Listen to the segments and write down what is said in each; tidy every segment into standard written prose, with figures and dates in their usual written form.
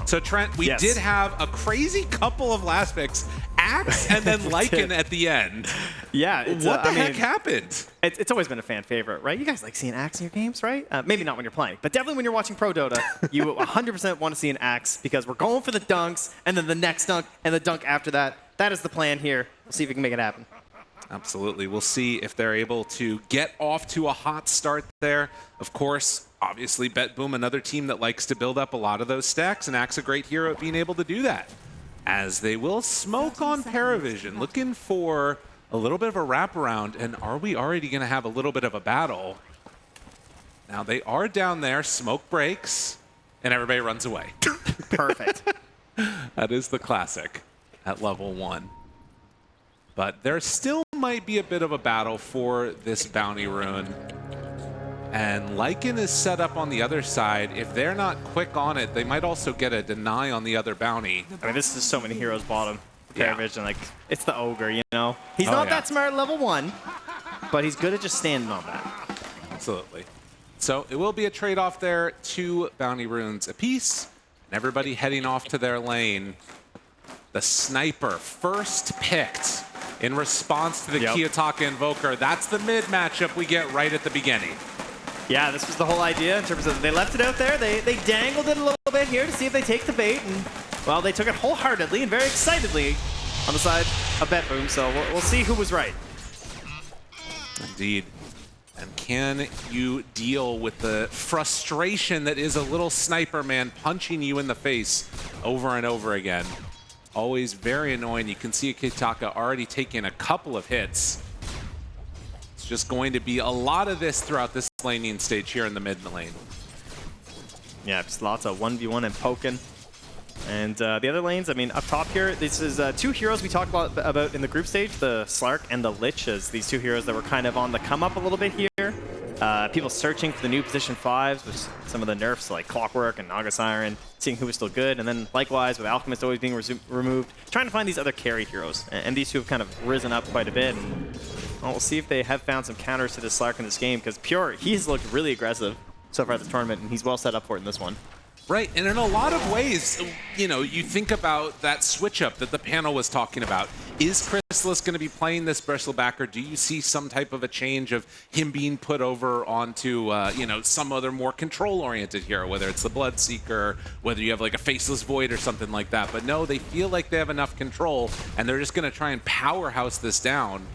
So Trent, we did have a crazy couple of last picks, Axe and then Lycan at the end. Yeah. What the heck happened? It's always been a fan favorite, right? You guys like seeing Axe in your games, right? Maybe not when you're playing, but definitely when you're watching Pro Dota, you 100% want to see an Axe because we're going for the dunks and then the next dunk and the dunk after that. That is the plan here. We'll see if we can make it happen. Absolutely. We'll see if they're able to get off to a hot start there. Of course, obviously, BetBoom, another team that likes to build up a lot of those stacks, and Axe a great hero at being able to do that. As they will smoke on PARIVISION, looking for a little bit of a wraparound, and are we already going to have a little bit of a battle? Now, they are down there, smoke breaks, and everybody runs away. Perfect. That is the classic at level 1. But there still might be a bit of a battle for this bounty rune. And Lycan is set up on the other side. If they're not quick on it, they might also get a deny on the other bounty. I mean, this is so many heroes bottom. PARIVISION, Yeah. like, it's the ogre, you know? He's not that smart at level 1, but he's good at just standing on that. Absolutely. So it will be a trade-off there. 2 bounty runes apiece. And everybody heading off to their lane. The sniper first picked in response to the Kiyotaka Invoker. That's the mid matchup we get right at the beginning. Yeah, this was the whole idea in terms of they left it out there. They dangled it a little bit here to see if they take the bait. And, well, they took it wholeheartedly and very excitedly on the side of BetBoom. So we'll see who was right. Indeed. And can you deal with the frustration that is a little sniper man punching you in the face over and over again? Always very annoying. You can see Kiyotaka already taking a couple of hits. It's just going to be a lot of this throughout this laning stage here in the mid lane. Yeah, just lots of 1v1 and poking. And the other lanes, I mean, up top here, this is 2 heroes we talked about in the group stage, the Slark and the Lich, as these 2 heroes that were kind of on the come up a little bit here. People searching for the new position 5s with some of the nerfs like Clockwork and Naga Siren, seeing who was still good. And then likewise with Alchemist always being removed, trying to find these other carry heroes. And these 2 have kind of risen up quite a bit. And well, we'll see if they have found some counters to the Slark in this game, because Pure, he's looked really aggressive so far this tournament, and he's well set up for it in this one. Right, and in a lot of ways, you know, you think about that switch up that the panel was talking about. Is Chrysalis going to be playing this bristleback, or do you see some type of a change of him being put over onto, you know, some other more control-oriented hero, whether it's the Bloodseeker, whether you have like a Faceless Void or something like that. But no, they feel like they have enough control, and they're just going to try and powerhouse this down.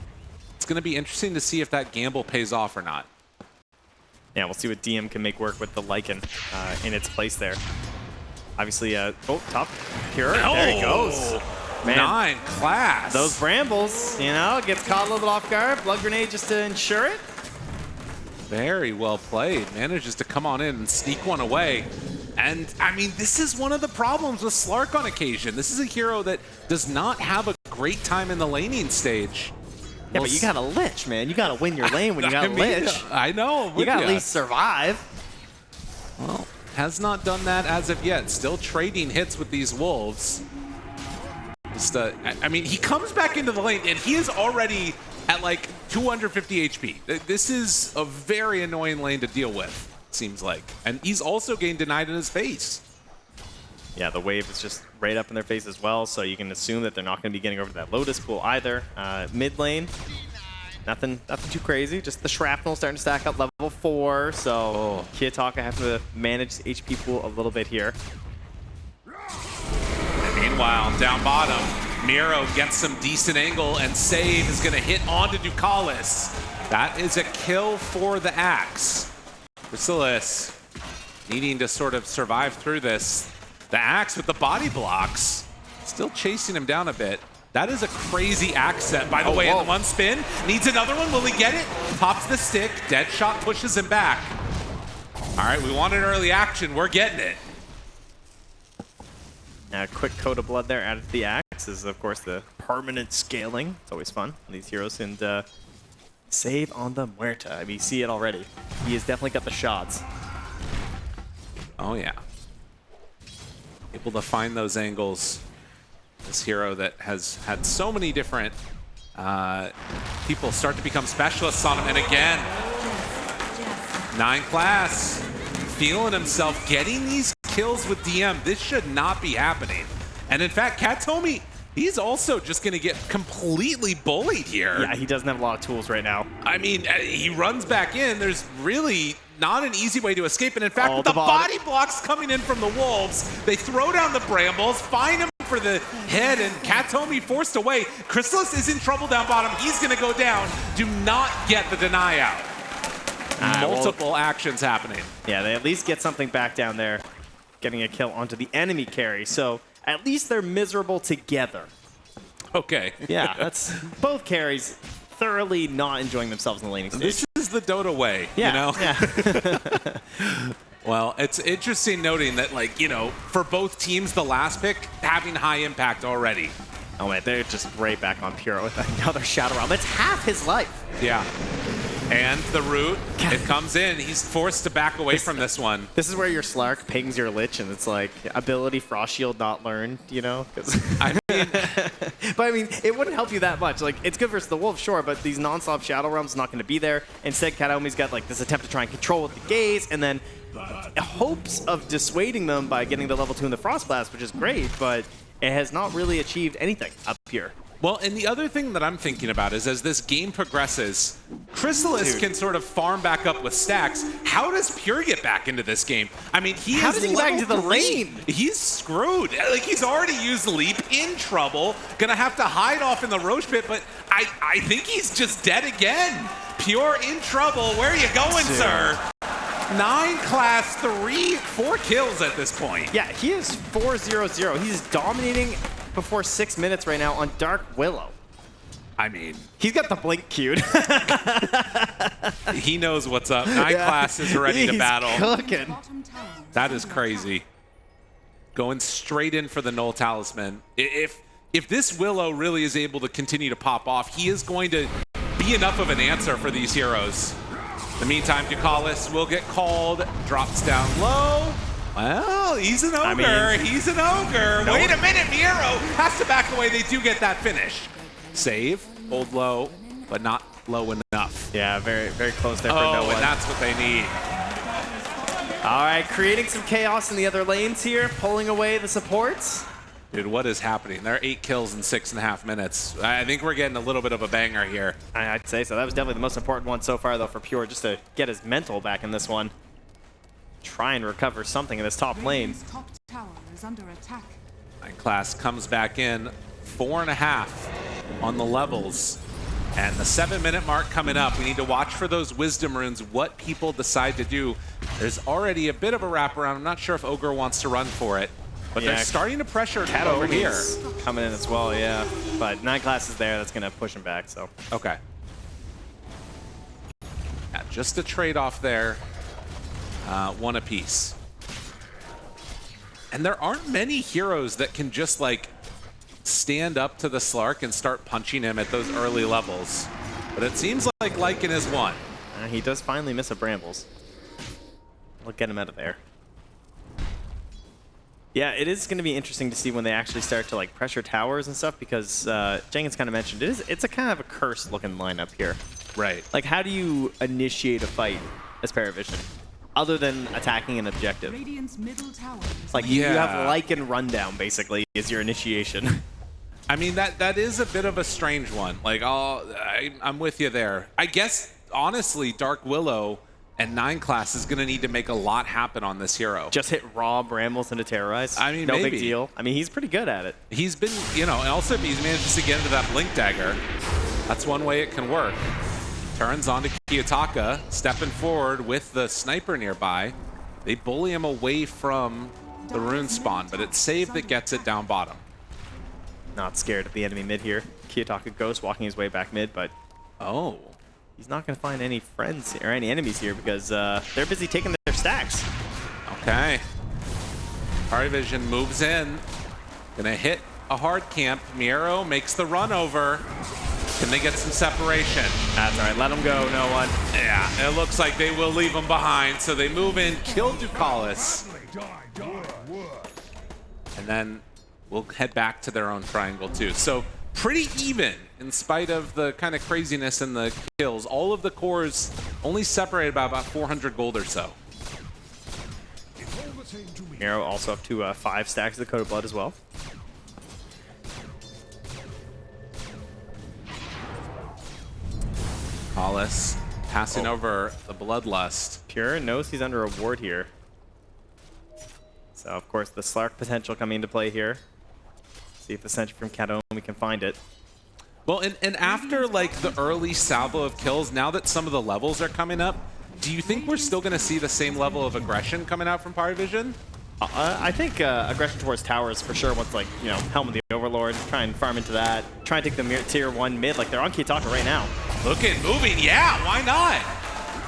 It's going to be interesting to see if that gamble pays off or not. Yeah, we'll see what DM can make work with the Lycan in its place there. Obviously, top Pure. There he goes. Man, 9 class. Those brambles, you know, gets caught a little bit off guard. Blood grenade just to ensure it. Very well played. Manages to come on in and sneak one away. And, I mean, this is one of the problems with Slark on occasion. This is a hero that does not have a great time in the laning stage. Yeah, but you got a Lich, man. You got to win your lane when you got a Lich. I know. You got to at least survive. Well, has not done that as of yet. Still trading hits with these Wolves. Just, I mean, he comes back into the lane, and he is already at like 250 HP. This is a very annoying lane to deal with, it seems like. And he's also getting denied in his face. Yeah, the wave is just right up in their face as well, so you can assume that they're not going to be getting over to that Lotus pool either. Mid lane, nothing too crazy. Just the shrapnel starting to stack up level 4, so Kiyotaka having to manage the HP pool a little bit here. And meanwhile, down bottom, Miro gets some decent angle, and Save is going to hit onto Ducalis. That is a kill for the Axe. Chrysalis needing to sort of survive through this. The Axe with the body blocks, still chasing him down a bit. That is a crazy Axe set, by the way, in the one spin. Needs another one, will he get it? Pops the stick, Deadshot pushes him back. All right, we wanted early action, we're getting it. A quick coat of blood there added to the Axe is, of course, the permanent scaling. It's always fun when these heroes and save on the Muerta. I mean, you see it already. He has definitely got the shots. Oh, yeah. Able to find those angles. This hero that has had so many different people start to become specialists on him. And again, 9 class, feeling himself, getting these kills with DM. This should not be happening. And in fact, Katomi, he's also just going to get completely bullied here. Yeah, he doesn't have a lot of tools right now. I mean, he runs back in. There's really not an easy way to escape. And in fact, the body blocks coming in from the Wolves. They throw down the Brambles, find him for the head, and Katomi forced away. Chrysalis is in trouble down bottom. He's going to go down. Do not get the deny out. Multiple actions happening. Yeah, they at least get something back down there, getting a kill onto the enemy carry. So at least they're miserable together. Okay. Yeah, that's both carries thoroughly not enjoying themselves in the laning stage. This is the Dota way, yeah, you know? Yeah. Well, it's interesting noting that, like, you know, for both teams, the last pick having high impact already. Oh man, they're just right back on Puro with another Shadow Realm. That's half his life. Yeah. And the root, it comes in. He's forced to back away from this one. This is where your Slark pings your Lich, and it's like, ability Frost Shield not learned, you know? I mean, but I mean, it wouldn't help you that much. Like, it's good versus the Wolves, sure, but these non-stop Shadow Realms not going to be there. Instead, Katomi's got like this attempt to try and control with the gaze, and then hopes of dissuading them by getting the level 2 in the Frost Blast, which is great, but it has not really achieved anything up here. well, and the other thing that I'm thinking about is as this game progresses, Chrysalis can sort of farm back up with stacks. How does Pure get back into this game? I mean, How does he get back into the lane? He's screwed. Like, he's already used Leap, in trouble, gonna have to hide off in the Roche pit, but I think he's just dead again. Pure in trouble. Where are you going, sir? 9 class, 4 kills at this point. Yeah, he is 4-0-0. He's dominating before 6 minutes right now on Dark Willow. I mean, he's got the blink queued. he knows what's up. 9 class is ready to battle. Cooking. That is crazy. Going straight in for the Null Talisman. If this Willow really is able to continue to pop off, he is going to be enough of an answer for these heroes. In the meantime, Ducalis will get called, drops down low. Well, he's an ogre. He's an ogre. Wait a minute, Miero has to back away. They do get that finish. Save, hold low, but not low enough. Yeah, very, very close there for no one. And that's what they need. All right, creating some chaos in the other lanes here, pulling away the supports. Dude, what is happening? There are 8 kills in 6.5 minutes. I think we're getting a little bit of a banger here. I'd say so. That was definitely the most important one so far, though, for Pure, just to get his mental back in this one. Try and recover something in this top lane. Top tower is under attack. 9 class comes back in, 4.5 on the levels. And the 7-minute mark coming up. We need to watch for those wisdom runes, what people decide to do. There's already a bit of a wraparound. I'm not sure if Ogre wants to run for it. But they're starting to pressure Cat over here. Coming in as well, yeah. But 9 class is there. That's going to push him back, so. Okay. Yeah, just a trade-off there. 1 apiece. And there aren't many heroes that can just, like, stand up to the Slark and start punching him at those early levels. But it seems like Lycan is one. He does finally miss a Brambles. We'll get him out of there. Yeah, it is going to be interesting to see when they actually start to like pressure towers and stuff, because Jenkins kind of mentioned it's a kind of a cursed looking lineup here. Right. Like, how do you initiate a fight as PARIVISION other than attacking an objective? Radiant's middle tower is Like, you have Lycan rundown basically is your initiation. I mean, that is a bit of a strange one. Like, I'm with you there. I guess, honestly, Dark Willow and 9 class is going to need to make a lot happen on this hero. Just hit raw Brambles into Terrorize. I mean, no maybe. big deal. I mean, he's pretty good at it. He's been, you know, and also if he's managed to get into that Blink Dagger, that's one way it can work. Turns onto Kiyotaka, stepping forward with the sniper nearby. They bully him away from the rune spawn, but it's Save that gets it down bottom. Not scared of the enemy mid here. Kiyotaka Ghost walking his way back mid, but Oh. he's not going to find any friends or any enemies here because they're busy taking their stacks. Okay. PARIVISION moves in. Gonna hit a hard camp. Miero makes the run over. Can they get some separation? That's all right. Let them go. No one. Yeah, it looks like they will leave him behind. So they move in, kill Ducalis. And then we'll head back to their own triangle too. So pretty even in spite of the kind of craziness in the kills. All of the cores only separated by about 400 gold or so. Miro also up to 5 stacks of the Code of Blood as well. Hollis passing over the Bloodlust. Pure knows he's under a ward here. So, of course, the Slark potential coming into play here. See if the sentry from Kataomi can find it. Well, and after like the early salvo of kills, now that some of the levels are coming up, do you think we're still going to see the same level of aggression coming out from PARIVISION? I think aggression towards towers for sure. Once like Helm of the Overlord, try and farm into that. Try and take the tier 1 mid. Like they're on Kiyotaka right now. Looking, moving, yeah, why not?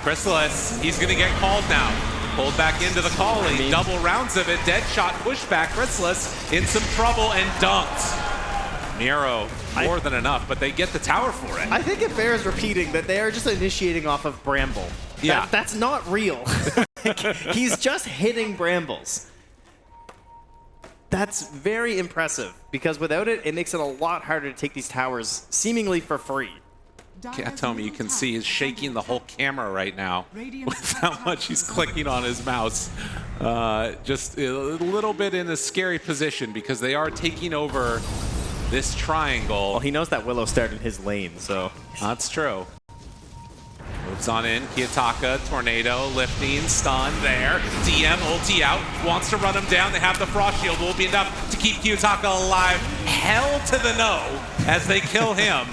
Chrysalis, he's going to get called now. Pulled back into the calling, double rounds of it, dead shot, pushback. Chrysalis in some trouble and dunked. Miro, more than enough, but they get the tower for it. I think it bears repeating that they are just initiating off of Bramble. Yeah. That's not real. He's just hitting Brambles. That's very impressive, because without it, it makes it a lot harder to take these towers seemingly for free. Kataomi, you can see, is shaking the whole camera right now with how much he's clicking on his mouse. Just a little bit in a scary position because they are taking over this triangle. Well, he knows that Willow started in his lane, so. That's true. Moves on in, Kiyotaka, Tornado, lifting, stun there. DM ulti out, wants to run him down. They have the Frost Shield, will be enough to keep Kiyotaka alive. Hell to the no as they kill him.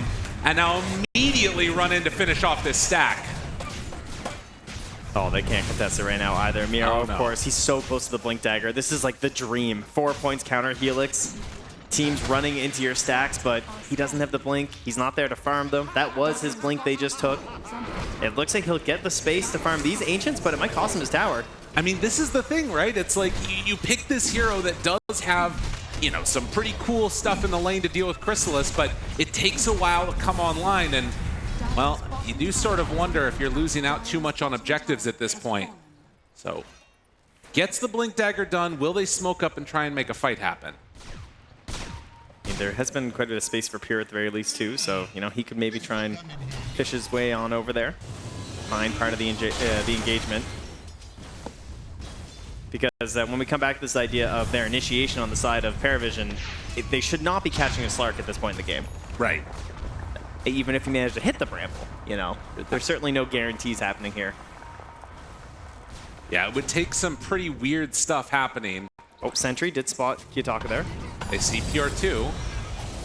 And now immediately run in to finish off this stack. Oh, they can't contest it right now either. Miro, of course, he's so close to the Blink Dagger. This is like the dream. 4 points counter Helix. Teams running into your stacks, but he doesn't have the Blink. He's not there to farm them. That was his Blink they just took. It looks like he'll get the space to farm these Ancients, but it might cost him his tower. I mean, this is the thing, right? It's like you pick this hero that does have, some pretty cool stuff in the lane to deal with Chrysalis, but it takes a while to come online, and, well, you do sort of wonder if you're losing out too much on objectives at this point. So, gets the Blink Dagger done. Will they smoke up and try and make a fight happen? I mean, there has been quite a bit of space for Pure at the very least, too, so, he could maybe try and fish his way on over there. Find part of the engagement. Because when we come back to this idea of their initiation on the side of PARIVISION, they should not be catching a Slark at this point in the game. Right. Even if you manage to hit the Bramble, There's certainly no guarantees happening here. Yeah, it would take some pretty weird stuff happening. Oh, Sentry did spot Kiyotaka there. They see Pure 2,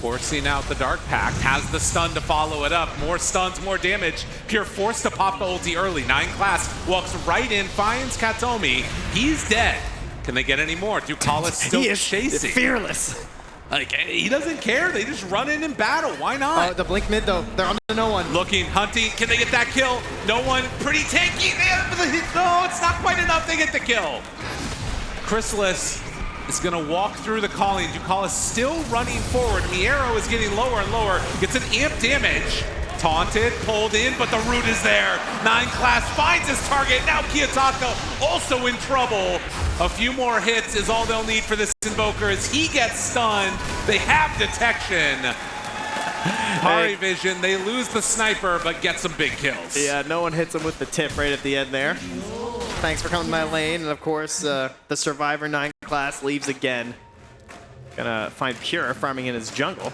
forcing out the Dark Pact, has the stun to follow it up. More stuns, more damage. Pure forced to pop the ulti early. 9 class walks right in, finds Kataomi. He's dead. Can they get any more? Ducalis still chasing. Fearless. Like, he doesn't care. They just run in and battle. Why not? The Blink mid, though. They're on to no one. Looking, hunting. Can they get that kill? No one. Pretty tanky. No, it's not quite enough. They get the kill. Chrysalis is going to walk through the calling. Ducalis still running forward. Miero is getting lower and lower. Gets an amp damage. Taunted, pulled in, but the root is there. 9 class finds his target. Now Kiyotaka also in trouble. A few more hits is all they'll need for this Invoker as he gets stunned. They have detection. PARIVISION, they lose the sniper, but get some big kills. Yeah, no one hits him with the tip right at the end there. Thanks for coming to my lane. And of course, the Survivor 9 class leaves again. Gonna find Pure farming in his jungle.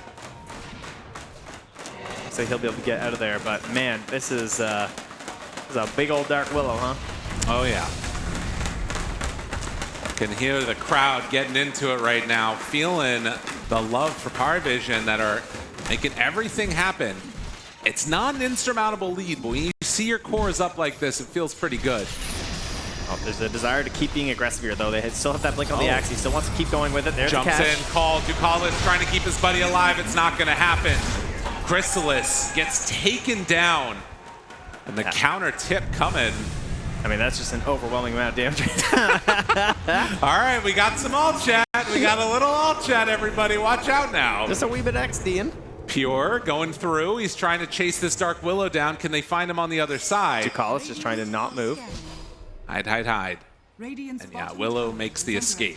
So he'll be able to get out of there. But man, this is a big old Dark Willow, huh? Oh yeah. Can hear the crowd getting into it right now, feeling the love for PARIVISION that are making everything happen. It's not an insurmountable lead, but when you see your cores up like this, it feels pretty good. Oh, there's a desire to keep being aggressive here, though. They still have that Blink on the axe. He still wants to keep going with it. There's Jumps the catch. in, called. Ducalis trying to keep his buddy alive. It's not going to happen. Chrysalis gets taken down. And the counter tip coming. I mean, that's just an overwhelming amount of damage. All right, we got some alt chat. We got a little alt chat, everybody. Watch out now. Just a wee bit XD-ing. Pure going through. He's trying to chase this Dark Willow down. Can they find him on the other side? Ducalis just trying to not move. Hide, hide, hide. And yeah, Willow makes the escape.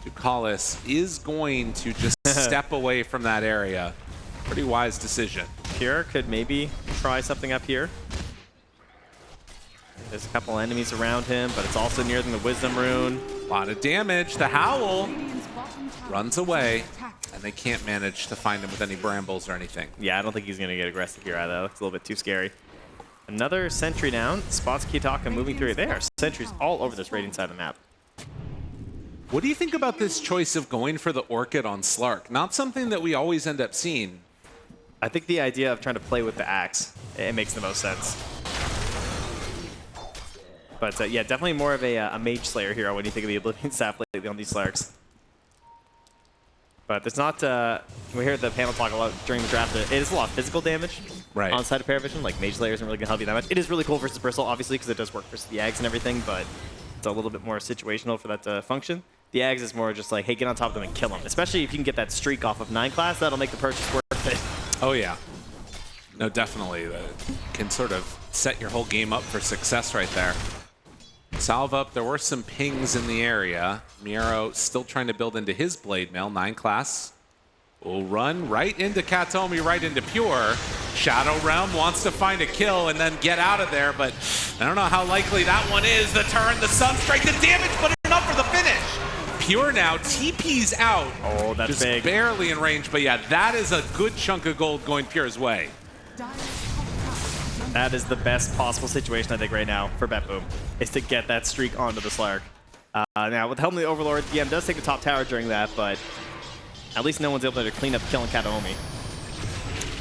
Ducalis is going to just step away from that area. Pretty wise decision. Pure could maybe try something up here. There's a couple enemies around him, but it's also near the Wisdom Rune. A lot of damage. The Howl Radiant's bottom tower runs is away, under attack. and they can't manage to find him with any brambles or anything. Yeah, I don't think he's going to get aggressive here either. That looks a little bit too scary. Another sentry down. Spots Kitaka moving through. There are sentries all over this Radiant side of the map. What do you think about this choice of going for the Orchid on Slark? Not something that we always end up seeing. I think the idea of trying to play with the axe, it makes the most sense. But yeah, definitely more of a Mage Slayer hero when you think of the Oblivion staff lately on these Slarks. But there's not, we hear the panel talk a lot during the draft, it is a lot of physical damage Right. on side of PARIVISION. Like Mage Slayer isn't really going to help you that much. It is really cool versus Bristle, obviously, because it does work versus the Ags and everything, but it's a little bit more situational for that to function. The Ags is more just like, hey, get on top of them and kill them. Especially if you can get that streak off of 9 class, that'll make the purchase worth it. Oh, yeah. No, definitely. That can sort of set your whole game up for success right there. Salve up. There were some pings in the area. Miro still trying to build into his Blade Mail. 9 class will run right into Katomi, right into Pure. Shadow Realm wants to find a kill and then get out of there, but I don't know how likely that one is. The turn, the Sunstrike, the damage, but enough for the finish. Pure now, TP's out. Oh, that's just big. barely in range, but yeah, that is a good chunk of gold going Pure's way. Dire's top tower is under That is the best possible situation, I think, right now for BetBoom, is to get that streak onto the Slark. Now, with Helm of the Overlord, DM does take the top tower during that, but at least no one's able to clean up killing Kataomi.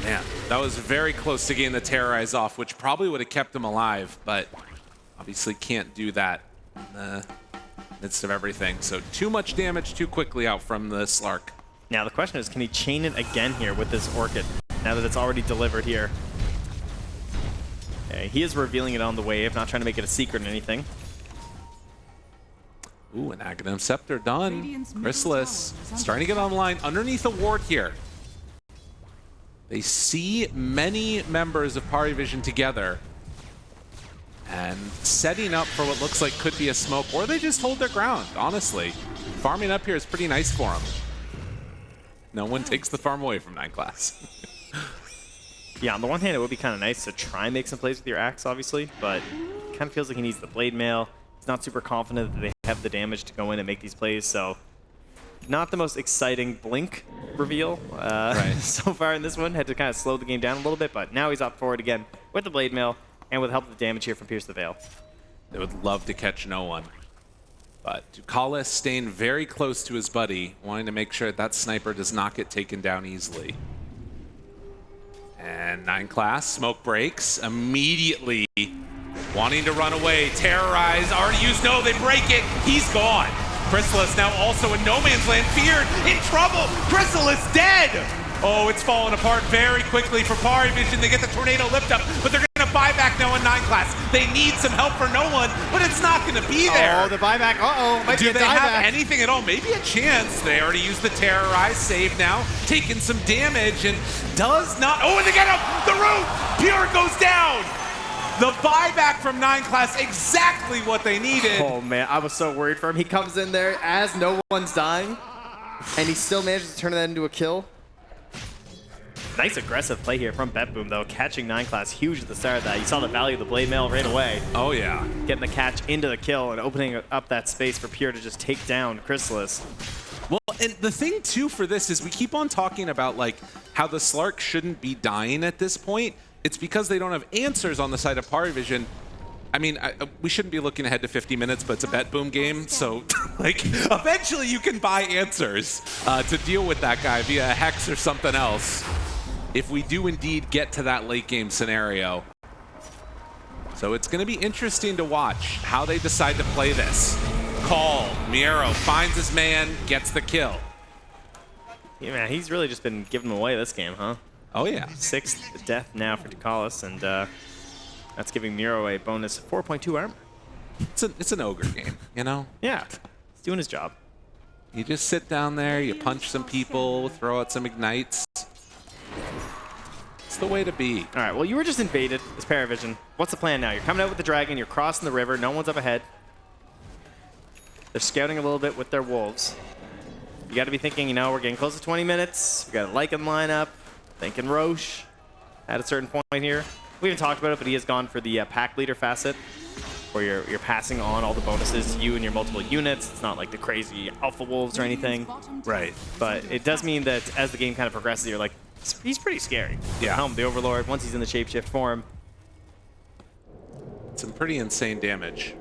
Man, that was very close to getting the Terrorize off, which probably would have kept him alive, but obviously can't do that in the midst of everything. So too much damage too quickly out from the Slark. Now, the question is, can he chain it again here with this Orchid, now that it's already delivered here? Okay, he is revealing it on the wave, not trying to make it a secret or anything. Ooh, an Aghanim Scepter done. Radiant's middle Chrysalis tower is under starting to get online underneath a ward here. They see many members of PARIVISION together and setting up for what looks like could be a smoke, or they just hold their ground, honestly. Farming up here is pretty nice for them. No one takes the farm away from 9 class. Yeah, on the one hand, it would be kind of nice to try and make some plays with your axe, obviously, but it kind of feels like he needs the Blade Mail. He's not super confident that they have the damage to go in and make these plays, so not the most exciting Blink reveal so far in this one. Had to kind of slow the game down a little bit, but now he's up for it again with the Blade Mail and with help of the damage here from Pierce the Veil. They would love to catch no one. But Ducalis staying very close to his buddy, wanting to make sure that sniper does not get taken down easily. And 9 class, smoke breaks, immediately wanting to run away. Terrorize, already used, no, they break it, he's gone. Chrysalis now also in no man's land, feared, in trouble, Chrysalis dead! Oh, it's falling apart very quickly for PARIVISION. They get the tornado lift up, but they're gonna buy back now in 9 class. They need some help for no one, but it's not gonna be there. Oh, the buyback, might be Do a they have dieback. anything at all? Maybe a chance. They already used the Terrorize save now, taking some damage, and does not. Oh, and they get him! The root! Pure goes down! The buyback from 9 class, exactly what they needed. Oh man, I was so worried for him. He comes in there as no one's dying, and he still manages to turn that into a kill. Nice aggressive play here from BetBoom, though, catching 9 class huge at the start of that. You saw the value of the Blade Mail right away. Oh, yeah. Getting the catch into the kill and opening up that space for Pure to just take down Chrysalis. Well, and the thing, too, for this is we keep on talking about, like, how the Slark shouldn't be dying at this point. It's because they don't have answers on the side of PARIVISION. I mean, we shouldn't be looking ahead to 50 minutes, but it's a BetBoom game, so like eventually you can buy answers to deal with that guy via a Hex or something else if we do indeed get to that late game scenario. So it's going to be interesting to watch how they decide to play this. Call, Miro finds his man, gets the kill. Yeah, man, he's really just been giving them away this game, huh? Oh, yeah. 6th death now for Ducalis, and that's giving Miro a bonus 4.2 armor. It's an ogre game, you know? Yeah, he's doing his job. You just sit down there, you punch some people, throw out some ignites. It's the way to be. All right, well, you were just invaded as PARIVISION. What's the plan now? You're coming out with the dragon, you're crossing the river, no one's up ahead. They're scouting a little bit with their wolves. You got to be thinking, you know, we're getting close to 20 minutes. We got a Lycan lineup. Thinking Roche at a certain point here. We haven't talked about it, but he has gone for the pack leader facet. where you're passing on all the bonuses to you and your multiple units. It's not like the crazy Alpha Wolves or anything. Right. But it does mean that as the game kind of progresses, you're like, he's pretty scary. Yeah. Helm, the Overlord, once he's in the shapeshift form. Some pretty insane damage.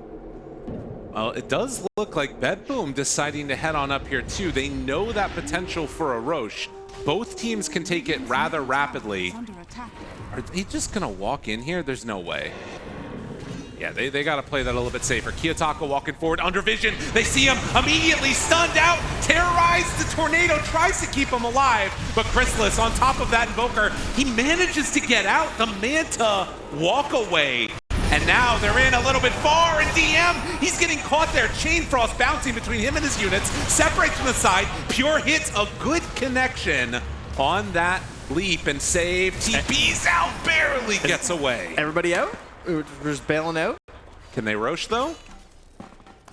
Well, it does look like BetBoom deciding to head on up here too. They know that potential for a Roche. Both teams can take it rather rapidly. Under attack. Are they just gonna walk in here? There's no way. Yeah, they gotta play that a little bit safer. Kiyotaka walking forward under vision. They see him immediately stunned out, terrorized. The tornado tries to keep him alive, but Chrysalis on top of that invoker, he manages to get out. The Manta walk away. And now they're in a little bit far, and DM, he's getting caught there. Chain Frost bouncing between him and his units, separates from the side. Pure hits a good connection on that leap and save. TP's out, barely gets away. Everybody out? We're just bailing out? Can they Roche though? I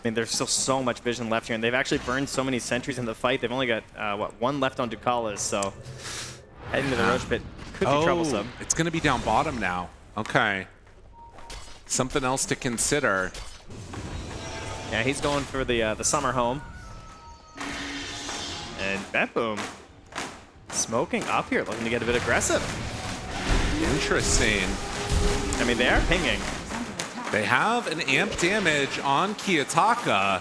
mean, there's still so much vision left here, and they've actually burned so many sentries in the fight. They've only got, one left on Ducalis, so heading to the Roche pit could be troublesome. It's going to be down bottom now. Okay. Something else to consider. Yeah, he's going for the summer home. And BetBoom smoking up here, looking to get a bit aggressive. Interesting. I mean, they are pinging. They have an amp damage on Kiyotaka.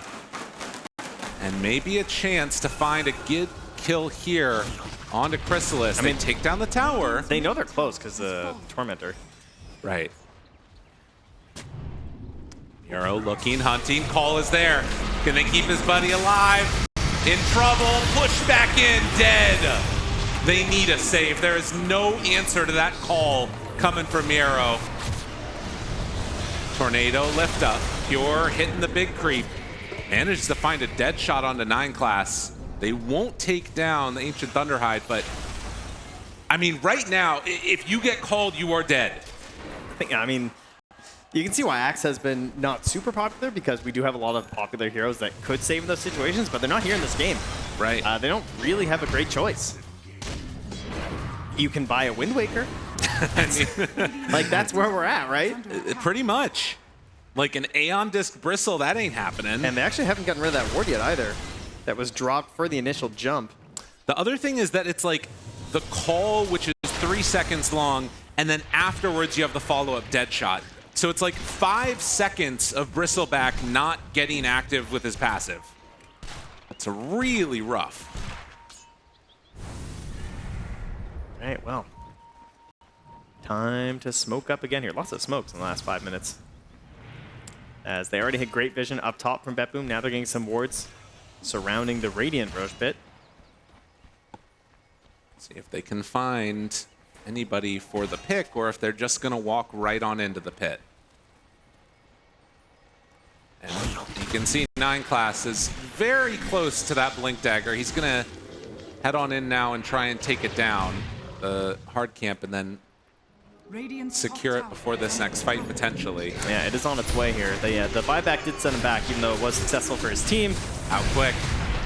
And maybe a chance to find a good kill here onto Chrysalis. I mean, take down the tower. They know they're close because the Tormentor. Right. Miro looking, hunting. Call is there. Can they keep his buddy alive? In trouble. Push back in. Dead. They need a save. There is no answer to that call coming from Miro. Tornado lift up. Pure hitting the big creep. Manages to find a dead shot onto 9 class. They won't take down the Ancient Thunderhide, but I mean, right now, if you get called, you are dead. I mean, you can see why Axe has been not super popular because we do have a lot of popular heroes that could save in those situations, but they're not here in this game. Right. They don't really have a great choice. You can buy a Wind Waker. Like, that's where we're at, right? Pretty much. Like an Aeon Disc Bristle, that ain't happening. And they actually haven't gotten rid of that ward yet either. That was dropped for the initial jump. The other thing is that it's like the call, which is 3 seconds long, and then afterwards you have the follow-up dead shot. So it's like 5 seconds of Bristleback not getting active with his passive. That's really rough. All right, well. Time to smoke up again here. Lots of smokes in the last 5 minutes. As they already had great vision up top from BetBoom, now they're getting some wards surrounding the Radiant Roche pit. See if they can find anybody for the pick, or if they're just going to walk right on into the pit. And you can see 9 class is very close to that Blink Dagger. He's going to head on in now and try and take it down, the hard camp, and then secure it before this next fight, potentially. Yeah, it is on its way here. The buyback did send him back, even though it was successful for his team. Out quick.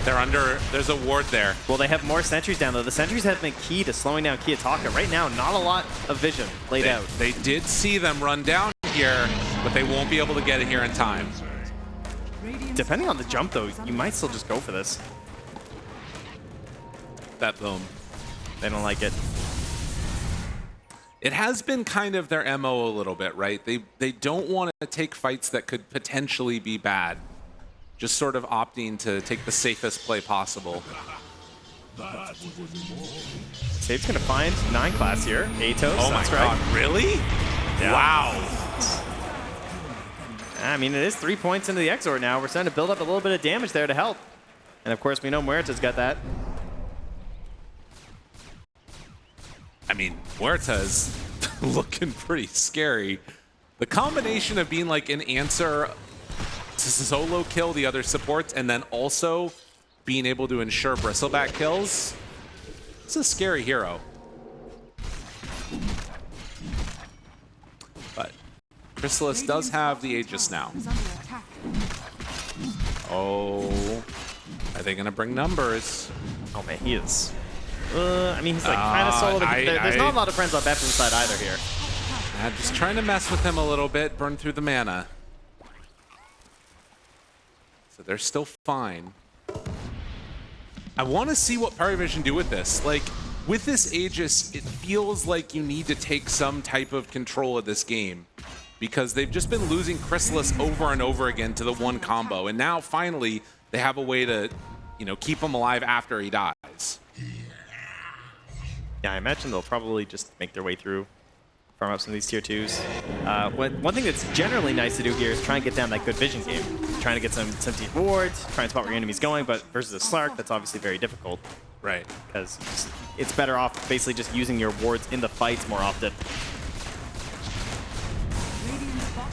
They're under, there's a ward there. Well, they have more sentries down, though. The sentries have been key to slowing down Kiyotaka. Right now, not a lot of vision laid out. They did see them run down here, but they won't be able to get it here in time. Depending on the jump, though, you might still just go for this. BetBoom. They don't like it. It has been kind of their MO a little bit, right? They don't want to take fights that could potentially be bad. Just sort of opting to take the safest play possible. Save's going to find 9 class here. Atos, Oh my god, really? Yeah. Wow. I mean, it is 3 points into the Exort now. We're starting to build up a little bit of damage there to help. And of course, we know Muerta's got that. I mean, Muerta's looking pretty scary. The combination of being like an answer to solo kill the other supports and then also being able to ensure Bristleback kills, it's a scary hero. But Chrysalis does have the Aegis now. Oh, are they going to bring numbers? Oh man, he is. I mean, he's like kind of solo. There's not a lot of friends on BetBoom's side either here. Just trying to mess with him a little bit, burn through the mana. So they're still fine. I want to see what PARIVISION do with this. Like, with this Aegis, it feels like you need to take some type of control of this game because they've just been losing Chrysalis over and over again to the one combo. And now, finally, they have a way to, you know, keep him alive after he dies. Yeah, I imagine they'll probably just make their way through, farm up some of these tier 2s. One thing that's generally nice to do here is try and get down that good vision game. Trying to get some deep wards, try and spot where your enemy's going, but versus a Slark, that's obviously very difficult. Right. Because it's better off basically just using your wards in the fights more often.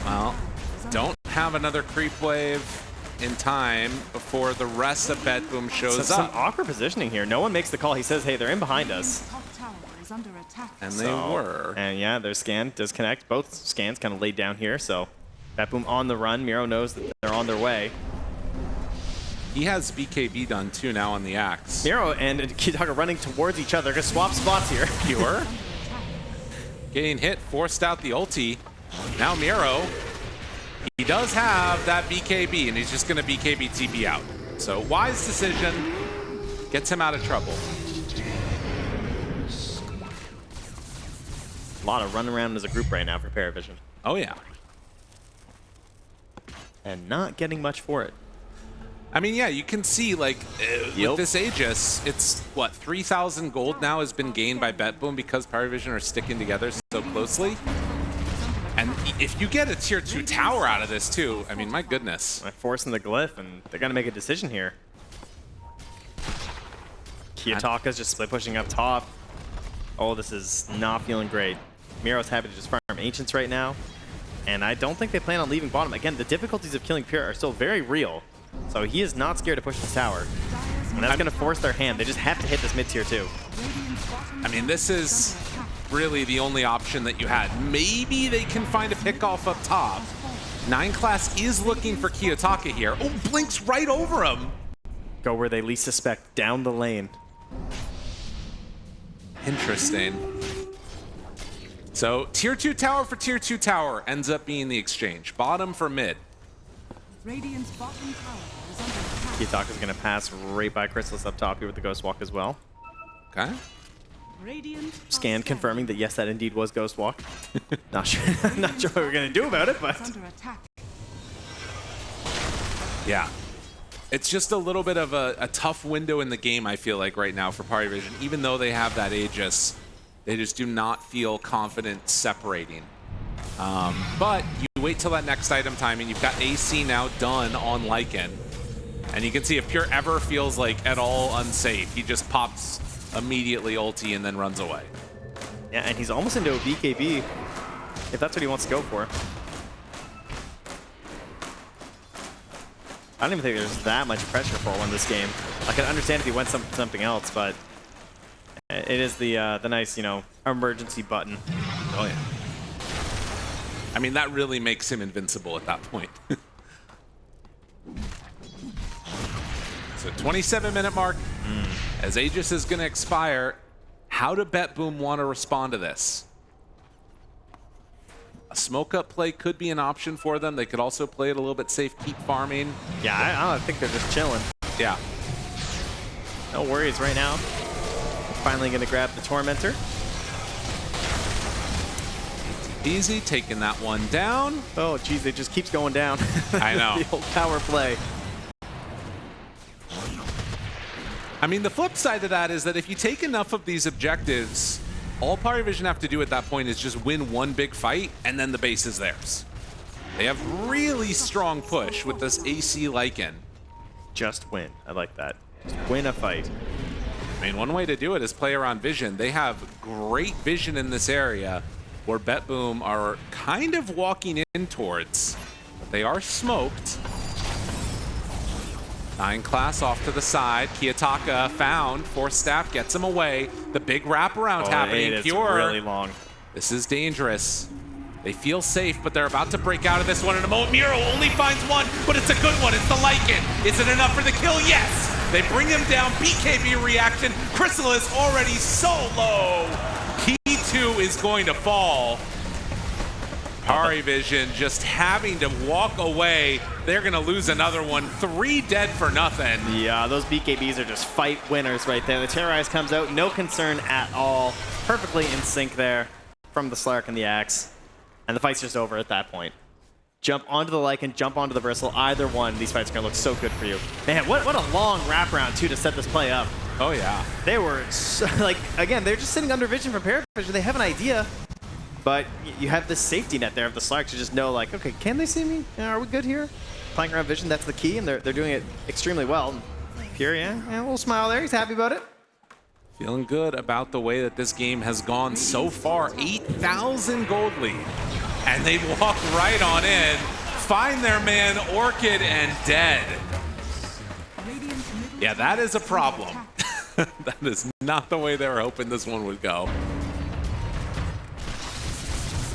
Well, don't have another creep wave in time before the rest of BetBoom shows So some up. awkward positioning here. No one makes the call. He says, hey, they're in behind us. Top tower is under attack. And they were. And yeah, their scan does connect. Both scans kind of laid down here, so BetBoom on the run. Miro knows that they're on their way. He has BKB done too now on the Axe. Miro and Kiyotaka running towards each other. Gonna swap spots here. Pure. Getting hit, forced out the ulti. Now Miro, he does have that BKB, and he's just going to BKB TP out. So wise decision, gets him out of trouble. A lot of running around as a group right now for PARIVISION. Oh yeah. And not getting much for it. I mean, yeah, you can see, like, with this Aegis, it's, what, 3,000 gold now has been gained by BetBoom because PARIVISION are sticking together so closely. And if you get a tier 2 tower out of this, too, I mean, my goodness. They're forcing the glyph, and they're going to make a decision here. Kiyotaka's just split pushing up top. Oh, this is not feeling great. Miro's happy to just farm Ancients right now. And I don't think they plan on leaving bottom. Again, the difficulties of killing Pure are still very real. So he is not scared to push this tower. And that's going to force their hand. They just have to hit this mid tier 2. I mean, this is really the only option that you had. Maybe they can find a pickoff up top. 9 class is looking for Kiyotaka here. Oh, blinks right over him. Go where they least suspect, down the lane. Interesting. So tier 2 tower for tier 2 tower ends up being the exchange. Bottom for mid. Radiant's bottom tower is under attack. Kiyotaka's going to pass right by Chrysalis up top here with the Ghost Walk as well. Okay. Radiant Scan confirming that yes, that indeed was Ghost Walk. Not sure what we're going to do about it, but is under attack. Yeah. It's just a little bit of a tough window in the game, I feel like, right now for PARIVISION. Even though they have that Aegis, they just do not feel confident separating. But you wait till that next item timing. You've got AC now done on Lycan. And you can see if Pure ever feels like at all unsafe, he just pops immediately ulti and then runs away. yeah, and he's almost into a BKB if that's what he wants to go for. I don't even think there's that much pressure for one this game. I can understand if he went something else, but it is the nice, you know, emergency button. Oh, yeah. I mean, that really makes him invincible at that point. So 27-minute mark. As Aegis is going to expire, how do BetBoom want to respond to this? A smoke-up play could be an option for them. They could also play it a little bit safe, keep farming. Yeah, I think they're just chilling. Yeah. No worries right now. Finally going to grab the Tormentor. Easy, taking that one down. Oh, geez, it just keeps going down. I know. The old power play. I mean, the flip side of that is that if you take enough of these objectives, all PARIVISION have to do at that point is just win one big fight, and then the base is theirs. They have really strong push with this AC Lycan. Just win. I like that. Just win a fight. I mean, one way to do it is play around vision. They have great vision in this area where BetBoom are kind of walking in towards. But they are smoked. 9 class off to the side. Kiyotaka found. Force staff gets him away. The big wraparound happening. It's Pure. really long. This is dangerous. They feel safe, but they're about to break out of this one in a moment. Miro only finds one, but it's a good one. It's the Lycan. Is it enough for the kill? Yes! They bring him down. BKB reaction. Chrysalis already so low. Key 2 is going to fall. PARIVISION just having to walk away. They're going to lose another one. 3 dead for nothing. Yeah, those BKBs are just fight winners right there. The Terrorize comes out, no concern at all. Perfectly in sync there from the Slark and the Axe. And the fight's just over at that point. Jump onto the Lycan, jump onto the Bristle. Either one, these fights are going to look so good for you. Man, what a long wraparound, too, to set this play up. Oh, yeah. They were, so, like, again, they're just sitting under vision from PARIVISION. They have an idea, but you have this safety net there of the Slark to just know, like, okay, can they see me? Are we good here? Playing around vision, that's the key, and they're doing it extremely well. Pure, yeah, a little smile there. He's happy about it. Feeling good about the way that this game has gone so far. 8,000 gold lead. And they walk right on in, find their man Orchid, and dead. Yeah, that is a problem. That is not the way they were hoping this one would go.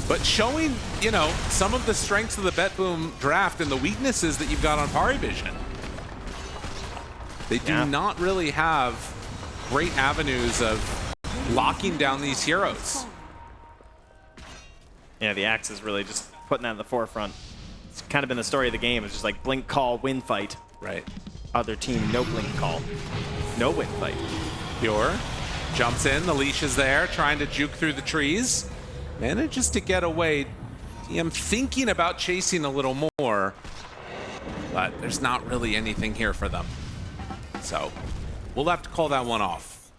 But showing, you know, some of the strengths of the BetBoom draft and the weaknesses that you've got on PARIVISION. They do not really have great avenues of locking down these heroes. Yeah, the Axe is really just putting that in the forefront. It's kind of been the story of the game. It's just like blink call, win fight. Right. Other team, no blink call, no win fight. Pure jumps in, the leash is there, trying to juke through the trees. Manages to get away. DM thinking about chasing a little more, but there's not really anything here for them. So we'll have to call that one off.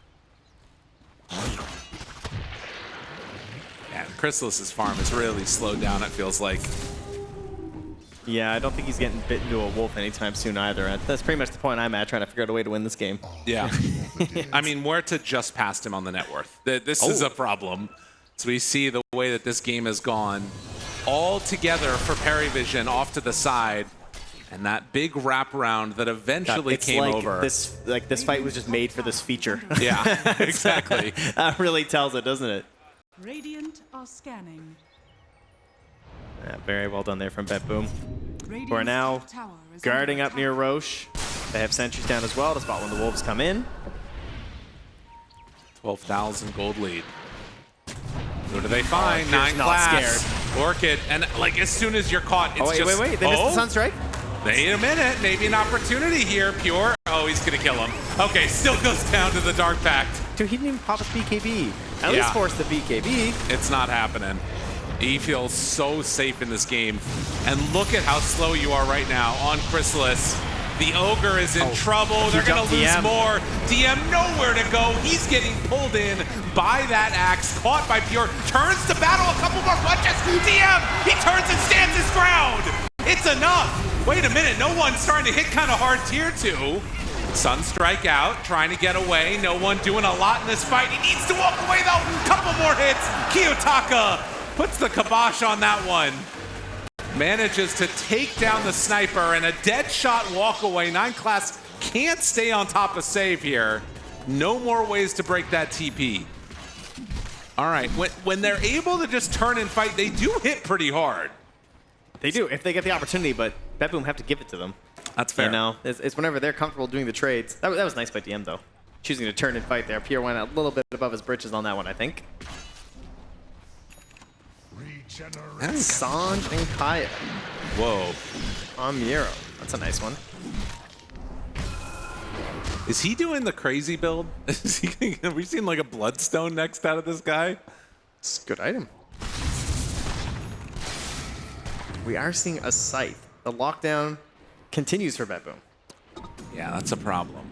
Yeah, Chrysalis's farm is really slowed down, it feels like. Yeah, I don't think he's getting bitten into a wolf anytime soon either. That's pretty much the point I'm at, trying to figure out a way to win this game. Yeah. I mean, we're to just past him on the net worth. This is a problem. So we see the way that this game has gone all together for PARIVISION off to the side. And that big wraparound that eventually came over. This fight was just made for this feature. Yeah, exactly. That really tells it, doesn't it? Radiant are scanning. Yeah, very well done there from BetBoom. Radiant's Who are now top tower is guarding under up near Roche. They have sentries down as well to spot when the wolves come in. 12,000 gold lead. Who do they find? Oh, 9 not class. scared. Orchid, and like as soon as you're caught, it's Wait, just... wait. They missed the Sunstrike? Wait a minute, maybe an opportunity here. Pure. Oh, he's gonna kill him. Okay, still goes down to the Dark Pact. Dude, he didn't even pop his BKB. At least force the BKB. It's not happening. He feels so safe in this game. And look at how slow you are right now on Chrysalis. The Ogre is in trouble. They're going to lose more. DM nowhere to go. He's getting pulled in by that Axe. Caught by Pure. Turns to battle. A couple more punches. DM! He turns and stands his ground. It's enough. Wait a minute. No one's starting to hit kind of hard tier 2. Sunstrike out, trying to get away. No one doing a lot in this fight. He needs to walk away, though. Couple more hits. Kiyotaka puts the kibosh on that one. Manages to take down the sniper, and a dead shot walk away. 9 class can't stay on top of save here. No more ways to break that TP. All right, when they're able to just turn and fight, they do hit pretty hard. They do, if they get the opportunity, but BetBoom have to give it to them. That's fair. You know, it's whenever they're comfortable doing the trades. That was nice by DM, though. Choosing to turn and fight there. Pierre went a little bit above his britches on that one, I think. Sanj and Kaya. Whoa. On Miro. That's a nice one. Is he doing the crazy build? Have we seen like a bloodstone next out of this guy? It's a good item. We are seeing a scythe. The lockdown continues for BetBoom. Yeah, that's a problem.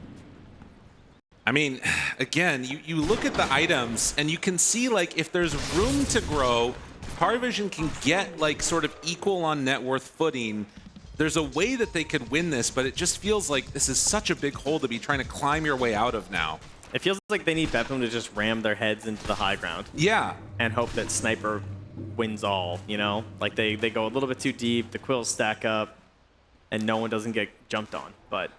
I mean, again, you look at the items and you can see like if there's room to grow, PARIVISION can get like sort of equal on net worth footing. There's a way that they could win this, but it just feels like this is such a big hole to be trying to climb your way out of now. It feels like they need BetBoom to just ram their heads into the high ground. Yeah. And hope that Sniper wins all, you know? Like they go a little bit too deep, the quills stack up, and no one doesn't get jumped on. But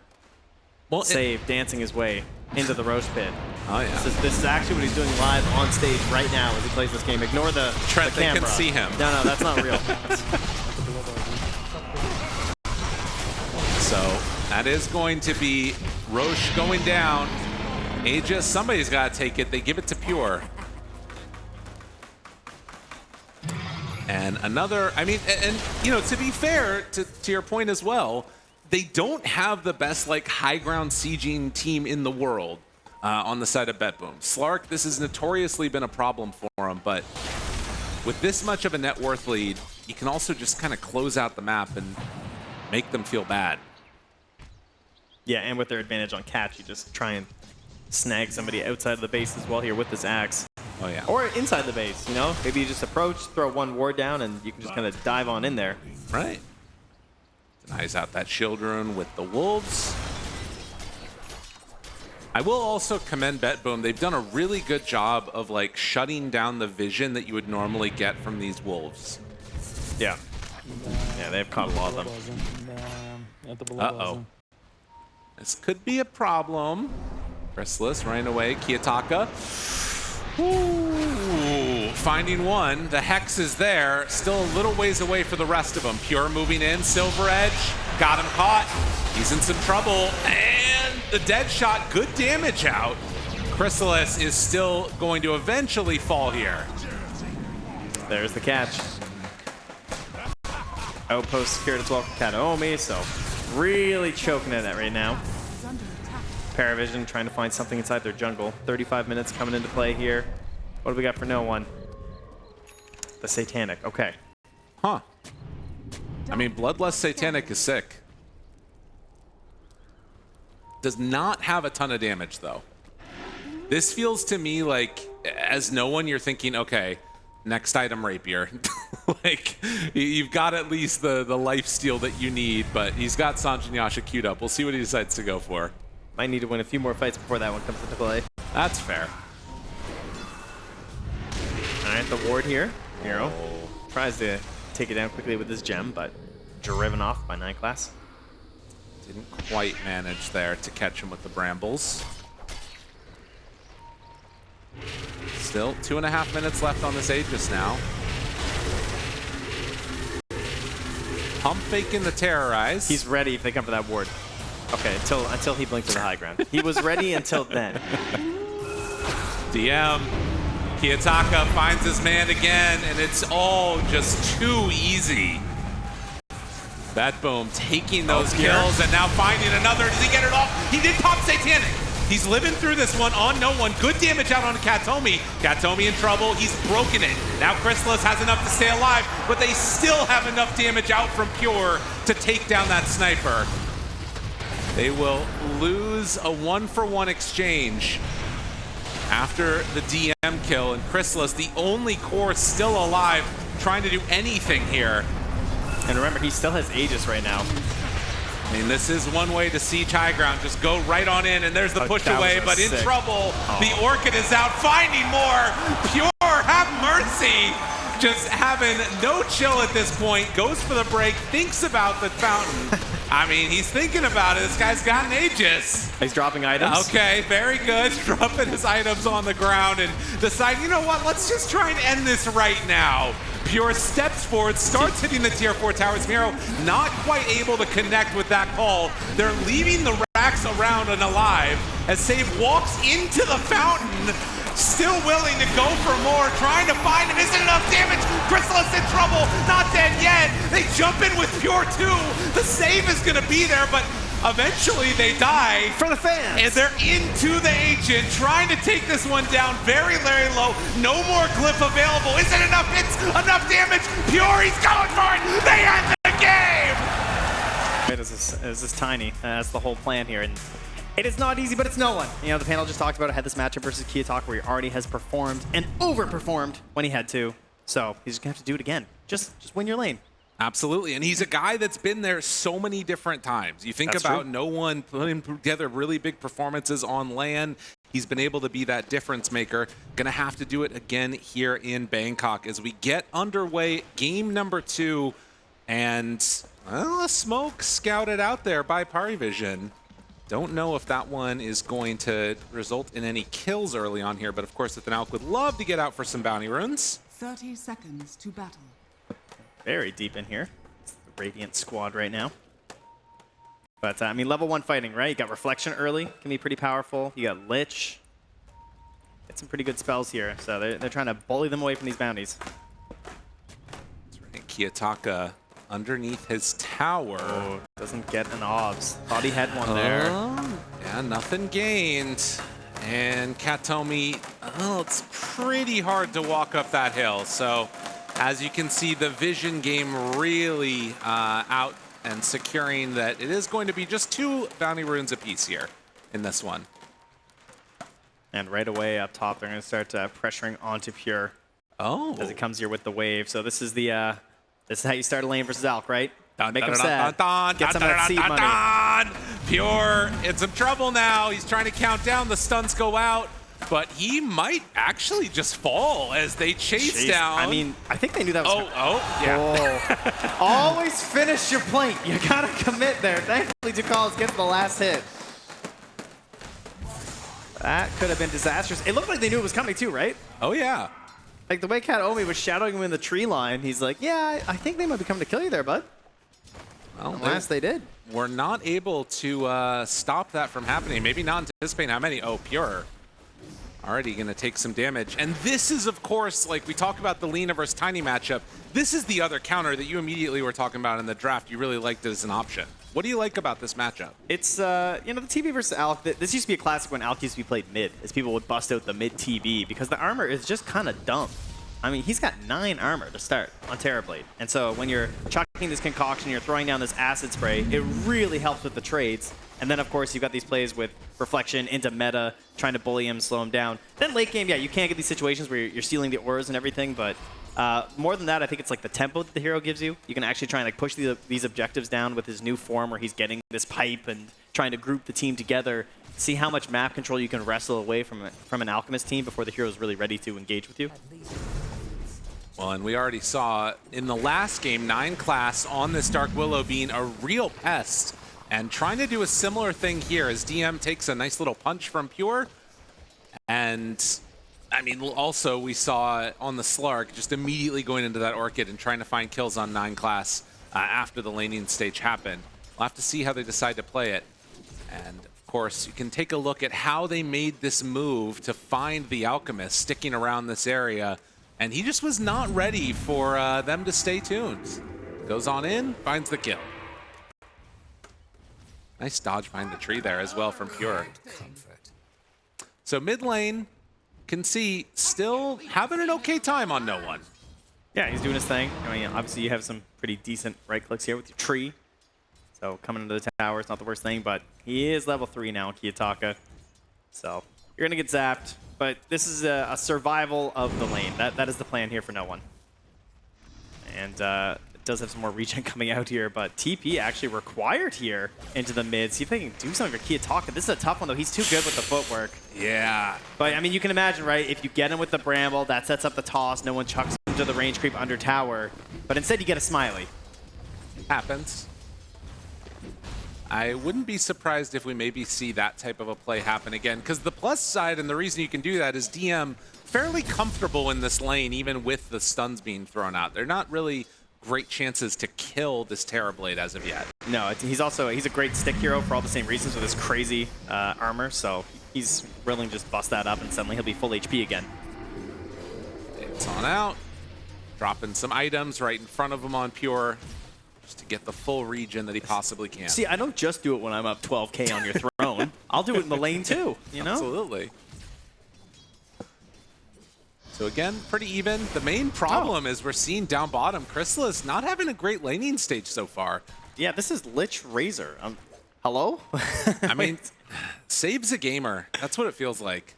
Save dancing his way into the roast pit. Oh yeah. This is actually what he's doing live on stage right now as he plays this game. Ignore the Trent, the they camera. can see him. No, that's not real. So that is going to be Roche going down. Aegis, somebody's got to take it. They give it to Pure. And another, I mean, and you know, to be fair to your point as well, they don't have the best like high ground sieging team in the world on the side of BetBoom. Slark, this has notoriously been a problem for him, but with this much of a net worth lead, you can also just kind of close out the map and make them feel bad. Yeah, and with their advantage on catch, you just try and snag somebody outside of the base as well here with this axe. Oh yeah. Or inside the base, you know? Maybe you just approach, throw one ward down, and you can just kind of dive on in there. Right. Denies out that shield rune with the wolves. I will also commend BetBoom. They've done a really good job of like shutting down the vision that you would normally get from these wolves. Yeah. Yeah, they've caught a lot of them. Uh-oh. This could be a problem. Chrysalis running away. Kiyotaka. Ooh, finding one. The Hex is there. Still a little ways away for the rest of them. Pure moving in. Silver Edge. Got him caught. He's in some trouble. And the dead shot. Good damage out. Chrysalis is still going to eventually fall here. There's the catch. Outpost secured as well from Kataomi, so really choking at that right now. PARIVISION trying to find something inside their jungle. 35 minutes coming into play here. What do we got for no one? The Satanic. Okay. Huh. I mean, Bloodlust Satanic is sick. Does not have a ton of damage, though. This feels to me like, as no one, you're thinking, okay, next item Rapier. Like, you've got at least the lifesteal that you need, but he's got Sanjin Yasha queued up. We'll see what he decides to go for. Might need to win a few more fights before that one comes into play. That's fair. All right, the ward here. Miro tries to take it down quickly with his gem, but driven off by 9 class. Didn't quite manage there to catch him with the brambles. Still 2.5 minutes left on this Aegis now. Pump faking the terrorize. He's ready if they come for that ward. Okay, until he blinked to the high ground. He was ready until then. DM. Kiyotaka finds his man again, and it's all just too easy. BetBoom taking those kills and now finding another. Does he get it off? He did pop Satanic. He's living through this one on no one. Good damage out on Kataomi. Kataomi in trouble. He's broken it. Now Chrysalis has enough to stay alive, but they still have enough damage out from Pure to take down that sniper. They will lose a 1-for-1 exchange after the DM kill, and Chrysalis, the only core still alive, trying to do anything here. And remember, he still has Aegis right now. I mean, this is one way to siege high ground. Just go right on in, and there's the push away, but in trouble. The Orchid is out, finding more. Pure, have mercy. Just having no chill at this point. Goes for the break, thinks about the fountain. I mean, he's thinking about it. This guy's got an Aegis. He's dropping items. Okay, very good. Dropping his items on the ground and decide, you know what, let's just try and end this right now. Pure steps forward, starts hitting the tier 4 towers. Miro not quite able to connect with that call. They're leaving the racks around and alive as Save walks into the fountain, still willing to go for more, trying to find him. Isn't enough damage. Chrysalis in trouble, not dead yet. They jump in with Pure too. The save is gonna be there, but eventually they die. For the fans. And they're into the Agent, trying to take this one down very, very low. No more glyph available. Isn't enough hits, enough damage. Pure, he's going for it. They end the game. It is this tiny. That's the whole plan here. And it is not easy, but it's no one. You know, the panel just talked about it. Had this matchup versus Kiyotaka where he already has performed and overperformed when he had to. So he's just gonna have to do it again. Just win your lane. Absolutely, and he's a guy that's been there so many different times. You think about no one putting together really big performances on LAN. He's been able to be that difference maker. Gonna have to do it again here in Bangkok as we get underway. Game number 2, and well, a smoke scouted out there by PARIVISION. Don't know if that one is going to result in any kills early on here, but of course, the Nauk would love to get out for some bounty runes. 30 seconds to battle. Very deep in here. It's the Radiant squad right now. But, I mean, level 1 fighting, right? You got Reflection early, can be pretty powerful. You got Lich. Get some pretty good spells here. So they're trying to bully them away from these bounties. Kiyotaka underneath his tower. Oh, doesn't get an obs. Thought he had one there. Yeah, nothing gained. And Katomi, oh, it's pretty hard to walk up that hill. So as you can see, the vision game really out and securing that it is going to be just 2 bounty runes apiece here in this one. And right away up top, they're going to start pressuring onto Pure as it comes here with the wave. So this is the this is how you start a lane versus Alk, right? Make him sad. Get some of that seed money. Pure in some trouble now. He's trying to count down. The stuns go out, but he might actually just fall as they chase down. I mean, I think they knew that was. Yeah. Always finish your plate. You gotta commit there. Thankfully, Ducalis gets the last hit. That could have been disastrous. It looked like they knew it was coming too, right? Oh yeah. Like the way Katomi was shadowing him in the tree line, he's like, yeah, I think they might be coming to kill you there, bud. Well, Alas, they did. We're not able to stop that from happening. Maybe not anticipating how many. Oh, Pure. Already going to take some damage. And this is, of course, like we talk about the Lina versus Tiny matchup, this is the other counter that you immediately were talking about in the draft. You really liked it as an option. What do you like about this matchup? It's, you know, the TB versus Alk, this used to be a classic when Alk used to be played mid, as people would bust out the mid TB, because the armor is just kind of dumb. I mean, he's got 9 armor to start on Terrorblade. And so when you're chucking this concoction, you're throwing down this acid spray, it really helps with the trades. And then, of course, you've got these plays with Reflection into meta, trying to bully him, slow him down. Then late game, yeah, you can't get these situations where you're stealing the auras and everything, but more than that, I think it's like the tempo that the hero gives you. You can actually try and like push these objectives down with his new form where he's getting this pipe and trying to group the team together. See how much map control you can wrestle away from an Alchemist team before the hero is really ready to engage with you. Well, and we already saw in the last game, 9 class on this Dark Willow being a real pest and trying to do a similar thing here as DM takes a nice little punch from Pure. And I mean, also we saw on the Slark just immediately going into that Orchid and trying to find kills on 9 class after the laning stage happened. We'll have to see how they decide to play it. And of course, you can take a look at how they made this move to find the Alchemist sticking around this area. And he just was not ready for them to stay tuned. Goes on in, finds the kill. Nice dodge behind the tree there as well from Pure. So mid lane, can see still having an okay time on no one. Yeah, he's doing his thing. I mean, obviously you have some pretty decent right clicks here with your tree. So coming into the tower is not the worst thing, but he is level 3 now, Kiyotaka. So you're going to get zapped. But this is a survival of the lane. That is the plan here for no one. And it does have some more regen coming out here, but TP actually required here into the mid. See if they can do something for Kiyotaka. This is a tough one, though. He's too good with the footwork. Yeah. But, I mean, you can imagine, right? If you get him with the Bramble, that sets up the toss. No one chucks him to the range creep under tower. But instead, you get a Smiley. Happens. I wouldn't be surprised if we maybe see that type of a play happen again, because the plus side and the reason you can do that is DM fairly comfortable in this lane, even with the stuns being thrown out. They're not really great chances to kill this Terrorblade as of yet. No, he's a great stick hero for all the same reasons with his crazy armor, so he's willing to just bust that up and suddenly he'll be full HP again. It's on out, dropping some items right in front of him on Pure. To get the full regen that he possibly can. See, I don't just do it when I'm up 12k on your throne. I'll do it in the lane too, you know? Absolutely. So again, pretty even. The main problem is we're seeing down bottom, Chrysalis not having a great laning stage so far. Yeah, this is Lich Razor. Hello? I mean, saves a gamer. That's what it feels like.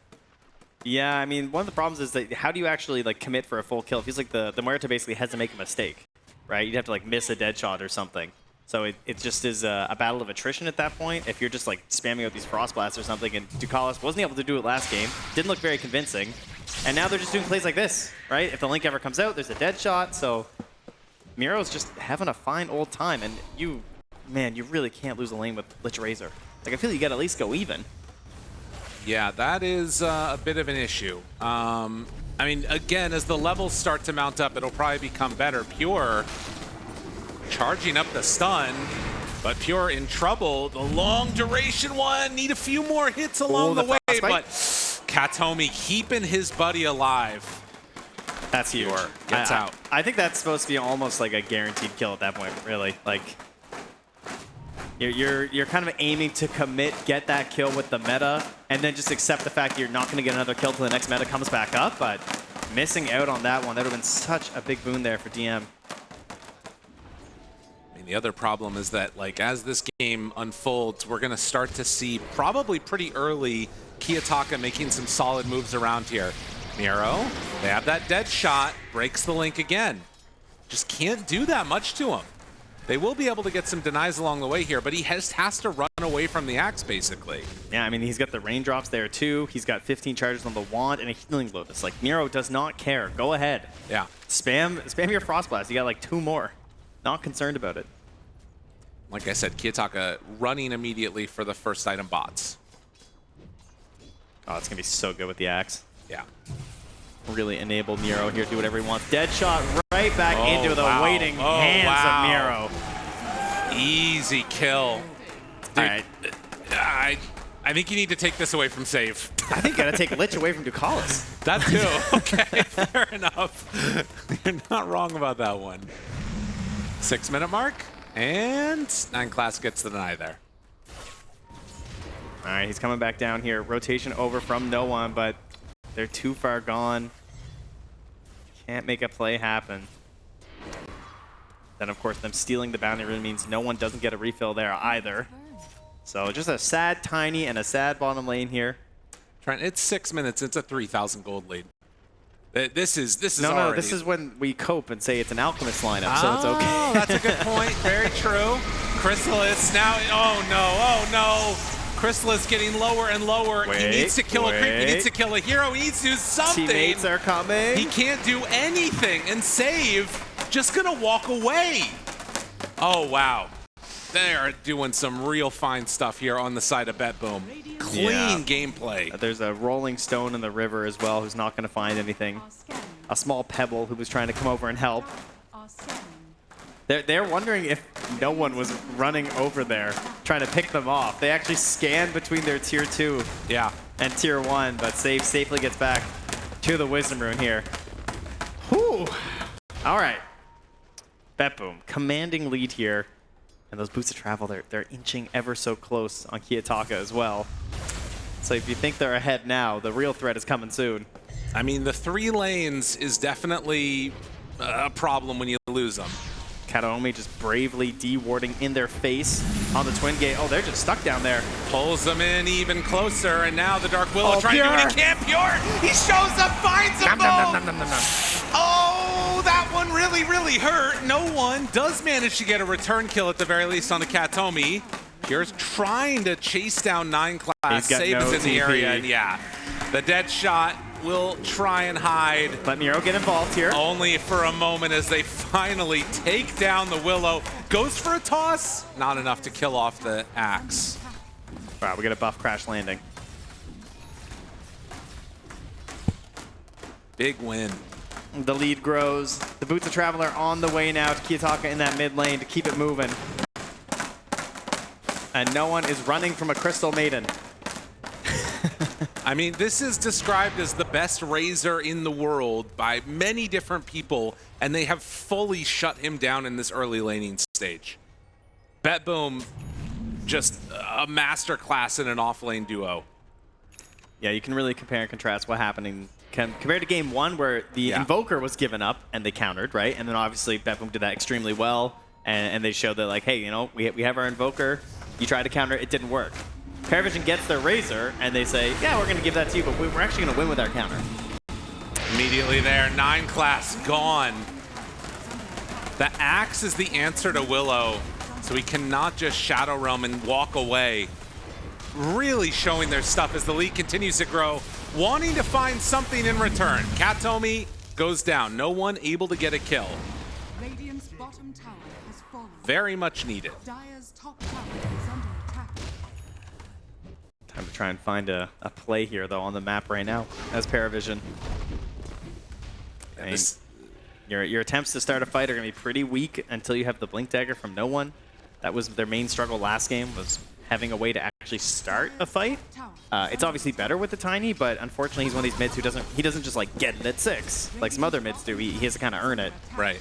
Yeah, I mean, one of the problems is that how do you actually like commit for a full kill? It feels like the Muerta basically has to make a mistake. Right, you'd have to like miss a dead shot or something. So it just is a battle of attrition at that point. If you're just like spamming out these frost blasts or something, and Ducalis wasn't able to do it last game, didn't look very convincing, and now they're just doing plays like this, right? If the link ever comes out, there's a dead shot. So Miro's just having a fine old time, and you really can't lose a lane with Lich Razor. Like I feel you got to at least go even. Yeah, that is a bit of an issue. I mean, again, as the levels start to mount up, it'll probably become better. Pure charging up the stun, but Pure in trouble. The long duration one, need a few more hits along the way, but Katomi keeping his buddy alive. That's huge. Gets out. I think that's supposed to be almost like a guaranteed kill at that point, really. Like, you're kind of aiming to commit, get that kill with the meta, and then just accept the fact you're not going to get another kill till the next meta comes back up, but missing out on that one, that would have been such a big boon there for DM. I mean, the other problem is that, like, as this game unfolds, we're going to start to see probably pretty early Kiyotaka making some solid moves around here. Miro, they have that dead shot, breaks the link again. Just can't do that much to him. They will be able to get some denies along the way here, but he has to run away from the axe, basically. Yeah, I mean, he's got the raindrops there, too. He's got 15 charges on the wand and a healing lotus. Like, Miro does not care. Go ahead. Yeah. Spam your Frost Blast. You got, like, 2 more. Not concerned about it. Like I said, Kiyotaka running immediately for the first item bots. Oh, it's going to be so good with the axe. Yeah. Really enable Miro here to do whatever he wants. Dead shot right back into the waiting hands of Miro. Easy kill. Dude, All right. I think you need to take this away from Save. I think you got to take Lich away from Ducalis. That too. Okay, fair enough. You're not wrong about that one. 6-minute mark, and 9 class gets the deny there. All right, he's coming back down here. Rotation over from no one, but they're too far gone. Can't make a play happen. Then, of course, them stealing the bounty rune means no one doesn't get a refill there either. So just a sad tiny and a sad bottom lane here. Trent, it's 6 minutes. It's a 3,000 gold lead. This is No, already... this is when we cope and say it's an Alchemist lineup, so it's okay. Oh, that's a good point. Very true. Chrysalis now... Oh, no. Oh, no. Chrysalis getting lower and lower. He needs to kill a creep. He needs to kill a hero. He needs to do something. Teammates are coming. He can't do anything. And Save just going to walk away. Oh, wow. They are doing some real fine stuff here on the side of BetBoom. Clean gameplay. There's a rolling stone in the river as well who's not going to find anything. A small pebble who was trying to come over and help. They're wondering if no one was running over there trying to pick them off. They actually scanned between their tier 2 and tier 1, but Save safely gets back to the Wisdom Rune here. Whew. All right. BetBoom, commanding lead here. And those boots of travel, they're inching ever so close on Kiyotaka as well. So if you think they're ahead now, the real threat is coming soon. I mean, the 3 lanes is definitely a problem when you lose them. Kataomi just bravely de-warding in their face on the Twin Gate. Oh, they're just stuck down there. Pulls them in even closer, and now the Dark Willow trying to do what he can. Pure! He shows up, finds them both! Oh, that one really, really hurt. No one does manage to get a return kill at the very least on the Kataomi. Pure's trying to chase down 9 class. Save is in the area, and yeah, the dead shot will try and hide. Let Miro get involved here. Only for a moment as they finally take down the Willow. Goes for a toss. Not enough to kill off the axe. Wow, we get a buff crash landing. Big win. The lead grows. The Boots of Traveler on the way now to Kiyotaka in that mid lane to keep it moving. And no one is running from a Crystal Maiden. I mean, this is described as the best Razor in the world by many different people, and they have fully shut him down in this early laning stage. BetBoom, just a masterclass in an off-lane duo. Yeah, you can really compare and contrast what happened compared to game 1 where the Invoker was given up and they countered, right? And then obviously BetBoom did that extremely well, and they showed that, like, hey, you know, we have our Invoker, you try to counter, it didn't work. PARIVISION gets their Razor, and they say, yeah, we're going to give that to you, but we're actually going to win with our counter. Immediately there, 9 class gone. The Axe is the answer to Willow, so he cannot just Shadow Realm and walk away. Really showing their stuff as the lead continues to grow, wanting to find something in return. Kataomi goes down. No one able to get a kill. Radiant's bottom tower has fallen. Very much needed. Dire's top tower is under attack. Time to try and find a play here, though, on the map right now as PARIVISION. I mean, your attempts to start a fight are going to be pretty weak until you have the Blink Dagger from no one. That was their main struggle last game, was having a way to actually start a fight. It's obviously better with the Tiny, but unfortunately he's one of these mids who doesn't just like get it at 6 like some other mids do. He has to kind of earn it. Right.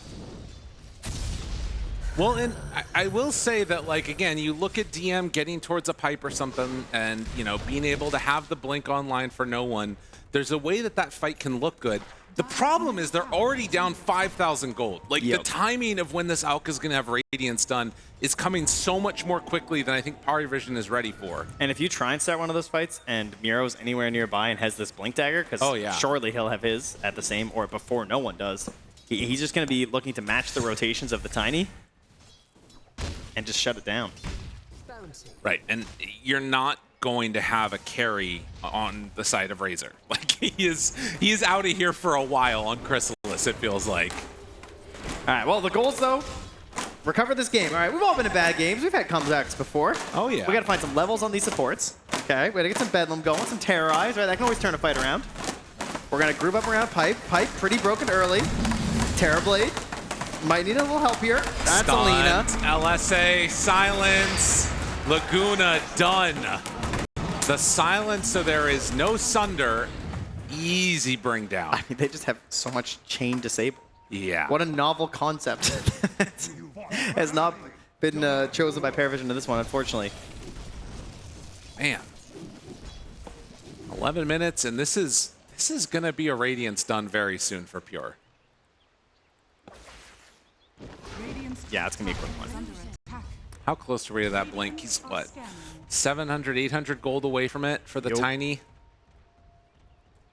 Well, and I will say that, like, again, you look at DM getting towards a pipe or something and, you know, being able to have the blink online for no one, there's a way that that fight can look good. The problem is they're already down 5,000 gold. Like, the timing of when this Alka is going to have Radiance done is coming so much more quickly than I think PARIVISION is ready for. And if you try and start one of those fights and Miro's anywhere nearby and has this blink dagger, because surely he'll have his at the same or before no one does, he's just going to be looking to match the rotations of the Tiny and just shut it down. Right, and you're not going to have a carry on the side of Razor. Like, he is out of here for a while on Chrysalis, it feels like. All right, well, the goals, though, recover this game. All right, we've all been in bad games. We've had comebacks before. Oh, yeah. We got to find some levels on these supports. Okay, we got to get some Bedlam going, some Terrorize, right? That can always turn a fight around. We're going to group up around Pipe. Pipe, pretty broken early. Terrorblade. Might need a little help here. That's Alina. LSA, silence. Laguna done. The silence, so there is no Sunder. Easy bring down. I mean, they just have so much chain disable. Yeah. What a novel concept. Has not been chosen by PARIVISION to this one, unfortunately. Man. 11 minutes, and this is going to be a Radiance done very soon for Pure. Yeah, it's going to be a quick one. How close are we to that blink? He's, what, 700, 800 gold away from it for the Tiny?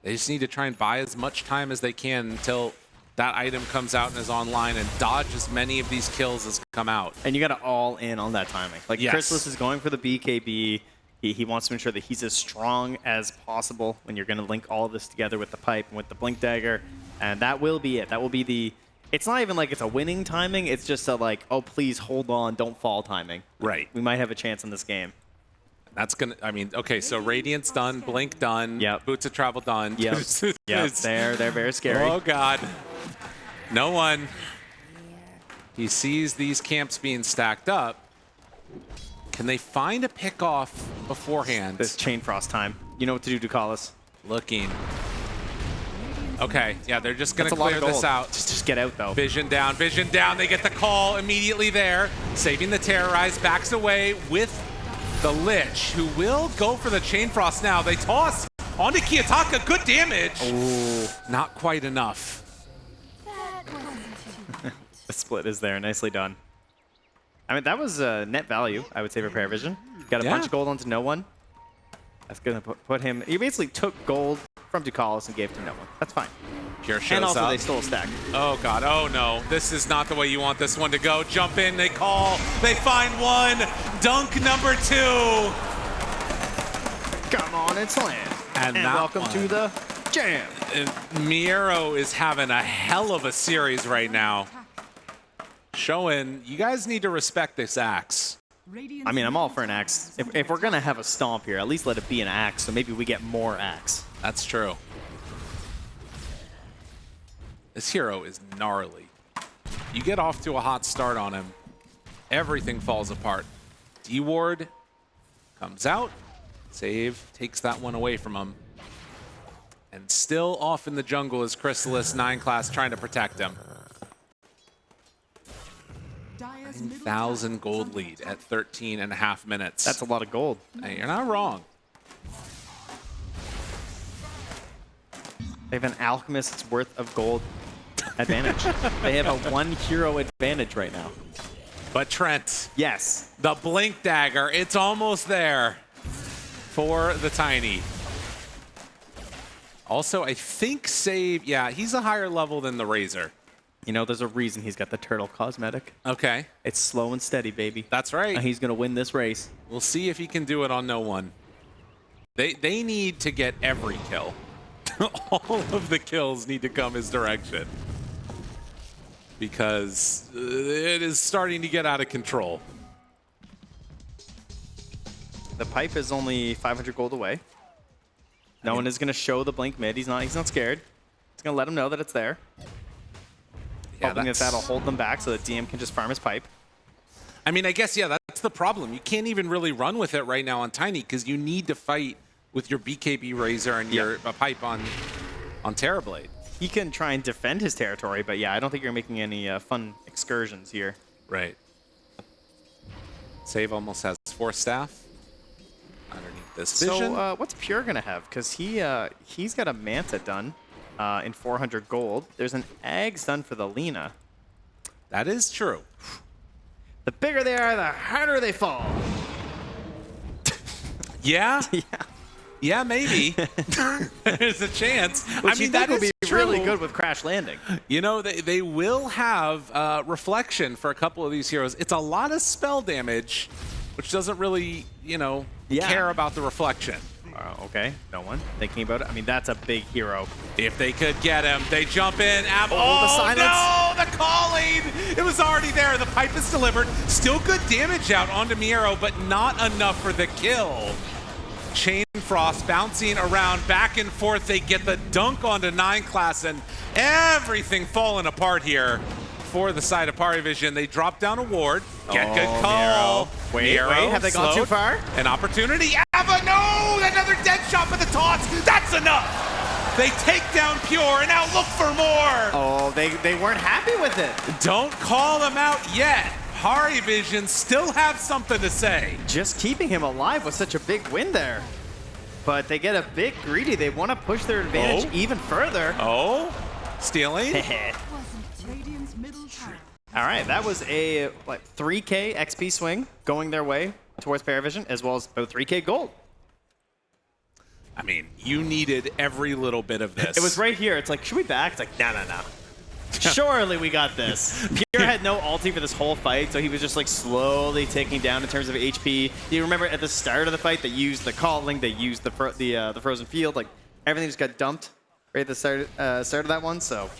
They just need to try and buy as much time as they can until that item comes out and is online and dodge as many of these kills as come out. And you got to all in on that timing. Like, Chrysalis is going for the BKB. He wants to ensure that he's as strong as possible when you're going to link all of this together with the pipe and with the blink dagger. And that will be it. That will be the... It's not even like it's a winning timing. It's just a like, oh, please hold on, don't fall timing. Right. We might have a chance in this game. That's going to, I mean, okay, so Radiance done, Blink done, Boots of Travel done. Yep. They're very scary. Oh, God. No one. He sees these camps being stacked up. Can they find a pickoff beforehand? This Chain Frost time. You know what to do, Ducalis. Looking. Okay, yeah, they're just going to clear this out. Just get out, though. Vision down, Vision down. They get the call immediately there. Saving the Terrorize, backs away with the Lich, who will go for the Chain Frost now. They toss onto Kiyotaka. Good damage. Oh. Not quite enough. The split is there. Nicely done. I mean, that was net value, I would say, for PARIVISION. Got a bunch of gold onto no one. That's going to put him... He basically took gold from Ducalis and gave to no one. That's fine. Pure shows and also, up. they stole a stack. Oh, God. Oh, no. This is not the way you want this one to go. Jump in. They call. They find one. Dunk number 2. Come on and slam. And welcome to the jam. Miero is having a hell of a series right now. Showing you guys need to respect this axe. I mean, I'm all for an axe. If we're going to have a stomp here, at least let it be an axe, so maybe we get more axe. That's true. This hero is gnarly. You get off to a hot start on him, everything falls apart. D-Ward comes out, save, takes that one away from him. And still off in the jungle is Chrysalis 9 class trying to protect him. 9,000 gold lead at 13.5 minutes. That's a lot of gold. Hey, you're not wrong. They have an alchemist's worth of gold advantage. They have a 1 hero advantage right now. But Trent. Yes. The Blink Dagger, it's almost there for the Tiny. Also, I think Save, yeah, he's a higher level than the Razor. You know, there's a reason he's got the turtle cosmetic. Okay. It's slow and steady, baby. That's right. And he's going to win this race. We'll see if he can do it on no one. They need to get every kill. All of the kills need to come his direction. Because it is starting to get out of control. The pipe is only 500 gold away. No one is going to show the blink mid. He's not scared. He's going to let him know that it's there. Yeah, hoping that'll hold them back so that DM can just farm his pipe. I mean, I guess, yeah, that's the problem. You can't even really run with it right now on Tiny because you need to fight with your BKB Razor and your pipe on Terrorblade. He can try and defend his territory, but yeah, I don't think you're making any fun excursions here. Right. Save almost has 4 staff underneath this vision. So what's Pure gonna have? Because he's got a Manta done in 400 gold. There's an Ags done for the Lina. That is true. The bigger they are, the harder they fall. Yeah. Yeah. Yeah, maybe. There's a chance. Which I mean, that that would is be true. really good with Crash Landing. You know, they will have reflection for a couple of these heroes. It's a lot of spell damage, which doesn't really, you know, care about the reflection. Okay, no one thinking about it. I mean, that's a big hero. If they could get him, they jump in. The silence. No, the calling! It was already there. The pipe is delivered. Still good damage out onto Miero, but not enough for the kill. Chain Frost bouncing around back and forth. They get the dunk onto 9 class and everything falling apart here for the side of PARIVISION. They drop down a ward. Get good call. Miero. Wait, have they gone too far? An opportunity. Ava, no! Another dead shot with the toss. That's enough. They take down Pure and now look for more. Oh, they weren't happy with it. Don't call them out yet. PARIVISION still have something to say. Just keeping him alive was such a big win there. But they get a bit greedy. They want to push their advantage even further. Oh, stealing. Radiant's middle tower. All right, that was a 3K XP swing going their way towards PARIVISION, as well as about 3K gold. I mean, you needed every little bit of this. It was right here. It's like, should we back? It's like, no. Surely we got this. Pure had no ulti for this whole fight, so he was just like slowly ticking down in terms of HP. Do you remember at the start of the fight, they used the calling, they used the frozen field, like everything just got dumped right at the start of that one. So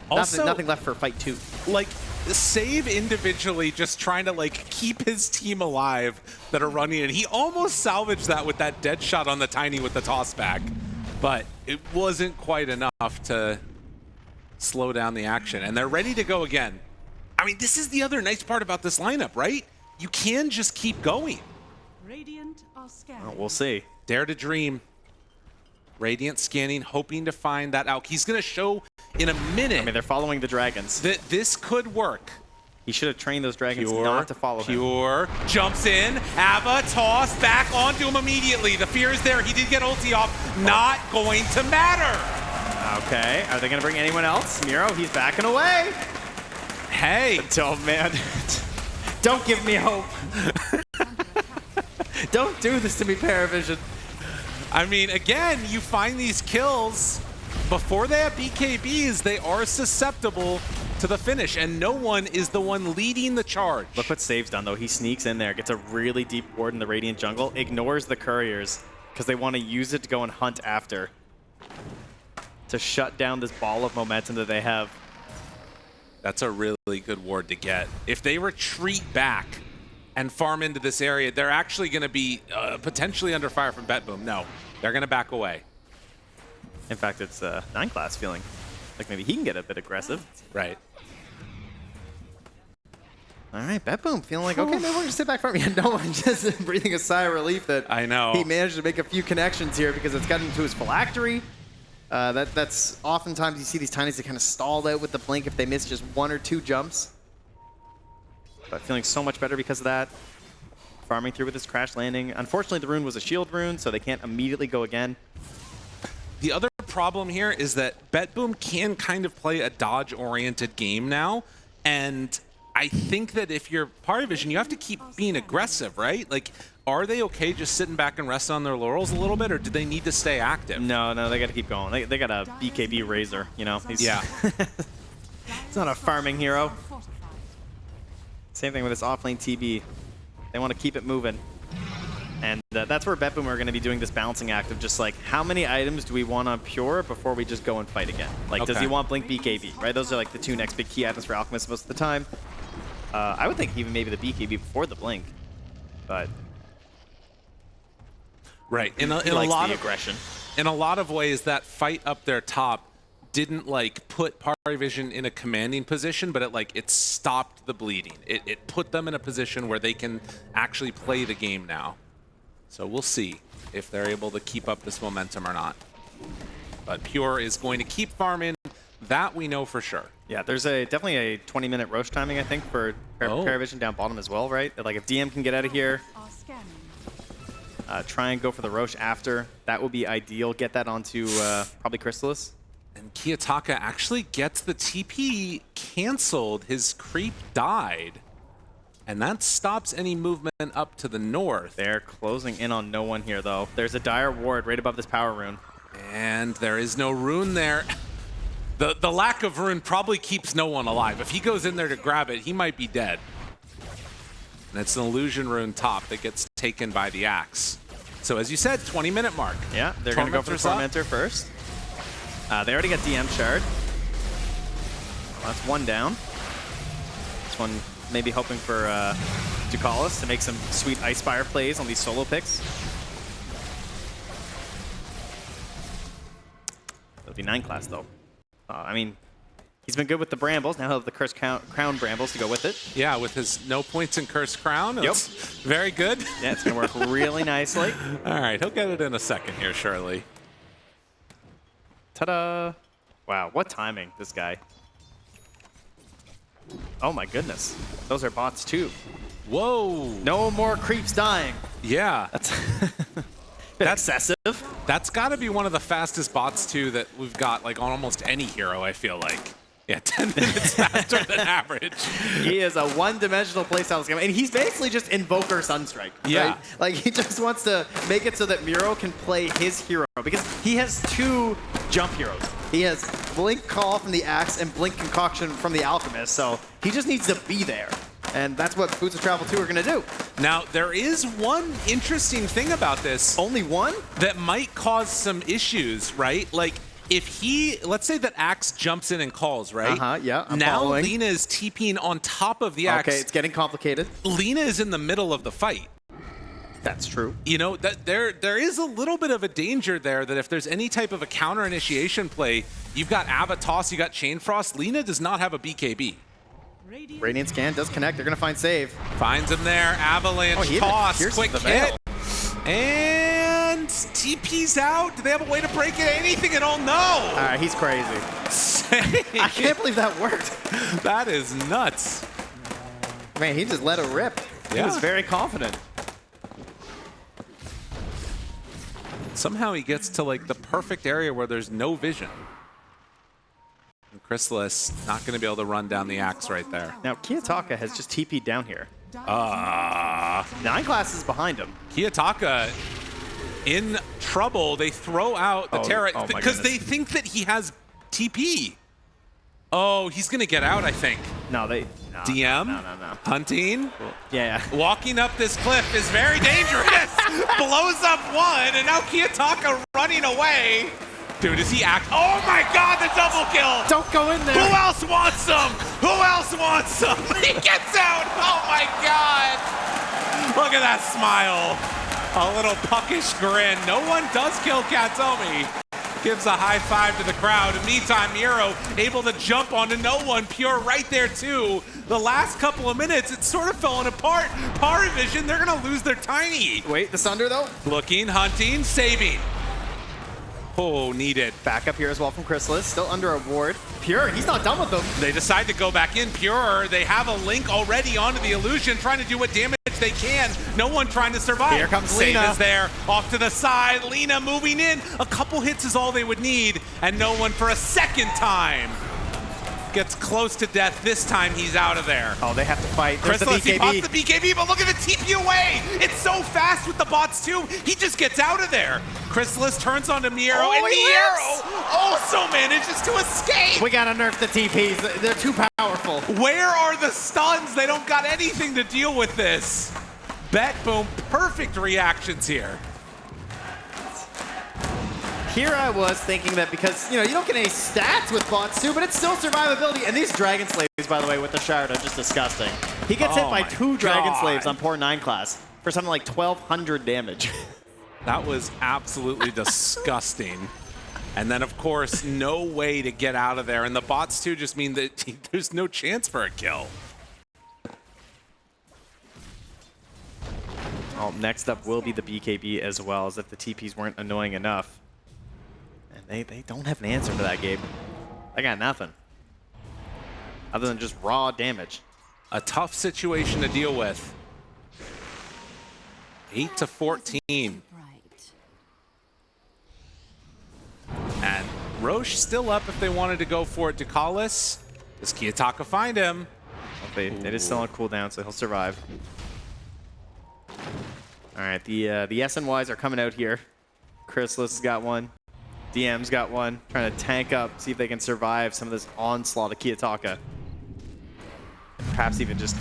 also, nothing left for fight 2. Like, Save individually just trying to like keep his team alive that are running in. He almost salvaged that with that dead shot on the Tiny with the toss back, but it wasn't quite enough to slow down the action, and they're ready to go again. I mean, this is the other nice part about this lineup, right? You can just keep going. Radiant are scanning. We'll see. Dare to dream. Radiant scanning, hoping to find that out. He's going to show in a minute. I mean, they're following the dragons. That this could work. He should have trained those dragons not to follow him. Pure jumps in. Ava toss back onto him immediately. The fear is there. He did get ulti off. Not going to matter. Okay, are they going to bring anyone else? Miero, he's backing away. Hey. Oh, man. Don't give me hope. Don't do this to me, PARIVISION. I mean, again, you find these kills before they have BKBs, they are susceptible to the finish, and no one is the one leading the charge. Look what Save's done, though. He sneaks in there, gets a really deep ward in the Radiant jungle, ignores the couriers because they want to use it to go and hunt after to shut down this ball of momentum that they have. That's a really good ward to get. If they retreat back and farm into this area, they're actually going to be potentially under fire from BetBoom. No, they're going to back away. In fact, it's 9 class feeling like maybe he can get a bit aggressive. Right. All right, BetBoom feeling like, okay, maybe we're going to sit back from you. No one just breathing a sigh of relief that I know he managed to make a few connections here because it's gotten into his phylactery. That's oftentimes you see these Tinies that kind of stalled out with the blink if they miss just 1 or 2 jumps. But feeling so much better because of that. Farming through with his crash landing. Unfortunately, the rune was a shield rune, so they can't immediately go again. The other problem here is that BetBoom can kind of play a dodge-oriented game now, and I think that if you're PARIVISION, you have to keep being aggressive, right? Like, are they okay just sitting back and resting on their laurels a little bit, or do they need to stay active? No, they got to keep going. They got a BKB Razor, you know? Yeah. He's not a farming hero. Same thing with this offlane TB. They want to keep it moving. And that's where BetBoom are going to be doing this balancing act of just like, how many items do we want on Pure before we just go and fight again? Like, does he want Blink BKB, right? Those are like the 2 next big key items for Alchemist most of the time. I would think even maybe the BKB before the Blink, but... Right. In a likes lot the of aggression. In a lot of ways, that fight up there top didn't like put PARIVISION in a commanding position, but it stopped the bleeding. It put them in a position where they can actually play the game now. So we'll see if they're able to keep up this momentum or not. But Pure is going to keep farming. That we know for sure. Yeah, there's definitely a 20-minute Roche timing, I think, for PARIVISION down bottom as well, right? Like if DM can get out of here, Are scanning. try and go for the Roche after. That would be ideal. Get that onto probably Crystallis. And Kiyotaka actually gets the TP canceled. His creep died. And that stops any movement up to the north. They're closing in on no one here, though. There's a dire ward right above this power rune. And there is no rune there. The lack of rune probably keeps no one alive. If he goes in there to grab it, he might be dead. And it's an illusion rune top that gets taken by the axe. So as you said, 20-minute mark. Yeah, they're going to go for the Tormentor first. They already got DM shard. Well, that's one down. This one maybe hoping for Ducalis to make some sweet Ice Spire plays on these solo picks. It'll be 9 class, though. I mean, he's been good with the Brambles. Now he'll have the Cursed Crown Brambles to go with it. Yeah, with his no points in Cursed Crown. It's very good. Yeah, it's going to work really nicely. All right, he'll get it in a second here, surely. Ta-da! Wow, what timing, this guy. Oh my goodness. Those are bots too. Whoa! No more creeps dying. Yeah. That's excessive. That's got to be one of the fastest bots too that we've got like on almost any hero, I feel like. Yeah, 10 minutes faster than average. He is a one-dimensional playstyle scam, and he's basically just Invoker Sunstrike. Yeah. Right? Like, he just wants to make it so that Miro can play his hero, because he has 2 jump heroes. He has Blink Call from the Axe and Blink Concoction from the Alchemist, so he just needs to be there. And that's what Boots of Travel 2 are going to do. Now, there is one interesting thing about this. Only one? That might cause some issues, right? Like, if he, let's say that Axe jumps in and calls, right? Yeah, I'm now following. Lina is TPing on top of the Axe. Okay, it's getting complicated. Lina is in the middle of the fight. That's true. You know, that there is a little bit of a danger there that if there's any type of a counter initiation play, you've got Avatos, you got Chain Frost. Lina does not have a BKB. Radiant Scan does connect. They're going to find save. Finds him there. Avalanche toss. Quick hit. And TP's out. Do they have a way to break it? Anything at all? No. He's crazy. I can't believe that worked. That is nuts. Man, he just let it rip. He was very confident. Somehow he gets to like the perfect area where there's no vision. And Crystallis not going to be able to run down the Axe right there. Now, Kiyotaka has just TP'd down here. 9 classes behind him. Kiyotaka in trouble. They throw out the Terra because they think that he has TP. Oh, he's going to get out, I think. No, DM? No. Hunting? Yeah. Walking up this cliff is very dangerous. Blows up one, and now Kiyotaka running away. Dude, is he oh my god, the double kill! Don't go in there! Who else wants some? Who else wants some? He gets out! Oh my god! Look at that smile. A little puckish grin. No one does kill Katomi. Gives a high five to the crowd. In the meantime, Miro able to jump onto no one. Pure right there too. The last couple of minutes, it's sort of falling apart. PARIVISION, they're gonna lose their tiny. Wait, the Sunder though? Looking, hunting, saving. Oh, needed. Back up here as well from Crystallis, still under a ward. Pure, he's not done with them. They decide to go back in. Pure, they have a link already onto the illusion, trying to do what damage they can. No one trying to survive. Here comes Save Lina. is there, off to the side. Lina moving in. A couple hits is all they would need, and no one for a second time. Gets close to death. This time he's out of there. Oh, they have to fight. Crystallis, he pops the BKB, but look at the TP away. It's so fast with the bots too. He just gets out of there. Crystallis turns onto Miro, and Miro also manages to escape. We gotta nerf the TPs. They're too powerful. Where are the stuns? They don't got anything to deal with this. BetBoom, perfect reactions here. Here I was thinking that because, you don't get any stats with bots too, but it's still survivability. And these Dragon Slaves, by the way, with the Shard are just disgusting. He gets hit by 2 Dragon Slaves on poor 9 class for something like 1,200 damage. That was absolutely disgusting. And then, of course, no way to get out of there. And the bots, too, just mean that there's no chance for a kill. Well, next up will be the BKB as well, as if the TPs weren't annoying enough. And they don't have an answer for that, Gabe. They got nothing. Other than just raw damage. A tough situation to deal with. 8-14. And Roche still up if they wanted to go for it. Ducalis. Does Kiyotaka find him? It is still on cooldown, so he'll survive. All right, the SNYs are coming out here. Chrysalis has got one. DM's got one. Trying to tank up, see if they can survive some of this onslaught of Kiyotaka. Perhaps even just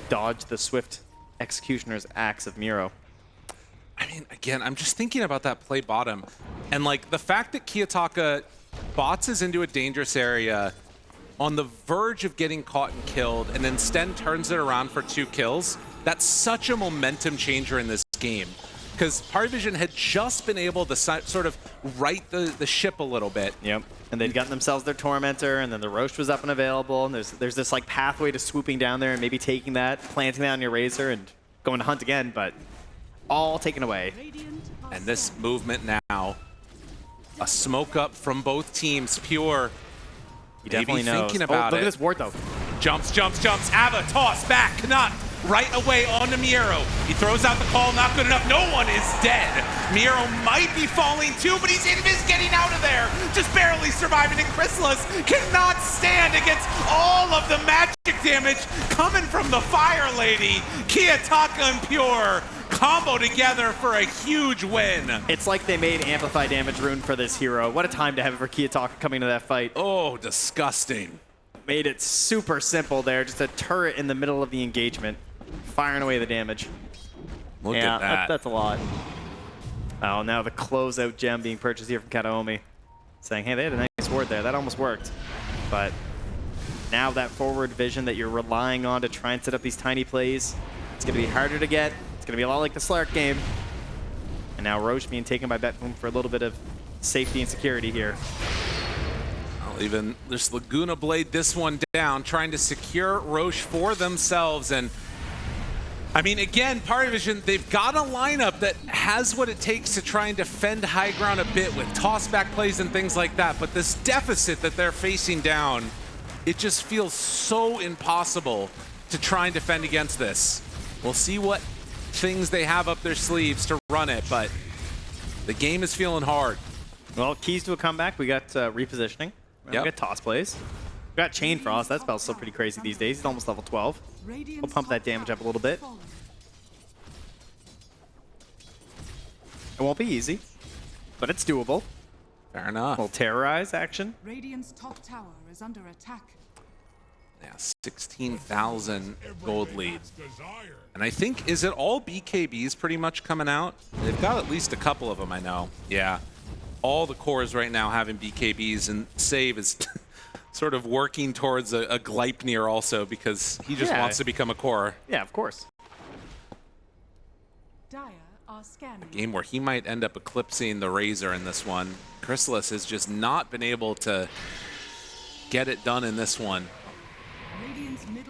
dodge the swift executioner's axe of Miro. I mean, again, I'm just thinking about that play bottom. And, like, the fact that Kiyotaka bots is into a dangerous area on the verge of getting caught and killed, and then Sten turns it around for 2 kills, that's such a momentum changer in this game. Because PARIVISION had just been able to sort of right the ship a little bit. Yep. And they'd gotten themselves their Tormentor, and then the Roche was up and available, and there's this, like, pathway to swooping down there and maybe taking that, planting that on your Razor, and going to hunt again, but all taken away. And this movement now, a smoke up from both teams, Pure. He definitely knows. Thinking about look it. at this ward, though. Jumps. Ava, toss, back, Knut, right away onto Miro. He throws out the call, not good enough. No one is dead. Miro might be falling too, but he's invis getting out of there. Just barely surviving, and Chrysalis cannot stand against all of the magic damage coming from the Fire Lady. Kiyotaka and Pure combo together for a huge win. It's like they made Amplify Damage rune for this hero. What a time to have it for Kiyotaka coming to that fight. Oh, disgusting. Made it super simple there. Just a turret in the middle of the engagement. Firing away the damage. Look at that. That's a lot. Oh, now the closeout gem being purchased here from Kataomi. Saying, hey, they had a nice ward there. That almost worked. But now that forward vision that you're relying on to try and set up these tiny plays, it's going to be harder to get. It's going to be a lot like the Slark game. And now Roche being taken by BetBoom for a little bit of safety and security here. Well, even this Laguna Blade this one down, trying to secure Roche for themselves. And I mean, again, PARIVISION, they've got a lineup that has what it takes to try and defend high ground a bit with toss-back plays and things like that. But this deficit that they're facing down, it just feels so impossible to try and defend against this. We'll see what things they have up their sleeves to run it, but the game is feeling hard. Well, keys to a comeback. We got repositioning. We got toss plays. We got Chain Frost. That spell's still pretty crazy these days. He's almost level 12. We'll pump that damage up a little bit. It won't be easy, but it's doable. Fair enough. We'll terrorize action. Radiant's top tower is under attack. Yeah, 16,000 gold lead. And I think, is it all BKBs pretty much coming out? They've got at least a couple of them, I know. Yeah. All the cores right now having BKBs, and Save is sort of working towards a Gleipnir also, because he just wants to become a core. Yeah, of course. Dire are scanning. A game where he might end up eclipsing the Razor in this one. Chrysalis has just not been able to get it done in this one.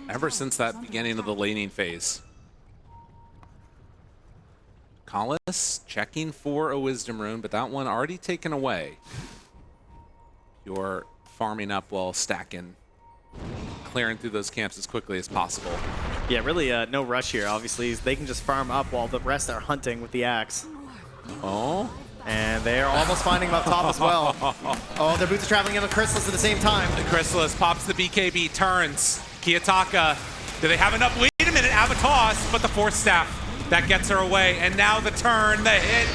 Ever since that beginning of the laning phase. Collis checking for a Wisdom Rune, but that one already taken away. You're farming up while stacking, clearing through those camps as quickly as possible. Yeah, really no rush here. Obviously, they can just farm up while the rest are hunting with the axe. Oh. And they're almost finding him up top as well. Oh, their boots are traveling into Chrysalis at the same time. The Chrysalis pops the BKB, turns. Kiyotaka, do they have enough? Wait a minute, Avatos, but the Force Staff, that gets her away. And now the turn, the hit.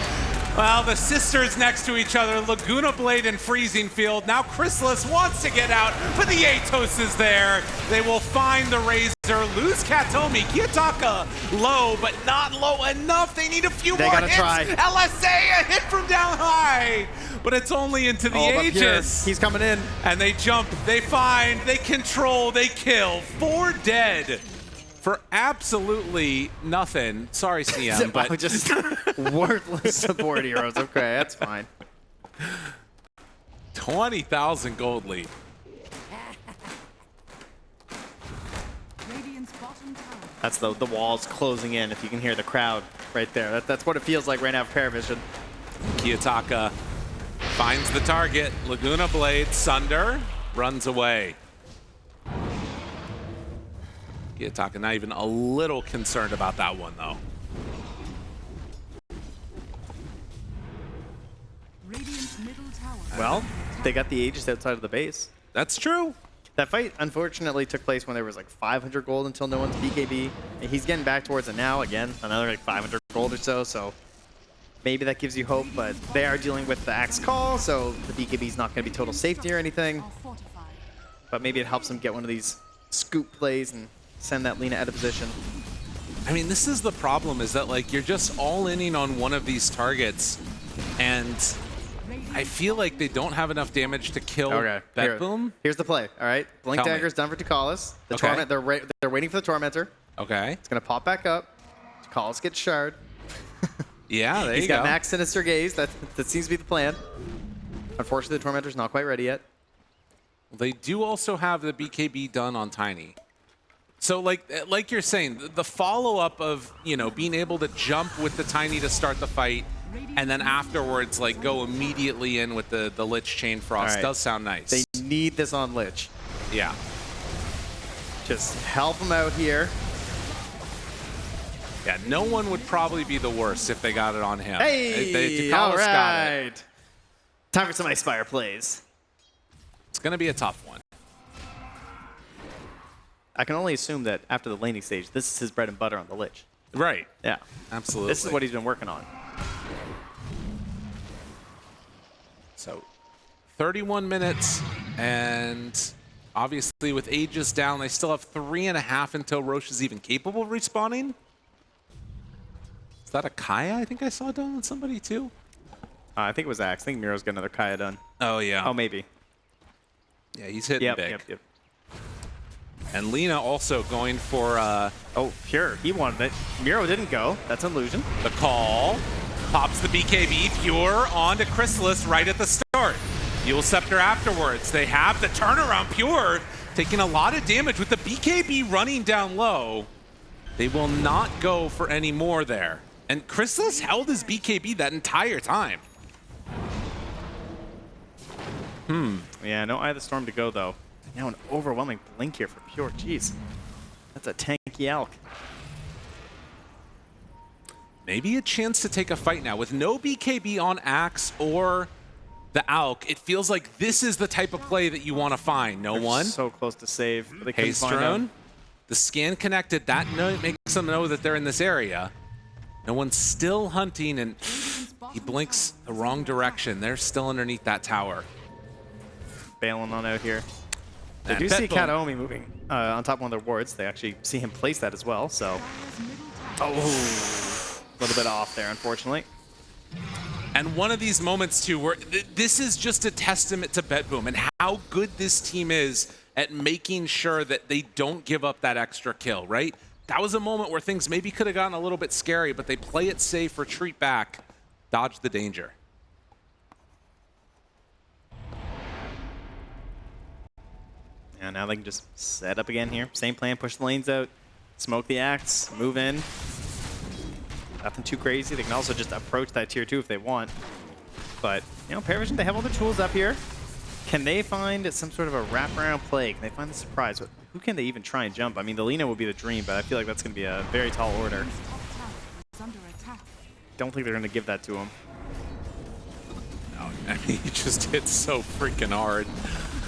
Well, the sisters next to each other, Laguna Blade and Freezing Field. Now Chrysalis wants to get out, but the Atos is there. They will find the Razor, lose Kataomi. Kiyotaka low, but not low enough. They need a few more hits. Try. LSA, a hit from down high, but it's only into the Aegis. He's coming in. And they jump, they find, they control, they kill. 4 dead for absolutely nothing. Sorry, CM, but just worthless support heroes. Okay, that's fine. 20,000 gold lead. Radiant's bottom tower. That's the walls closing in. If you can hear the crowd right there, that's what it feels like right now for PARIVISION. Kiyotaka finds the target. Laguna Blade, Sunder, runs away. Kiyotaka not even a little concerned about that one, though. Radiant's middle tower. Well, they got the Aegis outside of the base. That's true. That fight, unfortunately, took place when there was like 500 gold until no one's BKB. And he's getting back towards it now. Again, another like 500 gold or so. So maybe that gives you hope, but they are dealing with the Axe Call, so the BKB is not going to be total safety or anything. Are fortified. But maybe it helps them get one of these scoop plays and send that Lina out of position. I mean, this is the problem, is that like you're just all-inning on one of these targets, and I feel like they don't have enough damage to kill BetBoom. Here's the play, all right? Blink Tell me. Dagger's done for Tukalis. The Okay. Torment, they're waiting for the Tormentor. Okay. It's going to pop back up. Tukalis gets shard. Yeah, there He's you got go. Max Sinister Gaze. That seems to be the plan. Unfortunately, the Tormentor's not quite ready yet. They do also have the BKB done on Tiny. So like you're saying, the follow-up of, you know, being able to jump with the Tiny to start the fight, and then afterwards, like, go immediately in with the Lich Chain Frost does sound nice. They need this on Lich. Yeah. Just help him out here. Yeah, no one would probably be the worst if they got it on him. Hey, Tukalis all got it. right. Time for some Icepire plays. It's going to be a tough one. I can only assume that after the laning stage, this is his bread and butter on the Lich. Right. Yeah. Absolutely. This is what he's been working on. So 31 minutes, and obviously with Aegis down, they still have 3.5 until Roche is even capable of respawning. Is that a Kaya? I think I saw done on somebody too. I think it was Axe. I think Miro's got another Kaya done. Oh, yeah. Oh, maybe. Yeah, he's hitting big. Yep. And Lina also going for Oh, Pure. He wanted it. Miro didn't go. That's an illusion. the call. Pops the BKB. Pure onto Chrysalis right at the start. Fuel Scepter afterwards. They have the turnaround. Pure taking a lot of damage with the BKB running down low. They will not go for any more there. And Chrysalis held his BKB that entire time. Yeah, no Eye of the Storm to go, though. Now an overwhelming blink here for Pure. Jeez. That's a tanky Alk. Maybe a chance to take a fight now. With no BKB on Axe or the Alk, it feels like this is the type of play that you want to find. No one. So close to save. But they couldn't find Hastrone. him. The scan connected. That makes them know that they're in this area. No one's still hunting, and he blinks the wrong direction. They're still underneath that tower. Bailing on out here. They And do see BetBoom. Kataomi moving on top of one of their wards. They actually see him place that as well, so... Dire's middle tower. Oh, a little bit off there, unfortunately. And one of these moments, too, where this is just a testament to BetBoom and how good this team is at making sure that they don't give up that extra kill, right? That was a moment where things maybe could have gotten a little bit scary, but they play it safe, retreat back, dodge the danger. And now they can just set up again here. Same plan, push the lanes out, smoke the Axe, move in. Nothing too crazy. They can also just approach that tier 2 if they want. But, you know, PARIVISION, they have all the tools up here. Can they find some sort of a wraparound play? Can they find the surprise? Who can they even try and jump? I mean, the Lina would be the dream, but I feel like that's going to be a very tall order. Radiant's top tower is under attack. Don't think they're going to give that to him. No, I mean, he just hit so freaking hard.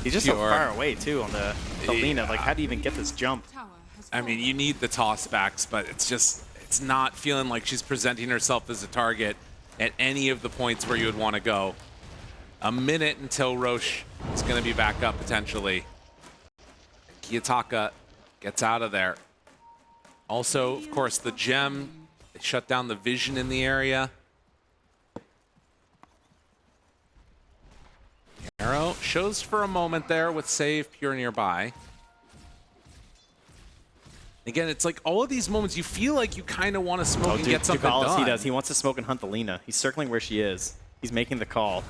He's just so Pure. far away, too, on the Lina. Like, how do you even get this jump? Tower has I mean, you need the tossbacks, but it's not feeling like she's presenting herself as a target at any of the points where you would want to go. A minute until Roche is going to be back up potentially. Kiyotaka gets out of there. Also, of course, the gem. They shut down the vision in the area. Arrow shows for a moment there with save Pure nearby. Again, it's like all of these moments you feel like you kind of want to smoke and get something Tukalis, done. he does. He wants to smoke and hunt the Lina. He's circling where she is. He's making the call.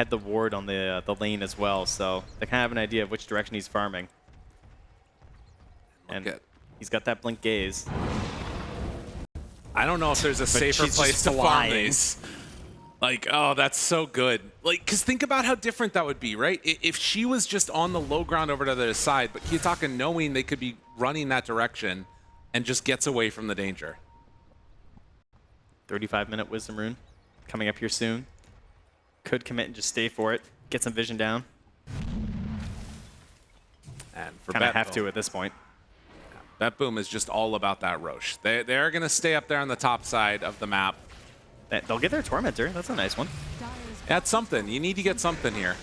had the ward on the lane as well, so they kind of have an idea of which direction he's farming. And he's got that blink gaze. I don't know if there's a safer place to farm these. Like, oh, that's so good. Like, because think about how different that would be, right? If she was just on the low ground over to the other side, but Kiyotaka knowing they could be running that direction and just gets away from the danger. 35-minute Wisdom Rune coming up here soon. Could commit and just stay for it. Get some vision down. And for kind of have BetBoom, to at this point. BetBoom is just all about that Roche. They're going to stay up there on the top side of the map. They'll get their Tormentor. That's a nice one. That's something. You need to get something here.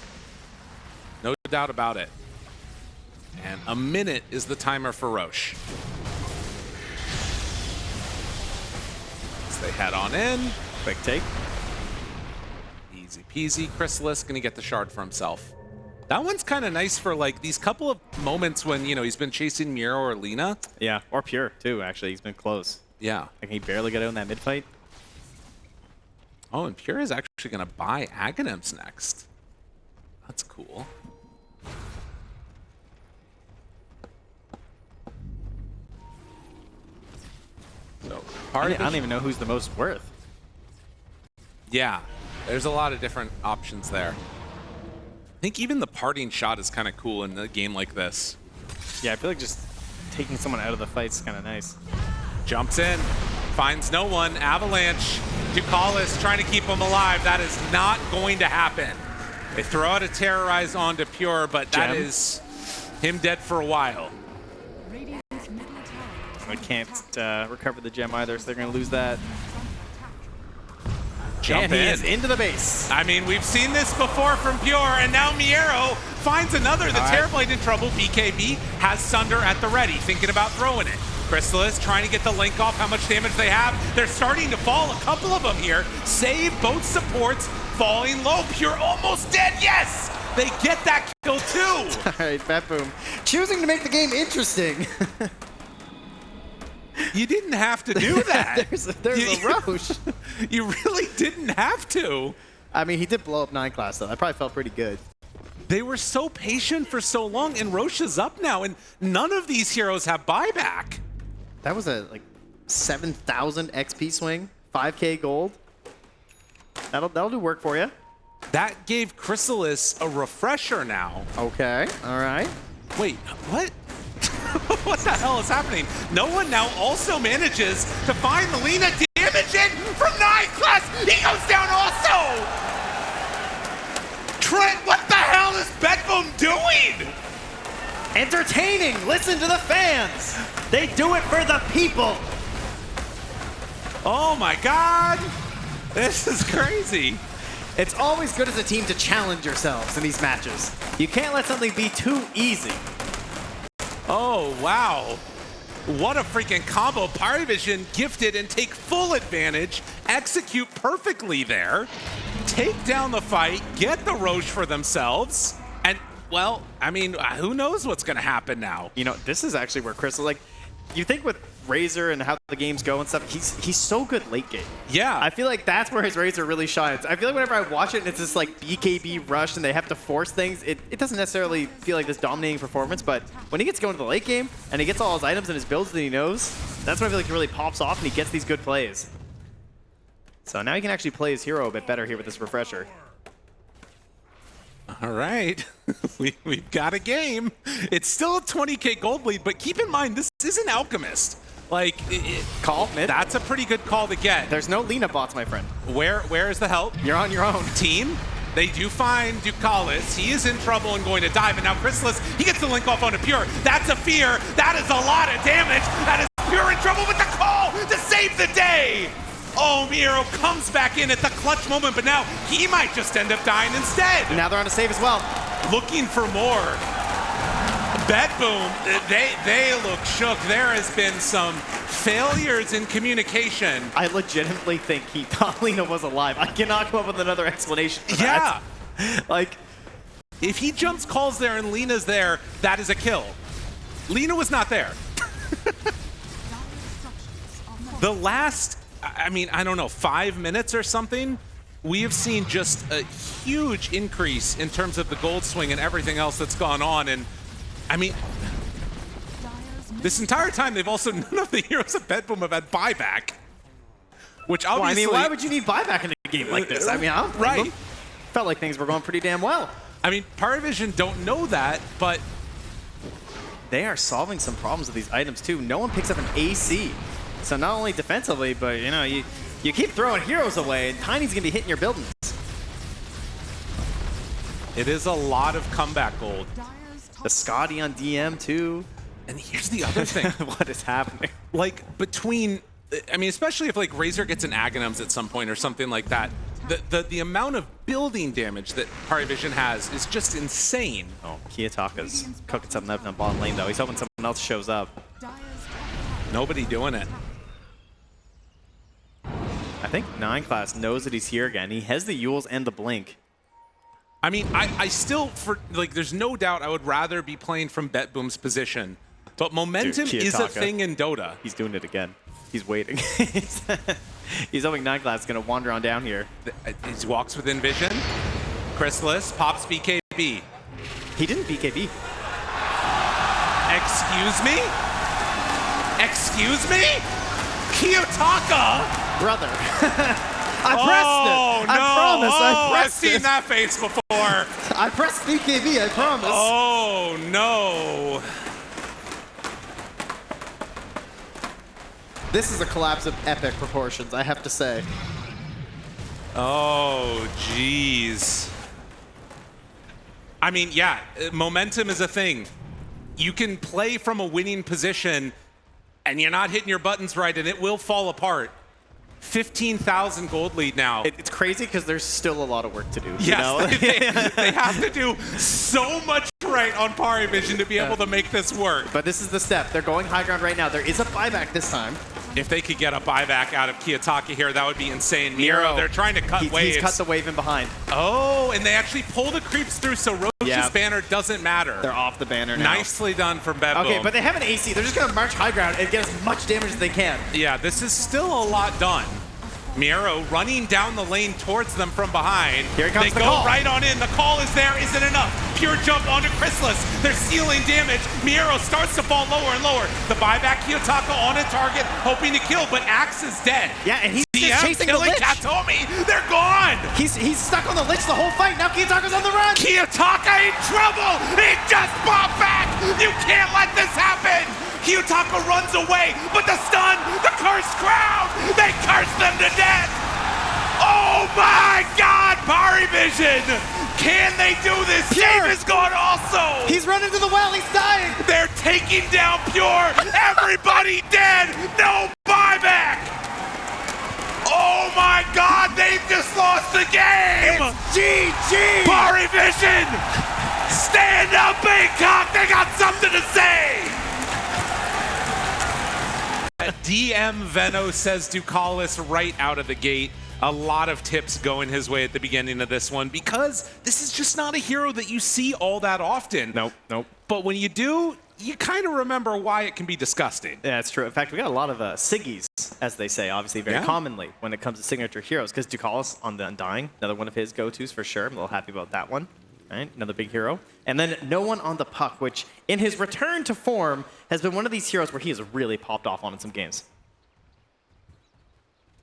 No doubt about it. And a minute is the timer for Roche. As they head on in. Quick take. Easy peasy. Chrysalis going to get the shard for himself. That one's kind of nice for like these couple of moments when, you know, he's been chasing Miro or Lina. Yeah, or Pure too, actually. He's been close. Yeah. Like he barely got out in that mid fight. Oh, and Pure is actually going to buy Aghanims next. That's cool. So, I don't even know who's the most worth. Yeah, there's a lot of different options there. I think even the parting shot is kind of cool in a game like this. Yeah, I feel like just taking someone out of the fight's kind of nice. Jumps in, finds no one. Avalanche, Ducalis trying to keep him alive. That is not going to happen. They throw out a Terrorize onto Pure, but that is him dead for a while. I can't recover the gem either, so they're going to lose that. Jump and he is into the base. I mean, we've seen this before from Pure, and now Miero finds another. The Terrorblade in trouble. BKB has Sunder at the ready, thinking about throwing it. Chrysalis trying to get the link off, how much damage they have. They're starting to fall, a couple of them here. Save both supports, falling low. Pure almost dead, yes! They get that kill too! All right, BetBoom. Choosing to make the game interesting. You didn't have to do that. there's a Roche. You really didn't have to. I mean, he did blow up 9 class, though. That probably felt pretty good. They were so patient for so long, and Roche is up now, and none of these heroes have buyback. That was a, like, 7,000 XP swing, 5K gold. That'll do work for you. That gave Chrysalis a refresher now. Okay, all right. Wait, what? What the hell is happening? No one now also manages to find the Lina damaging from 9 class. He goes down also. Trent, what the hell is BetBoom doing? Entertaining. Listen to the fans. They do it for the people. Oh my God. This is crazy. It's always good as a team to challenge yourselves in these matches. You can't let something be too easy. Oh, wow. What a freaking combo. PARIVISION gifted and take full advantage, execute perfectly there, take down the fight, get the Roche for themselves, and, well, I mean, who knows what's going to happen now? You know, this is actually where Crystal, like, you think with Razor and how the games go and stuff, he's so good late game. Yeah. I feel like that's where his Razor really shines. I feel like whenever I watch it and it's this like BKB rush and they have to force things, it doesn't necessarily feel like this dominating performance, but when he gets going to the late game and he gets all his items and his builds that he knows, that's when I feel like he really pops off and he gets these good plays. So now he can actually play his hero a bit better here with this refresher. All right, we've got a game. It's still a 20K gold lead, but keep in mind, this is an Alchemist. Like, Call mid. That's a pretty good call to get. There's no Lina bots, my friend. Where is the help? You're on your own. Team, they do find Ducalis. He is in trouble and going to dive, and now Chrysalis, he gets the link off onto Pure. That's a fear. That is a lot of damage. That is Pure in trouble with the call to save the day. Oh, Miro comes back in at the clutch moment, but now he might just end up dying instead. Now they're on a save as well. Looking for more. BetBoom, they look shook. There has been some failures in communication. I legitimately think he thought Lina was alive. I cannot come up with another explanation for that. Yeah. Like, if he jumps calls there and Lina's there, that is a kill. Lina was not there. The last, I mean, I don't know, 5 minutes or something, we have seen just a huge increase in terms of the gold swing and everything else that's gone on. And I mean, this entire time, they've also, none of the heroes of BetBoom have had buyback. Which obviously... Well, I mean, why would you need buyback in a game like this? I mean, I don't blame them. Felt like things were going pretty damn well. I mean, PARIVISION don't know that, but... They are solving some problems with these items, too. No one picks up an AC. So not only defensively, but, you know, you keep throwing heroes away, and Tiny's going to be hitting your buildings. It is a lot of comeback gold. The Scotty on DM, too. And here's the other thing. What is happening? Like, between... I mean, especially if, like, Razor gets an Aghanims at some point or something like that, the amount of building damage that PARIVISION has is just insane. Oh, Kiyotaka's cooking something up in the bottom lane, though. He's hoping someone else shows up. Nobody doing it. I think 9 class knows that he's here again. He has the Yules and the Blink. I mean, I still, there's no doubt I would rather be playing from BetBoom's position. But momentum is a thing in Dota. He's doing it again. He's waiting. He's hoping 9 class is going to wander on down here. He walks within vision. Chrysalis pops BKB. He didn't BKB. Excuse me? Excuse me? Kiyotaka? Brother. I pressed it. No. I promise. I pressed I've seen that face before. I pressed BKB. I promise. Oh, no. This is a collapse of epic proportions, I have to say. Oh, jeez. I mean, yeah, momentum is a thing. You can play from a winning position and you're not hitting your buttons right and it will fall apart. 15,000 gold lead now. It's crazy because there's still a lot of work to do. Yes, you know? they have to do so much right on PARIVISION to be able to make this work. But this is the step. They're going high ground right now. There is a buyback this time. If they could get a buyback out of Kiyotaka here, that would be insane. Miro, they're trying to cut waves. He's cut the wave in behind. Oh, and they actually pull the creeps through, so Roshan's banner doesn't matter. They're off the banner now. Nicely done from BetBoom. Okay, but they have an AC. They're just going to march high ground and get as much damage as they can. Yeah, this is still a lot done. Miro running down the lane towards them from behind. Here comes the They go call. right on in. The call is there. Isn't enough. Pure jump onto Chrysalis. They're stealing damage. Miro starts to fall lower and lower. The buyback Kiyotaka on a target, hoping to kill, but Axe is dead. Yeah, and he's DM just chasing the killing Lich. Katomi. They're gone. He's stuck on the Lich the whole fight. Now Kiyotaka's on the run. Kiyotaka in trouble. He just popped back. You can't let this happen. Kiyotaka runs away, but the stun, the cursed crowd, they curse them to death. Oh my God, PARIVISION! Can they do this? Save is gone also. He's running to the well. He's dying. They're taking down Pure. Everybody dead. No buyback. Oh my God, they've just lost the game. It's GG. PARIVISION, stand up, Bangkok. They got something to say. DM Veno says Ducalis right out of the gate. A lot of tips going his way at the beginning of this one because this is just not a hero that you see all that often. Nope. But when you do, you kind of remember why it can be disgusting. Yeah, it's true. In fact, we got a lot of Siggies, as they say, obviously very commonly when it comes to signature heroes, because Ducalis on the Undying, another one of his go-tos for sure. I'm a little happy about that one. Right, another big hero. And then no one on the puck, which in his return to form has been one of these heroes where he has really popped off on in some games.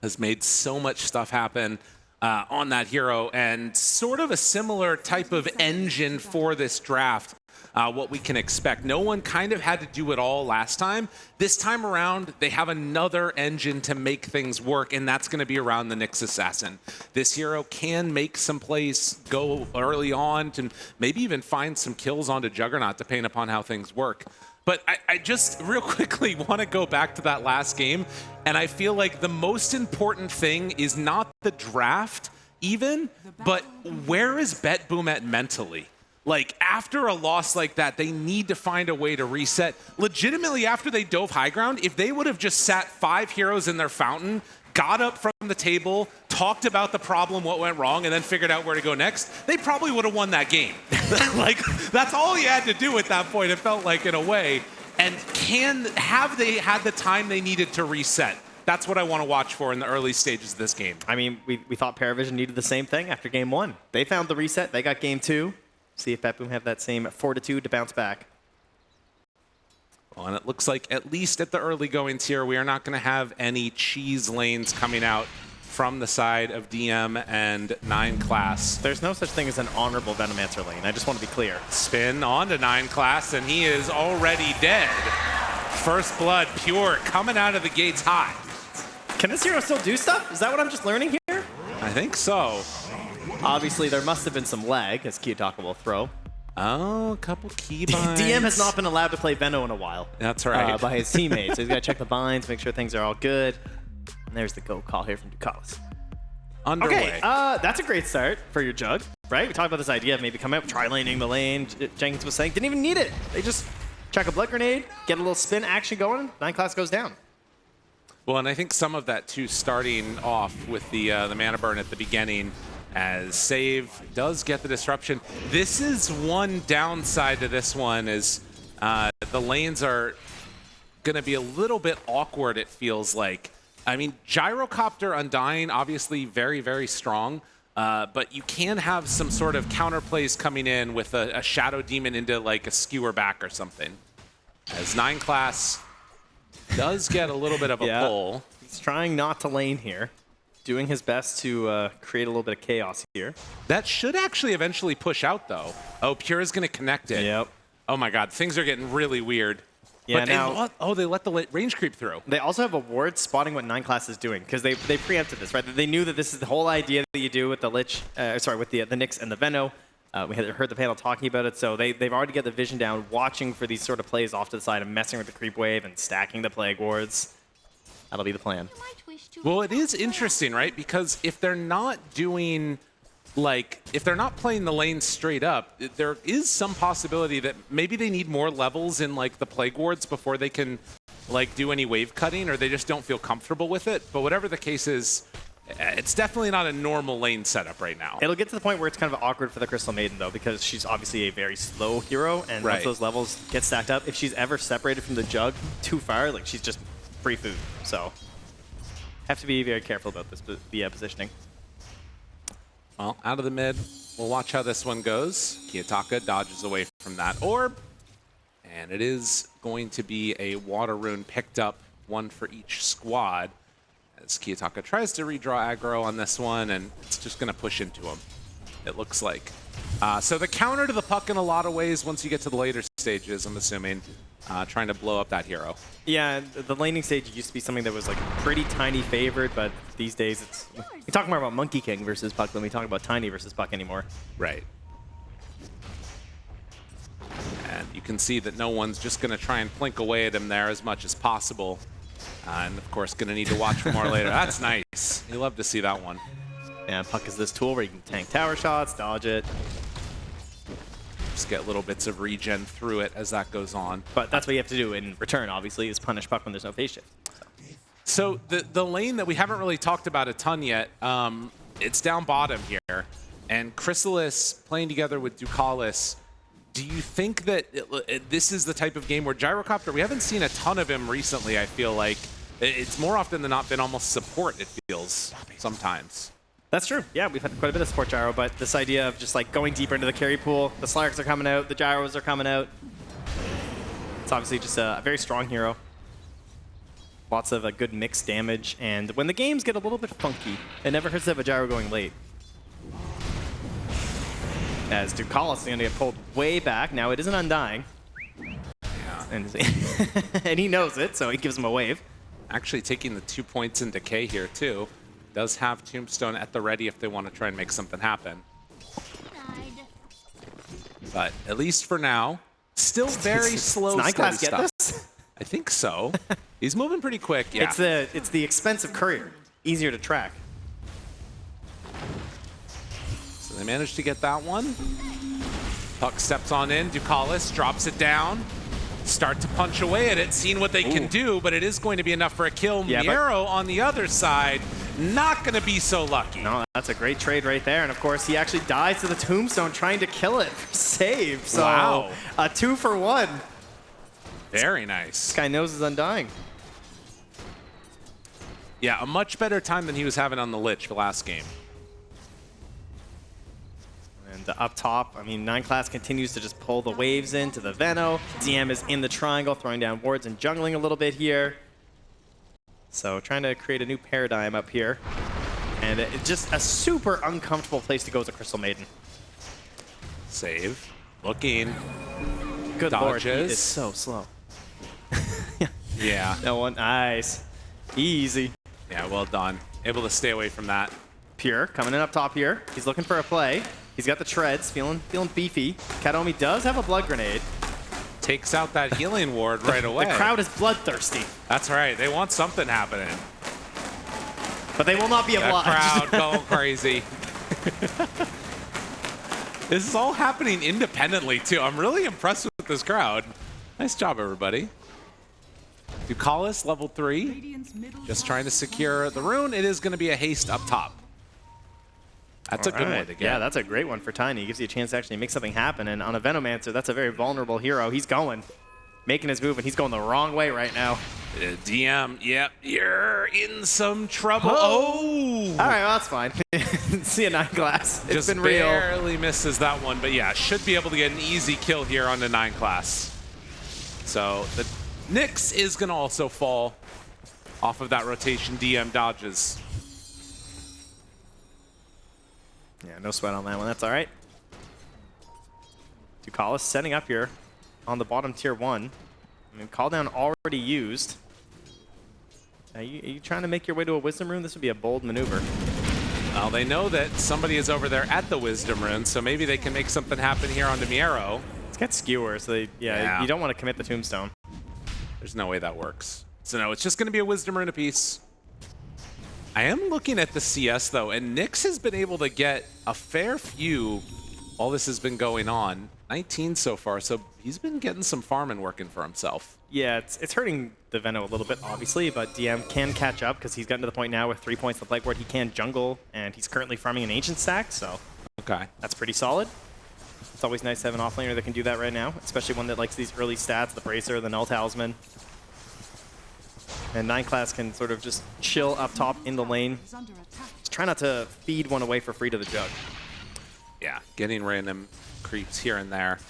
Has made so much stuff happen on that hero, and sort of a similar type of engine for this draft. What we can expect. No one kind of had to do it all last time. This time around, they have another engine to make things work, and that's going to be around the Nyx Assassin. This hero can make some plays go early on to maybe even find some kills onto Juggernaut, depending upon how things work. But I just real quickly want to go back to that last game, and I feel like the most important thing is not the draft even, but where is BetBoom at mentally? Like, after a loss like that, they need to find a way to reset. Legitimately, after they dove high ground, if they would have just sat 5 heroes in their fountain, got up from the table, talked about the problem, what went wrong, and then figured out where to go next, they probably would have won that game. Like, that's all you had to do at that point, it felt like, in a way. And have they had the time they needed to reset? That's what I want to watch for in the early stages of this game. I mean, we thought PARIVISION needed the same thing after game 1. They found the reset. They got game 2. See if BetBoom have that same fortitude to bounce back. Well, and it looks like, at least at the early goings here, we are not going to have any cheese lanes coming out from the side of DM and 9 class. There's no such thing as an honorable Venomancer lane. I just want to be clear. Spin on to 9 class, and he is already dead. First blood, pure, coming out of the gates hot. Can this hero still do stuff? Is that what I'm just learning here? I think so. Obviously, there must have been some lag, as Kiyotaka will throw. Oh, a couple key binds. DM has not been allowed to play Veno in a while. That's right. By his teammates. So he's got to check the binds, make sure things are all good. And there's the go call here from Ducalis. Underway. Okay, that's a great start for your Jug, right? We talked about this idea of maybe coming up, tri-laning the lane. Jenkins was saying, didn't even need it. They just check a blood grenade, get a little spin action going, 9 class goes down. Well, and I think some of that, too, starting off with the mana burn at the beginning, as Save does get the disruption. This is one downside to this one, is the lanes are going to be a little bit awkward, it feels like. I mean, Gyrocopter Undying, obviously very, very strong, but you can have some sort of counterplays coming in with a Shadow Demon into like a skewer back or something. As 9 class does get a little bit of a pull. He's trying not to lane here, doing his best to create a little bit of chaos here. That should actually eventually push out, though. Oh, Pure is going to connect it. Yep. Oh my god, things are getting really weird. Yeah, but now, they let the range creep through. They also have a ward spotting what 9 class is doing, because they preempted this, right? They knew that this is the whole idea that you do with the Lich, with the Nyx and the Veno. We had heard the panel talking about it, so they've already got the vision down, watching for these sort of plays off to the side and messing with the creep wave and stacking the plague wards. That'll be the plan. Well, it is interesting, right? Because if they're not doing, like, if they're not playing the lane straight up, there is some possibility that maybe they need more levels in, like, the plague wards before they can, like, do any wave cutting, or they just don't feel comfortable with it. But whatever the case is, it's definitely not a normal lane setup right now. It'll get to the point where it's kind of awkward for the Crystal Maiden, though, because she's obviously a very slow hero, and once those levels get stacked up, if she's ever separated from the Jug too far, like, she's just free food. So have to be very careful about this, the positioning. Well, out of the mid, we'll watch how this one goes. Kiyotaka dodges away from that orb, and it is going to be a water rune picked up, one for each squad, as Kiyotaka tries to redraw aggro on this one, and it's just going to push into him, it looks like. So the counter to the puck in a lot of ways once you get to the later stages, I'm assuming, trying to blow up that hero. Yeah, the laning stage used to be something that was like pretty tiny favored, but these days it's... We talk more about Monkey King versus Puck than we talk about Tiny versus Puck anymore. Right. And you can see that no one's just going to try and plink away at him there as much as possible. And of course, going to need to watch for more later. That's nice. You love to see that one. Yeah, Puck is this tool where you can tank tower shots, dodge it. Just get little bits of regen through it as that goes on. But that's what you have to do in return, obviously, is punish Puck when there's no phase shift. So the lane that we haven't really talked about a ton yet, it's down bottom here. And Chrysalis playing together with Ducalis. Do you think that this is the type of game where Gyrocopter, we haven't seen a ton of him recently, I feel like. It's more often than not been almost support, it feels, sometimes. That's true. Yeah, we've had quite a bit of support Gyro, but this idea of just like going deeper into the carry pool, the Slarks are coming out, the Gyros are coming out. It's obviously just a very strong hero. Lots of good mixed damage, and when the games get a little bit funky, it never hurts to have a Gyro going late. As Ducalis is going to get pulled way back. Now it isn't Undying. Yeah. And he knows it, so he gives him a wave. Actually taking the 2 points in decay here, too. Does have Tombstone at the ready if they want to try and make something happen. But at least for now, still very slow, 9 class steady get stuff. this? I think so. He's moving pretty quick, yeah. It's the expensive courier. Easier to track. So they managed to get that one. Puck steps on in, Ducalis drops it down. Start to punch away at it, seeing what they can do, but it is going to be enough for a kill. Yeah, Miero on the other side, not going to be so lucky. No, that's a great trade right there. And of course, he actually dies to the Tombstone trying to kill it for save. So wow. A 2-for-1. Very nice. This guy knows his Undying. Yeah, a much better time than he was having on the Lich last game. And up top, I mean, 9 class continues to just pull the waves into the Veno. DM is in the triangle, throwing down wards and jungling a little bit here. So trying to create a new paradigm up here. And it's just a super uncomfortable place to go as a Crystal Maiden. Save. Looking. Good lord, he Dodges. is so slow. Yeah. No one, nice. Easy. Yeah, well done. Able to stay away from that. Pure coming in up top here. He's looking for a play. He's got the treads, feeling beefy. Kadomi does have a blood grenade. Takes out that healing ward right away. The crowd is bloodthirsty, That's right. They want something happening. but they will not be That obliged. crowd going crazy. This is all happening independently, too. I'm really impressed with this crowd. Nice job, everybody. Ducalis, level 3. Radiant's middle Just tower trying to is secure the rune. It is going to be a haste up top. That's a good one to get. Yeah, that's a great one for Tiny. Gives you a chance to actually make something happen. And on a Venomancer, that's a very vulnerable hero. He's going, making his move, and he's going the wrong way right now. DM, yep, you're in some trouble. Oh! All right, well, that's fine. See you, 9 class. It's Just been real. barely misses that one, but yeah, should be able to get an easy kill here on the 9 class. So the Nyx is going to also fall off of that rotation. DM dodges. Yeah, no sweat on that one. That's all right. Ducalis setting up here on the bottom tier 1. I mean, call down already used. Are you trying to make your way to a Wisdom Rune? This would be a bold maneuver. Well, they know that somebody is over there at the Wisdom Rune, so maybe they can make something happen here on Demiero. It's got skewer, so Yeah. you don't want to commit the Tombstone. There's no way that works. So no, it's just going to be a Wisdom Rune apiece. I am looking at the CS, though, and Nyx has been able to get a fair few while this has been going on. 19 so far, so he's been getting some farming working for himself. Yeah, it's hurting the Veno a little bit, obviously, but DM can catch up because he's gotten to the point now with 3 points to play where he can jungle, and he's currently farming an Ancient stack, so Okay. that's pretty solid. It's always nice to have an offlaner that can do that right now, especially one that likes these early stats, the Bracer, the Null Talisman. And 9 class can sort of just chill up top in the lane. is under attack. Just try not to feed one away for free to the jug. Yeah, getting random creeps here and there.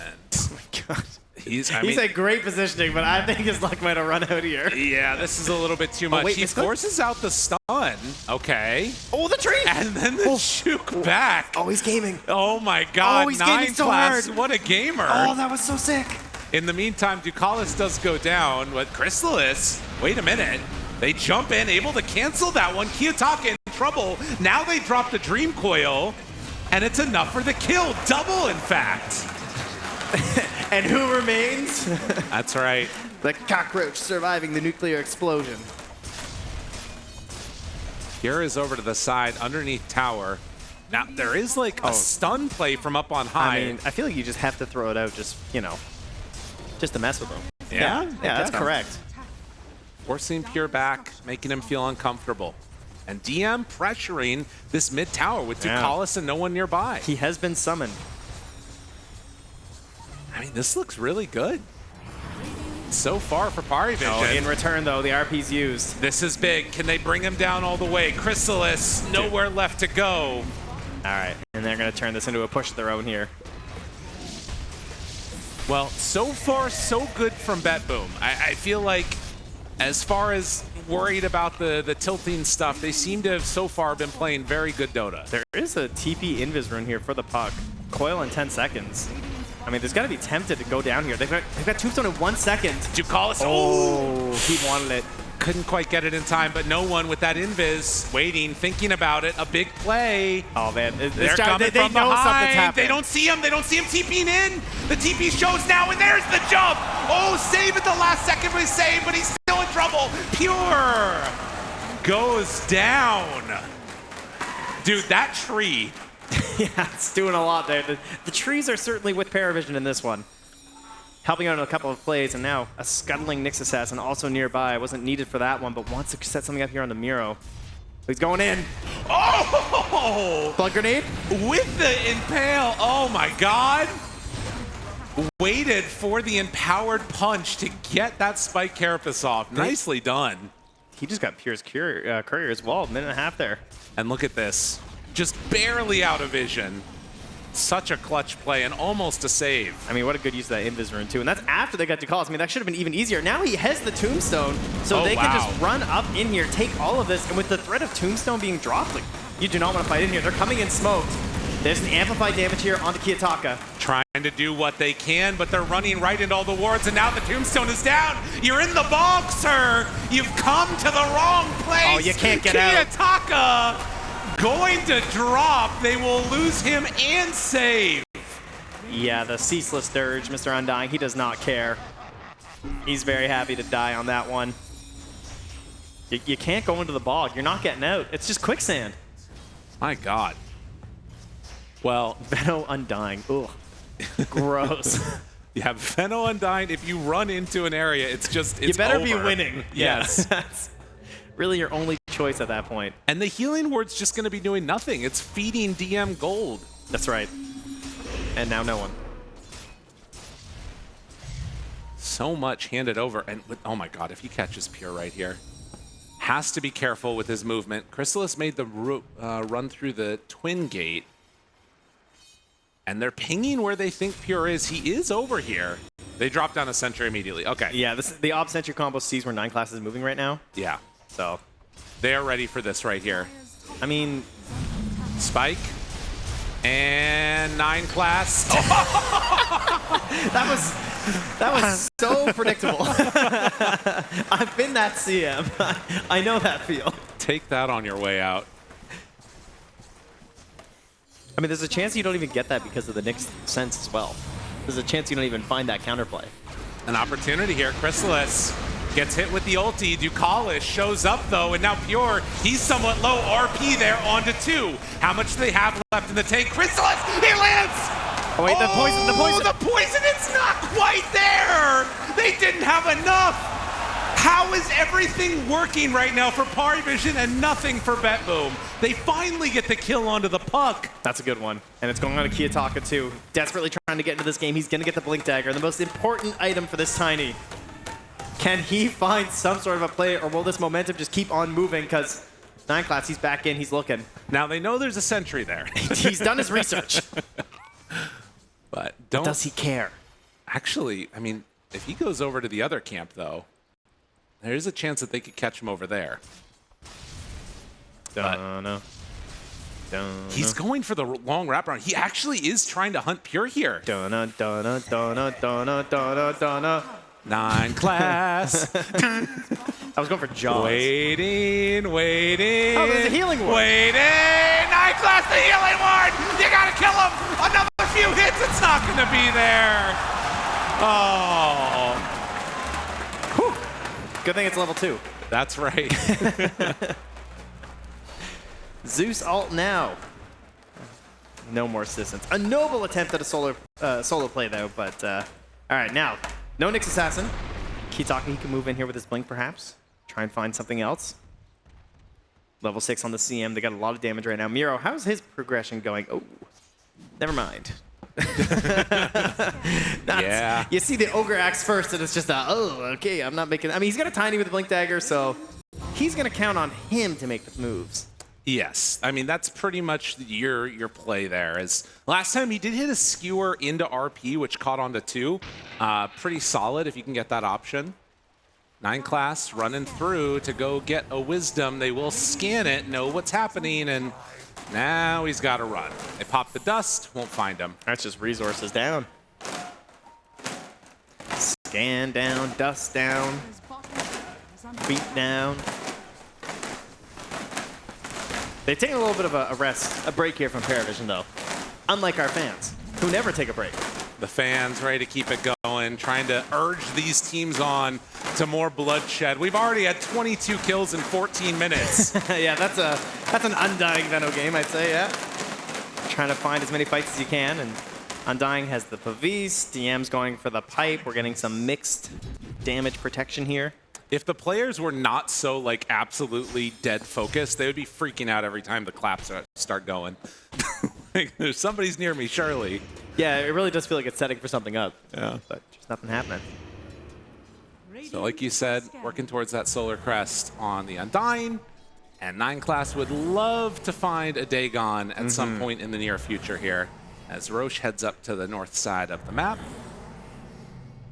And Oh my god. he's at great positioning, but I think his luck might have run out here. yeah, this is a little bit too much. wait, He missed it? forces out the stun. Okay. Oh, the tree! And then the juke back. Oh, he's gaming. Oh my god, Oh, he's 9 gaming so class. hard. What a gamer. Oh, that was so sick. In the meantime, Ducalis does go down, but Chrysalis, wait a minute. They jump in, able to cancel that one. Kiyotaka in trouble. Now they drop the Dream Coil, and it's enough for the kill. Double, in fact. And who remains? That's right. The cockroach surviving the nuclear explosion. Here is over to the side, underneath tower. Now, there is like a stun play from up on high. I mean, I feel like you just have to throw it out just, just to mess with them. Yeah? Yeah, that's Okay. correct. Forcing Pure back, making him feel uncomfortable. And DM pressuring this mid tower with Yeah. Ducalis and no one nearby. He has been summoned. I mean, this looks really good. So far for PARIVISION. Oh, in return, though, the RP's used. This is big. Can they bring him down all the way? Chrysalis, nowhere left to go. All right, and they're going to turn this into a push of their own here. Well, so far, so good from BetBoom. I feel like as far as worried about the tilting stuff, they seem to have so far been playing very good Dota. There is a TP invis rune here for the puck. Coil in 10 seconds. I mean, there's got to be tempted to go down here. They've got Tombstone in 1 second. Ducalis, He wanted it. couldn't quite get it in time, but no one with that invis waiting, thinking about it. A big play. Oh, man. They're coming they from know behind. something's happening. They don't see him. They don't see him TPing in. The TP shows now, and there's the jump. Oh, save at the last second with save, but he's still in trouble. Pure goes down. Dude, that tree. Yeah, it's doing a lot there. The trees are certainly with PARIVISION in this one. Helping out in a couple of plays, and now a scuttling Nyx assassin also nearby. Wasn't needed for that one, but wants to set something up here on the Miro. He's going in. Oh! Blood grenade? With the impale. Oh, my God. waited for the empowered punch to get that spike carapace off. Nicely done. He just got Pure's courier as well. Minute and a half there. And look at this. Just barely out of vision. Such a clutch play and almost a save. I mean, what a good use of that invis rune, too. And that's after they got to calls. I mean, that should have been even easier. Now he has the tombstone, so they can just run up in here, take all of this, and with the threat of tombstone being dropped, like, you do not want to fight in here. They're coming in smoked. There's an amplified damage here onto Kiyotaka. Trying to do what they can, but they're running right into all the wards, and now the tombstone is down. You're in the bog, sir. You've come to the wrong place. Oh, you can't get out. Kiyotaka going to drop. They will lose him and save. Yeah, the ceaseless dirge, Mr. Undying, he does not care. He's very happy to die on that one. You can't go into the bog. You're not getting out. It's just quicksand. My God. Well, Veno Undying. Ugh. Gross. Yeah, Veno Undying, if you run into an area, it's you better over. be winning. Yes. That's really your only choice at that point. And the healing ward's just going to be doing nothing. It's feeding DM gold. That's right. And now no one. So much handed over. And oh my God, if he catches Pure right here. Has to be careful with his movement. Chrysalis made the run through the twin gate. And they're pinging where they think Pure is. He is over here. They drop down a sentry immediately. Okay. Yeah, the Ob Sentry combo sees where 9 class is moving right now. Yeah. So they are ready for this right here. I mean, Spike. And 9 class. That was so predictable. I've been that CM. I know that feel. Take that on your way out. I mean, there's a chance you don't even get that because of the Nyx sense as well. There's a chance you don't even find that counterplay. An opportunity here. Chrysalis gets hit with the ulti. Ducalis shows up, though, and now Pure, he's somewhat low RP there onto 2. How much do they have left in the tank? Chrysalis, he lands! Oh, wait, the poison, the poison! The poison, it's not quite there! They didn't have enough! How is everything working right now for PARIVISION and nothing for BetBoom? They finally get the kill onto the puck. That's a good one. And it's going on to Kiyotaka, too. Desperately trying to get into this game. He's going to get the Blink Dagger, the most important item for this Tiny. Can he find some sort of a play, or will this momentum just keep on moving? Because 9 class, he's back in, he's looking. Now they know there's a sentry there. He's done his research. But don't... Does he care? Actually, I mean, if he goes over to the other camp, though, there's a chance that they could catch him over there. He's going for the long wraparound. He actually is trying to hunt Pure here. 9 class. I was going for Jaws. Waiting. Oh, there's a healing ward. Waiting. 9 class, the healing ward. You gotta kill him. Another few hits. It's not gonna be there. Oh. Whew. Good thing it's level 2. That's right. Zeus ult now. No more assistance. A noble attempt at a solo play, though, but all right, now, no Nyx Assassin. Kiyotaka, he can move in here with his Blink, perhaps. Try and find something else. Level 6 on the CM. They got a lot of damage right now. Miro, how's his progression going? Oh, never mind. Yeah. You see the Ogre Axe first, and it's just okay, I'm not making... I mean, he's got a Tiny with the Blink Dagger, so he's going to count on him to make the moves. Yes, I mean, that's pretty much your play there. As last time he did hit a skewer into RP, which caught onto 2. Pretty solid if you can get that option. 9 class running through to go get a wisdom. They will scan it, know what's happening, and now he's got to run. They pop the dust, won't find him. That's just resources down. Scan down, dust down, beat down. They've taken a little bit of a break here from PARIVISION, though. Unlike our fans, who never take a break. The fans ready to keep it going, trying to urge these teams on to more bloodshed. We've already had 22 kills in 14 minutes. Yeah, that's an Undying Veno game, I'd say, yeah. Trying to find as many fights as you can, and Undying has the Pavis, DM's going for the pipe. We're getting some mixed damage protection here. If the players were not so, like, absolutely dead focused, they would be freaking out every time the claps start going. Like, there's somebody's near me, surely. Yeah, it really does feel like it's setting for something up. Yeah. But just nothing happening. So like you said, working towards that Solar Crest on the Undying. And 9 class would love to find a Dagon at some point in the near future here, as Roche heads up to the north side of the map.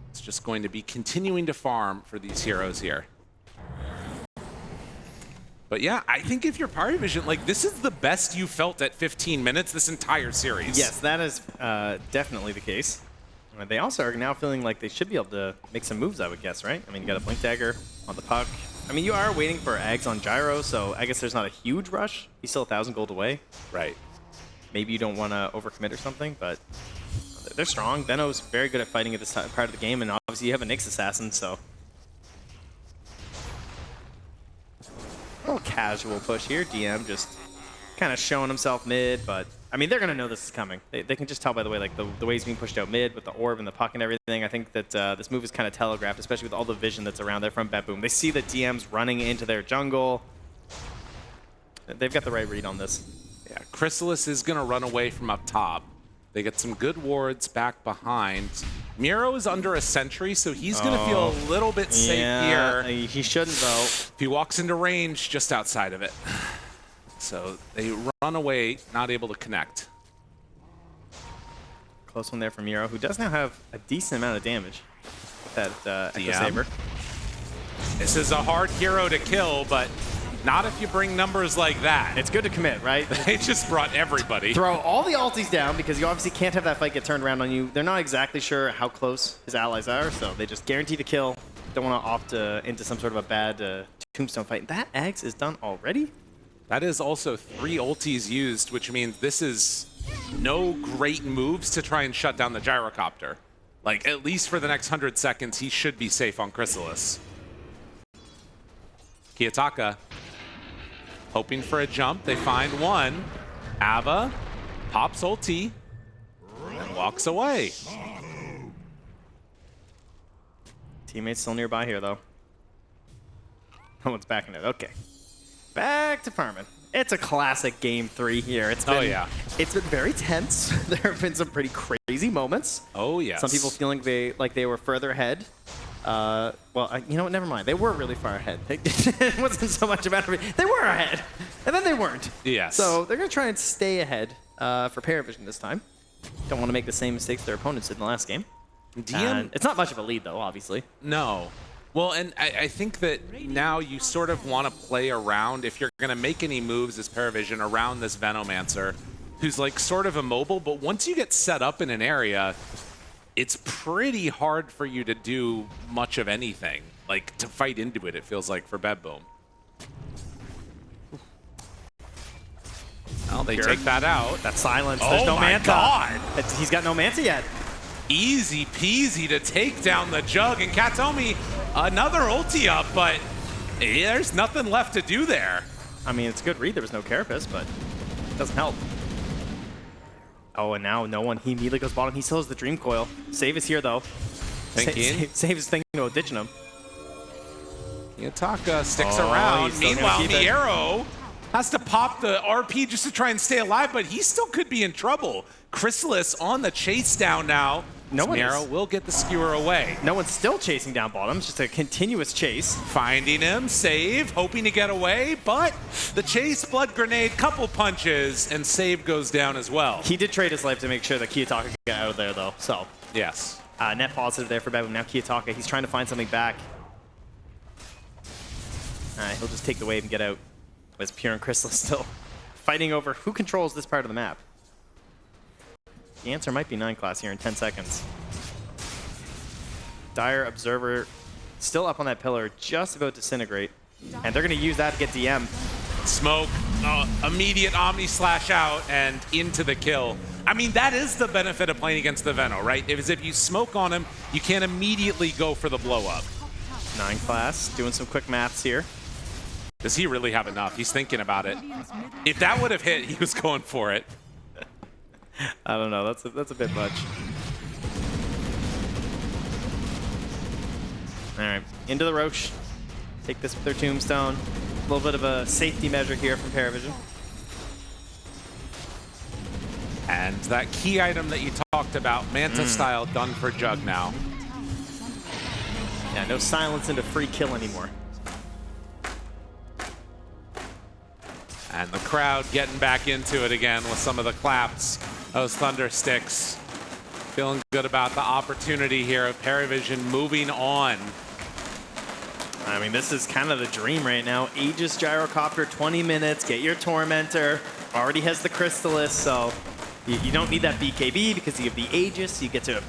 It's just going to be continuing to farm for these heroes here. But yeah, I think if you're PARIVISION, like, this is the best you felt at 15 minutes this entire series. Yes, that is definitely the case. They also are now feeling like they should be able to make some moves, I would guess, right? I mean, you got a Blink Dagger on the puck. I mean, you are waiting for Ags on Gyro, so I guess there's not a huge rush. He's still 1,000 gold away. Right. Maybe you don't want to overcommit or something, but they're strong. Veno's very good at fighting at this part of the game, and obviously you have a Nyx Assassin, so... A little casual push here. DM just kind of showing himself mid, but I mean, they're going to know this is coming. They can just tell by the way, like the way he's being pushed out mid with the orb and the puck and everything. I think that this move is kind of telegraphed, especially with all the vision that's around there from BetBoom. They see the DMs running into their jungle. They've got the right read on this. Yeah, Chrysalis is going to run away from up top. They get some good wards back behind. Miro is under a sentry, so he's going to feel a little bit safe here. He shouldn't, though. If he walks into range just outside of it. So they run away, not able to connect. Close one there from Miro, who does now have a decent amount of damage with that Echo Saber. This is a hard hero to kill, but not if you bring numbers like that. It's good to commit, right? They just brought everybody. Throw all the ultis down because you obviously can't have that fight get turned around on you. They're not exactly sure how close his allies are, so they just guarantee to kill. Don't want to opt into some sort of a bad tombstone fight. That Ags is done already? That is also 3 ultis used, which means this is no great moves to try and shut down the gyrocopter. Like, at least for the next 100 seconds, he should be safe on Chrysalis. Kiyotaka hoping for a jump. They find one. Ava pops ulti and walks away. Teammates still nearby here, though. No one's backing it. Okay. Back to farming. It's a classic game 3 here. It's been, it's been very tense. There have been some pretty crazy moments. Oh, yes. Some people feeling like they were further ahead. Well, you know what? Never mind. They were really far ahead. It wasn't so much about it. They were ahead, and then they weren't. Yes. So they're going to try and stay ahead for PARIVISION this time. Don't want to make the same mistakes their opponents did in the last game. It's not much of a lead, though, obviously. No. Well, and I think that now you sort of want to play around, if you're going to make any moves as PARIVISION, around this Venomancer, who's like sort of immobile, but once you get set up in an area, it's pretty hard for you to do much of anything. Like, to fight into it, it feels like, for BetBoom. Well, they take that out. That's silence. Oh, There's no my Manta. God. He's got no Manta yet. Easy peasy to take down the Jug, and Katomi, another ulti up, but there's nothing left to do there. I mean, it's a good read. There was no Carapace, but it doesn't help. Oh, and now no one. He immediately goes bottom. He still has the Dream Coil. Save is here, though. Save is thinking about ditching him. Kiyotaka sticks around. Meanwhile, the arrow has to pop the RP just to try and stay alive, but he still could be in trouble. Chrysalis on the chase down now. Arrow will get the skewer away. No one's still chasing down bottom. It's just a continuous chase. Finding him, save, hoping to get away, but the chase, blood grenade, couple punches, and save goes down as well. He did trade his life to make sure that Kiyotaka could get out of there, though. So yes. Net positive there for BetBoom. Now Kiyotaka, he's trying to find something back. All right, he'll just take the wave and get out. As Pure and Chrysalis still fighting over who controls this part of the map. The answer might be 9 class here in 10 seconds. Dire Observer still up on that pillar, just about to disintegrate. And they're going to use that to get DM. Smoke, immediate Omni slash out and into the kill. I mean, that is the benefit of playing against the Veno, right? If you smoke on him, you can't immediately go for the blow up. 9 class, doing some quick maths here. Does he really have enough? He's thinking about it. If that would have hit, he was going for it. I don't know. That's a bit much. All right, into the Roche. Take this with their tombstone. A little bit of a safety measure here from PARIVISION. And that key item that you talked about, Manta style, done for Jug now. Yeah, no silence into free kill anymore. And the crowd getting back into it again with some of the claps. Those Thunder Sticks. Feeling good about the opportunity here of PARIVISION moving on. I mean, this is kind of the dream right now. Aegis Gyrocopter, 20 minutes, get your Tormentor. Already has the Crystallis, so you don't need that BKB because you have the Aegis. You get to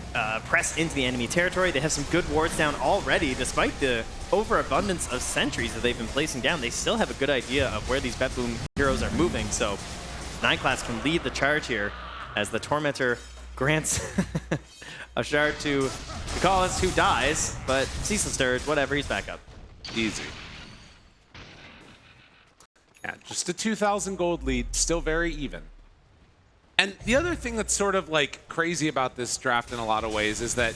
press into the enemy territory. They have some good wards down already, despite the overabundance of sentries that they've been placing down. They still have a good idea of where these BetBoom heroes are moving, so 9 class can lead the charge here as the Tormentor grants a shard to Nicholas, who dies, but Ceaseless Dirge, whatever, he's back up. Easy. Yeah, just a 2,000 gold lead, still very even. And the other thing that's sort of like crazy about this draft in a lot of ways is that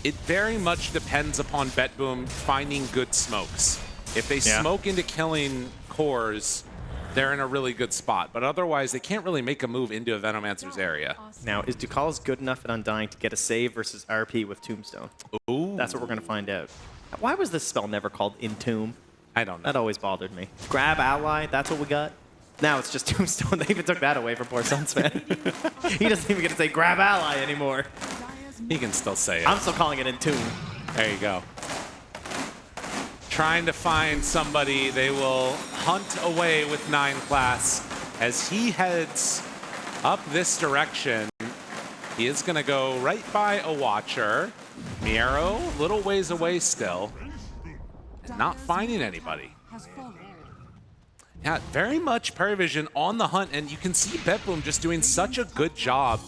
it very much depends upon BetBoom finding good smokes. If they smoke into killing cores, they're in a really good spot. But otherwise, they can't really make a move into a Venomancer's area. Now, is Ducalis good enough at Undying to get a save versus RP with Tombstone? Ooh. That's what we're going to find out. Why was this spell never called Entomb? I don't know. That always bothered me. Grab Ally, that's what we got? Now it's just Tombstone. They even took that away from poor Sunsman. He doesn't even get to say Grab Ally anymore. He can still say it. I'm still calling it Entomb. There you go. Trying to find somebody they will hunt away with 9 class as he heads up this direction. He is going to go right by a Watcher. Miero, a little ways away still. Not finding anybody. Yeah, very much PARIVISION on the hunt, and you can see BetBoom just doing such a good job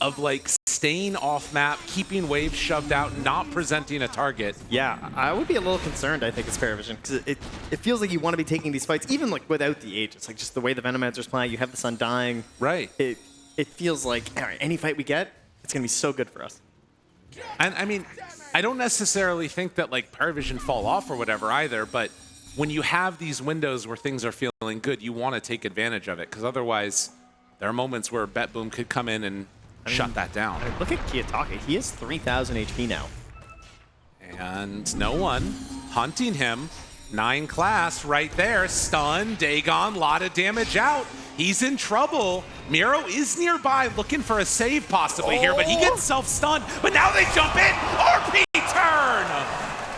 of like staying off map, keeping waves shoved out, not presenting a target. Yeah, I would be a little concerned, I think, as PARIVISION, because it feels like you want to be taking these fights, even like without the Aegis. Like just the way the Venomancer's playing, you have this Undying. Right. It feels like, all right, any fight we get, it's going to be so good for us. And I mean, I don't necessarily think that like PARIVISION fall off or whatever either, but when you have these windows where things are feeling good, you want to take advantage of it, because otherwise there are moments where BetBoom could come in and shut that down. Look at Kiyotake. He has 3,000 HP now. And no one hunting him. 9 class right there. Stun, Dagon, lot of damage out. He's in trouble. Miro is nearby looking for a save possibly here, but he gets self-stunned. But now they jump in. RP turn!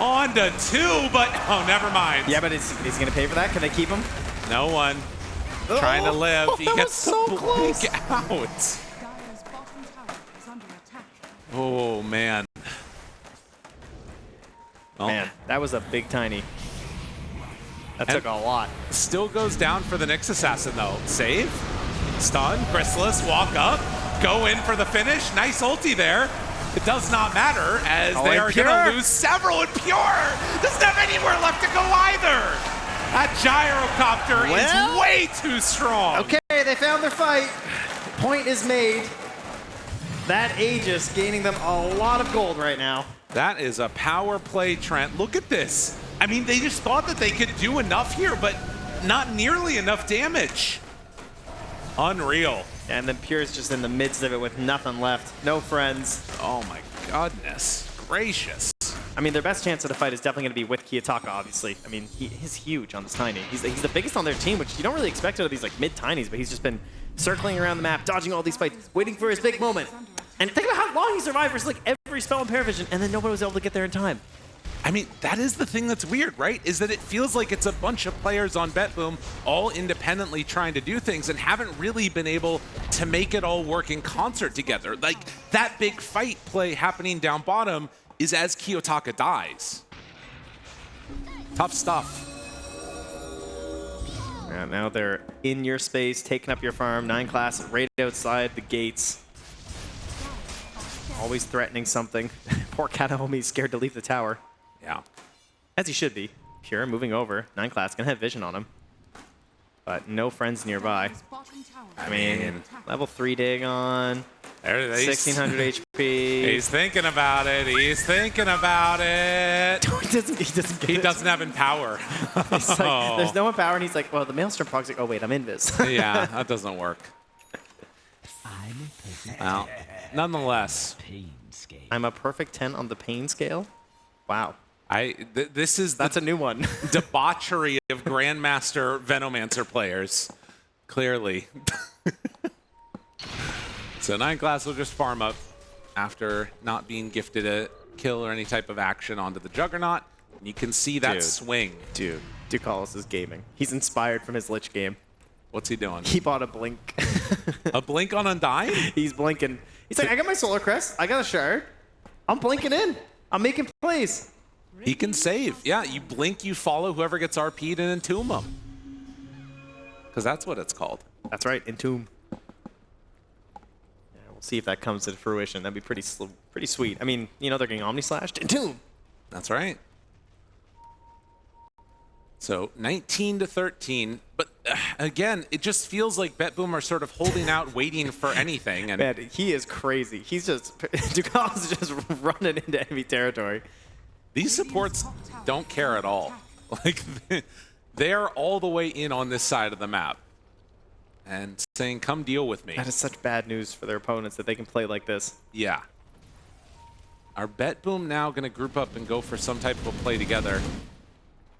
On to 2, but oh, never mind. Yeah, but is he going to pay for that? Can they keep him? No one. Trying to live. He that gets was so close. out. Dire's bottom tower is under attack. Oh, man. Well, Man, that was a big tiny. That took a lot. Still goes down for the Nyx Assassin, though. Save, stun, Chrysalis, walk up, go in for the finish. Nice ulti there. It does not matter as they are going to lose several, and Pure doesn't have anywhere left to go either. That Gyrocopter is way too strong. Okay, they found their fight. Point is made. That Aegis gaining them a lot of gold right now. That is a power play, Trent. Look at this. I mean, they just thought that they could do enough here, but not nearly enough damage. Unreal. And then Pure's just in the midst of it with nothing left. No friends. Oh my goodness gracious. I mean, their best chance of the fight is definitely going to be with Kiyotaka, obviously. I mean, he's huge on this Tiny. He's the biggest on their team, which you don't really expect out of these like mid-Tinies, but he's just been circling around the map, dodging all these fights, waiting for his big moment. And think about how long he survived versus like every spell in PARIVISION, and then nobody was able to get there in time. I mean, that is the thing that's weird, right? Is that it feels like it's a bunch of players on BetBoom all independently trying to do things and haven't really been able to make it all work in concert together. Like, that big fight play happening down bottom is as Kiyotaka dies. Tough stuff. Yeah, now they're in your space, taking up your farm. 9 class right outside the gates. Always threatening something. Poor Kataomi's scared to leave the tower. Yeah. As he should be. Pure moving over. 9 class gonna have vision on him. But no friends nearby. I mean, level 3 Dagon. 1600 HP. He's thinking about it. He's thinking about it. he doesn't have Empower. He's like, there's no Empower, and he's like, well, the Maelstrom proc's like, oh wait, I'm invis. Yeah, that doesn't work. Well, nonetheless, I'm a perfect 10 on the pain scale. Wow. This is That's a new one. debauchery of Grandmaster Venomancer players, clearly. So 9 class will just farm up after not being gifted a kill or any type of action onto the Juggernaut. You can see that swing. Dude, Ducalis is gaming. He's inspired from his Lich game. What's he doing? He bought a blink. A blink on Undying? He's blinking. He's like, I got my Solar Crest. I got a shard. I'm blinking in. I'm making plays. He can save. Yeah, you blink, you follow whoever gets RP'd and entomb them. Because that's what it's called. That's right, entomb. Yeah, we'll see if that comes to fruition. That'd be pretty sweet. I mean, you know, they're getting Omni-Slashed. Entomb. That's right. So 19-13, but again, it just feels like BetBoom are sort of holding out, waiting for anything. And man, he is crazy. He's just Ducalis is just running into enemy territory. These supports don't care at all. Like they're all the way in on this side of the map and saying, "Come deal with me." That is such bad news for their opponents that they can play like this. Yeah. Are BetBoom now going to group up and go for some type of a play together?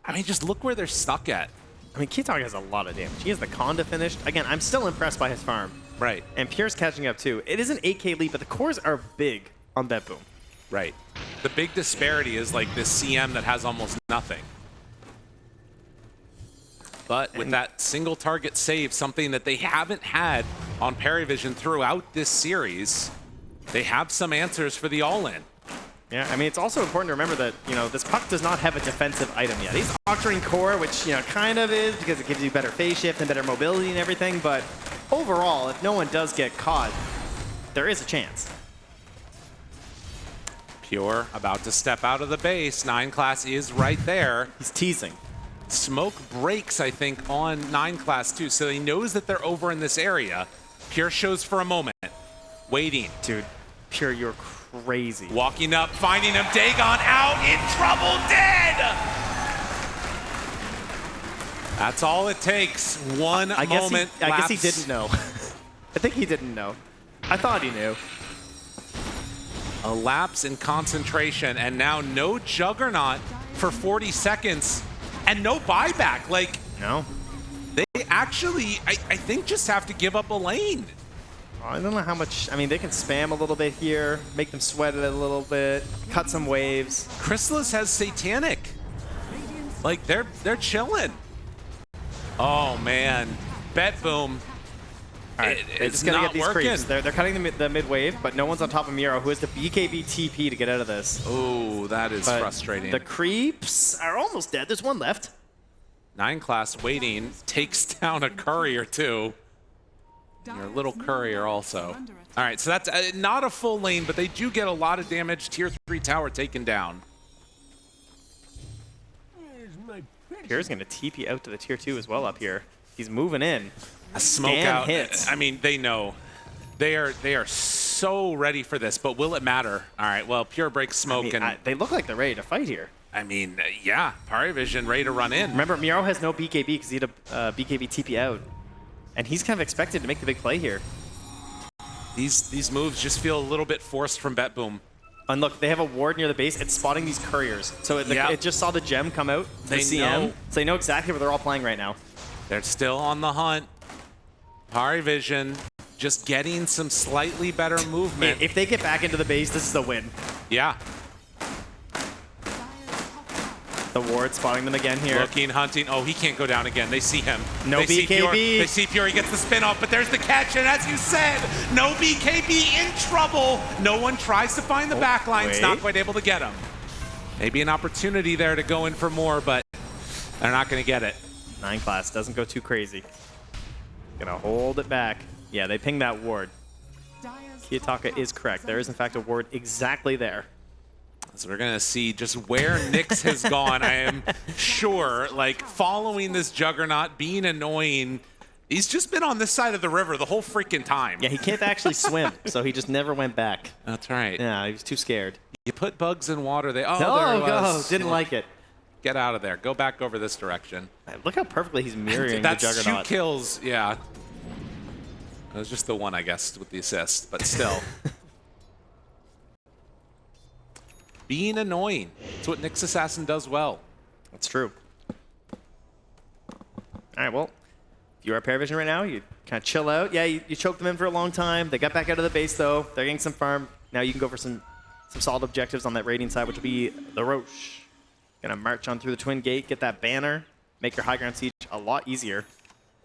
I mean, just look where they're stuck at. I mean, Kitog has a lot of damage. He has the Conda finished. Again, I'm still impressed by his farm. Right. And Pure's catching up too. It is an 8K lead, but the cores are big on BetBoom. Right. The big disparity is like this CM that has almost nothing. But with that single target save, something that they haven't had on PARIVISION throughout this series, they have some answers for the all-in. Yeah, I mean, it's also important to remember that, you know, this puck does not have a defensive item yet. He's Octarine Core, which, you know, kind of is because it gives you better phase shift and better mobility and everything, but overall, if no one does get caught, there is a chance. Pure about to step out of the base. 9 class is right there. He's teasing. Smoke breaks, I think, on 9 class too, so he knows that they're over in this area. Pure shows for a moment, waiting. Dude, Pure, you're crazy. Walking up, finding him. Dagon out, in trouble, dead! That's all it takes. One moment. I guess he didn't know. I think he didn't know. I thought he knew. A lapse in concentration, and now no Juggernaut for 40 seconds, and no buyback. Like, No. they actually, I think, just have to give up a lane. I don't know how much. I mean, they can spam a little bit here, make them sweat it a little bit, cut some waves. Chrysalis has Satanic. Like, they're chilling. Oh, man. BetBoom. All right, they're just gonna get these creeps. They're cutting the mid wave, but no one's on top of Miro, who has the BKB TP to get out of this. Oh, that is frustrating. The creeps are almost dead. There's one left. 9 class waiting, takes down a courier too. Your little courier also. All right, so that's not a full lane, but they do get a lot of damage. Tier 3 tower taken down. Pure's gonna TP out to the tier 2 as well up here. He's moving in. A smoke out. Hits. I mean, they know. They are so ready for this, but will it matter? All right, well, Pure breaks smoke. They look like they're ready to fight here. I mean, yeah, PARIVISION ready to run in. Remember, Miro has no BKB because he had a BKB TP out. And he's kind of expected to make the big play here. These moves just feel a little bit forced from BetBoom. And look, they have a ward near the base. It's spotting these couriers. So it just saw the gem come out, the CM. Know. So they know exactly where they're all playing right now. They're still on the hunt. PARIVISION just getting some slightly better movement. If they get back into the base, this is a win. Yeah. The ward spotting them again here. Looking, hunting. Oh, he can't go down again. They see him. No they BKB. See Pure. They see Pure. He gets the spin off, but there's the catch. And as you said, no BKB, in trouble. No one tries to find the backlines. Not quite able to get him. Maybe an opportunity there to go in for more, but they're not going to get it. 9 class doesn't go too crazy. Gonna hold it back. Yeah, they ping that ward. Kiyotaka is correct. There is, in fact, a ward exactly there. So we're going to see just where Nyx has gone. I am sure, like, following this Juggernaut, being annoying. He's just been on this side of the river the whole freaking time. Yeah, he can't actually swim, so he just never went back. That's right. Yeah, he was too scared. You put bugs in water, they... Oh, no, there it was. Didn't like it. Get out of there. Go back over this direction. Look how perfectly he's mirroring the Juggernaut. That's 2 kills, yeah. It was just the one, I guess, with the assist, but still. Being annoying. It's what Nyx Assassin does well. That's true. All right, well, if you are PARIVISION right now, you kind of chill out. Yeah, you choked them in for a long time. They got back out of the base, though. They're getting some farm. Now you can go for some solid objectives on that raiding side, which will be the Roche. Gonna march on through the Twin Gate, get that banner, make your high ground siege a lot easier.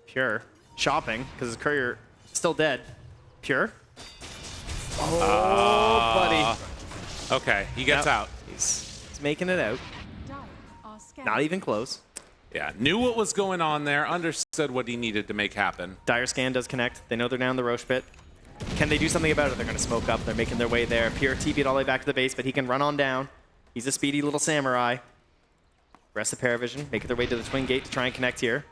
Pure. Shopping, because his courier still dead. Pure. Oh, buddy. Okay, he gets out. He's making it out. Dire are scanning. Not even close. Yeah, knew what was going on there, understood what he needed to make happen. Dire scan does connect. They know they're down the Roche pit. Can they do something about it? They're going to smoke up. They're making their way there. Pure TP'd all the way back to the base, but he can run on down. He's a speedy little samurai. Rest of PARIVISION making their way to the Twin Gate to try and connect here.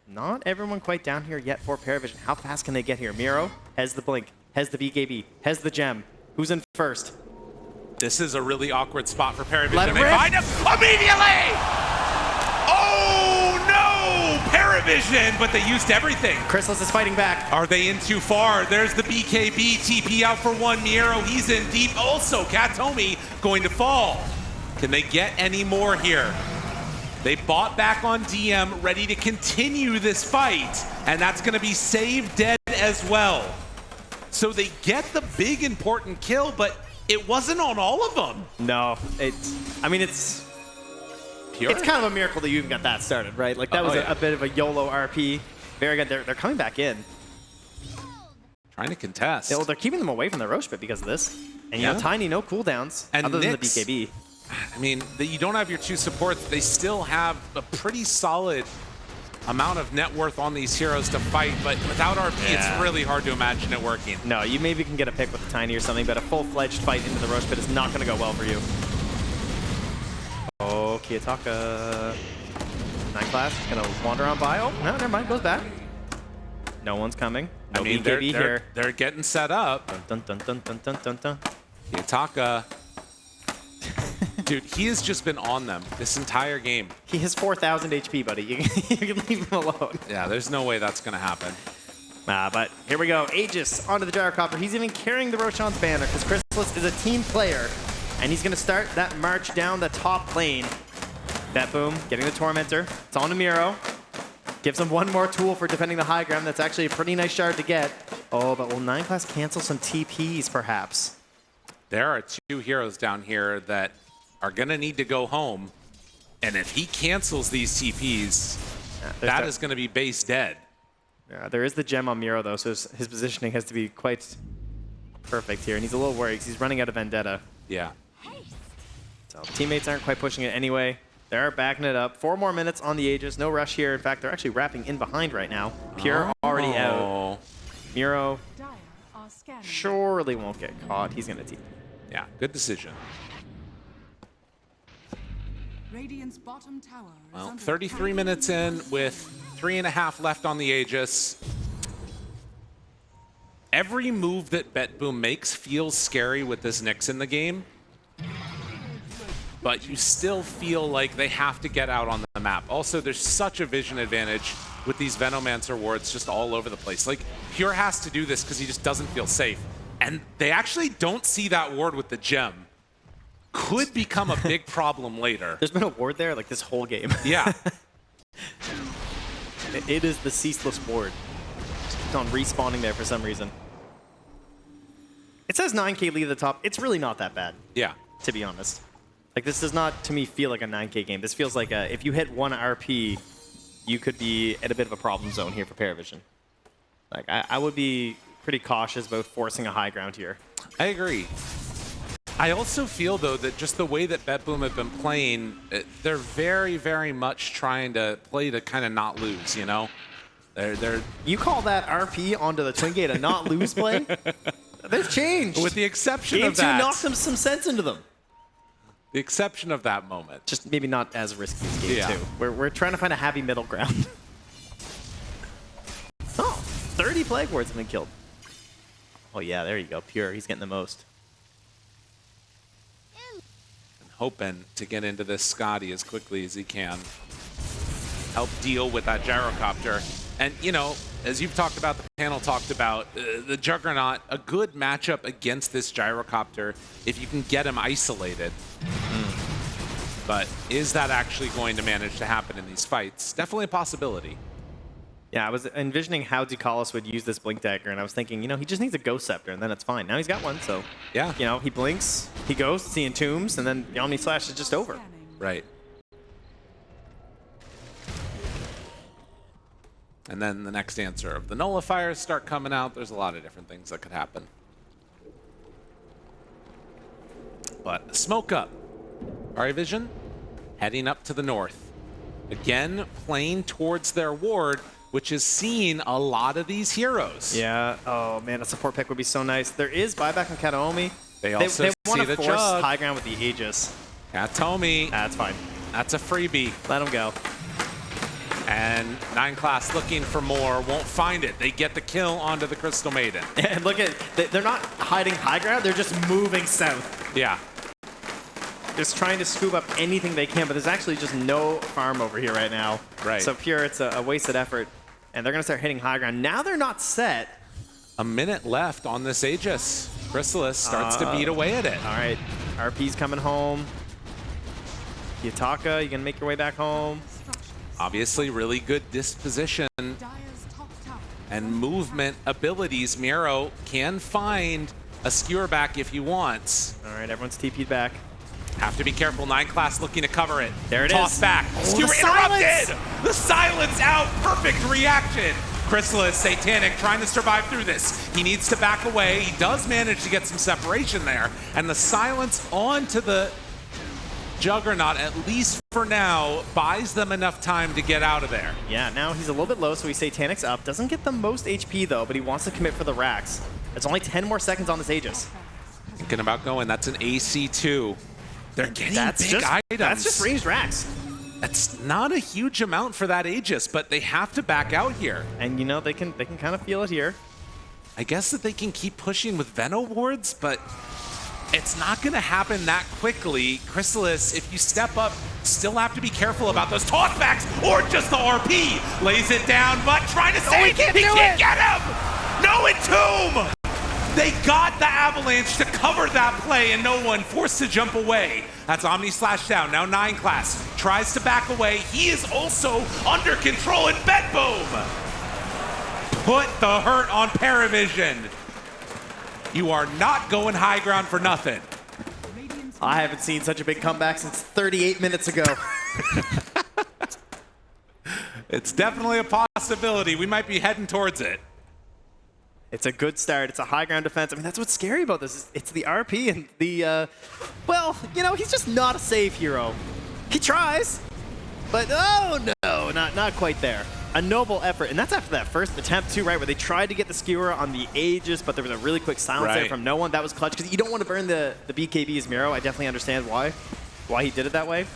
Not everyone quite down here yet for PARIVISION. How fast can they get here? Miro has the blink, has the BKB, has the gem. Who's in first? This is a really awkward spot for PARIVISION. Let him They rip. find him immediately! Oh no! PARIVISION, but they used everything. Chrysalis is fighting back. Are they in too far? There's the BKB, TP out for one. Miro, he's in deep. Also, Katomi going to fall. Can they get any more here? They bought back on DM, ready to continue this fight, and that's going to be Save dead as well. So they get the big important kill, but it wasn't on all of them. No, I mean, it's kind of a miracle that you even got that started, right? Like, that was a bit of a YOLO RP. Very good. They're coming back in. Trying to contest. Yeah, well, they're keeping them away from the Roche pit because of this. And you know, Tiny, no cooldowns And other than the Nyx, BKB. I mean, you don't have your two supports. They still have a pretty solid amount of net worth on these heroes to fight, but without RP, it's really hard to imagine it working. No, you maybe can get a pick with the Tiny or something, but a full-fledged fight into the Roche pit is not going to go well for you. Oh, Kiyotaka. 9 class is going to wander on by. Oh, no, never mind. Goes back. No one's coming. No I mean, BKB here. they're getting set up. Dun, dun, dun, dun, dun, dun, dun. Kiyotaka. Dude, he has just been on them this entire game. He has 4,000 HP, buddy. You can leave him alone. Yeah, there's no way that's going to happen. But here we go. Aegis onto the Gyrocopter. He's even carrying the Roshan's banner because Chrysalis is a team player. And he's going to start that march down the top lane. BetBoom getting the Tormentor. It's on to Miro. Gives him one more tool for defending the high ground. That's actually a pretty nice shard to get. Oh, but will 9 class cancel some TPs, perhaps? There are two heroes down here that are going to need to go home. And if he cancels these TPs, that is going to be base dead. Yeah, there is the gem on Miro, though, so his positioning has to be quite perfect here. And he's a little worried because he's running out of Vendetta. Yeah. So teammates aren't quite pushing it anyway. They're backing it up. 4 more minutes on the Aegis. No rush here. In fact, they're actually wrapping in behind right now. Pure already out. Miro Dire are scanning. surely won't get caught. He's going to TP. Yeah, good decision. Radiant's bottom tower is Well, under 33 attack. minutes in with 3.5 left on the Aegis. Every move that BetBoom makes feels scary with this Nyx in the game. But you still feel like they have to get out on the map. Also, there's such a vision advantage with these Venomancer wards just all over the place. Like, Pure has to do this because he just doesn't feel safe. And they actually don't see that ward with the gem. Could become a big problem later. There's been a ward there like this whole game. Yeah. It is the ceaseless ward. Just keeps on respawning there for some reason. It says 9K lead at the top. It's really not that bad, Yeah. to be honest. Like, this does not, to me, feel like a 9K game. This feels like if you hit 1 RP, you could be at a bit of a problem zone here for PARIVISION. Like, I would be pretty cautious about forcing a high ground here. I agree. I also feel, though, that just the way that BetBoom have been playing, they're very, very much trying to play to kind of not lose, you know? They're You call that RP onto the Twin Gate a not lose play? They've changed. with the exception Game of 2 that. knocked some sense into them. The exception of that moment. Just maybe not as risky as Game Yeah. 2. We're trying to find a happy middle ground. Oh, 30 Plague Wards have been killed. Oh yeah, there you go. Pure, he's getting the most. And hoping to get into this Scotty as quickly as he can. Help deal with that gyrocopter. And, you know, as you've talked about, the panel talked about, the Juggernaut, a good matchup against this Gyrocopter if you can get him isolated. But is that actually going to manage to happen in these fights? Definitely a possibility. Yeah, I was envisioning how Ducalis would use this Blink Dagger, and I was thinking, you know, he just needs a Ghost Scepter, and then it's fine. Now he's got one, so, yeah, you know, he blinks, he goes, he entombs, and then the Omni Slash is just over. Right. And then the next answer of the nullifiers start coming out. There's a lot of different things that could happen. But smoke up. PARIVISION heading up to the north. Again, playing towards their ward, which has seen a lot of these heroes. Yeah. Oh, man, a support pick would be so nice. There is buyback on Kataomi. They also want see to the force Jug. high ground with the Aegis. Katomi. That's fine. That's a freebie. Let him go. And 9 class looking for more, won't find it. They get the kill onto the Crystal Maiden. And look at, they're not hiding high ground, they're just moving south. Yeah. Just trying to scoop up anything they can, but there's actually just no farm over here right now. Right. So pure, it's a wasted effort. And they're going to start hitting high ground. Now they're not set. A minute left on this Aegis. Chrysalis starts to beat away at it. All right, RP's coming home. Yataka, you going to make your way back home? Obviously, really good disposition Dire's top tower and movement abilities. Miro can find a skewer back if he wants. All right, everyone's TP'd back. Have to be careful. 9 class looking to cover it. There it Toss is. back. Oh, Skewer the interrupted. silence! The silence out. Perfect reaction. Chrysalis, Satanic, trying to survive through this. He needs to back away. He does manage to get some separation there. And the silence onto the Juggernaut, at least for now, buys them enough time to get out of there. Yeah, now he's a little bit low, so he Satanic's up. Doesn't get the most HP, though, but he wants to commit for the racks. It's only 10 more seconds on this Aegis. Thinking about going. That's an AC2. They're getting big items. That's just ranged racks. That's not a huge amount for that Aegis, but they have to back out here. And, you know, they can kind of feel it here. I guess that they can keep pushing with Veno wards, but it's not going to happen that quickly. Chrysalis, if you step up, still have to be careful about those tossbacks or just the RP. Lays it down, but trying to save. He can't get him! No entomb! They got the Avalanche to cover that play, and no one forced to jump away. That's Omni Slash down. Now 9 class tries to back away. He is also under control, and BetBoom put the hurt on PARIVISION. You are not going high ground for nothing. Radiant's I haven't seen such a big comeback since 38 minutes ago. It's definitely a possibility. We might be heading towards it. It's a good start. It's a high ground defense. I mean, that's what's scary about this. It's the RP and the, well, you know, he's just not a save hero. He tries, but oh no, not quite there. A noble effort, and that's after that first attempt too, right, where they tried to get the skewer on the Aegis, but there was a really quick silence there from no one. That was clutch, because you don't want to burn the BKB's Miro. I definitely understand why he did it that way.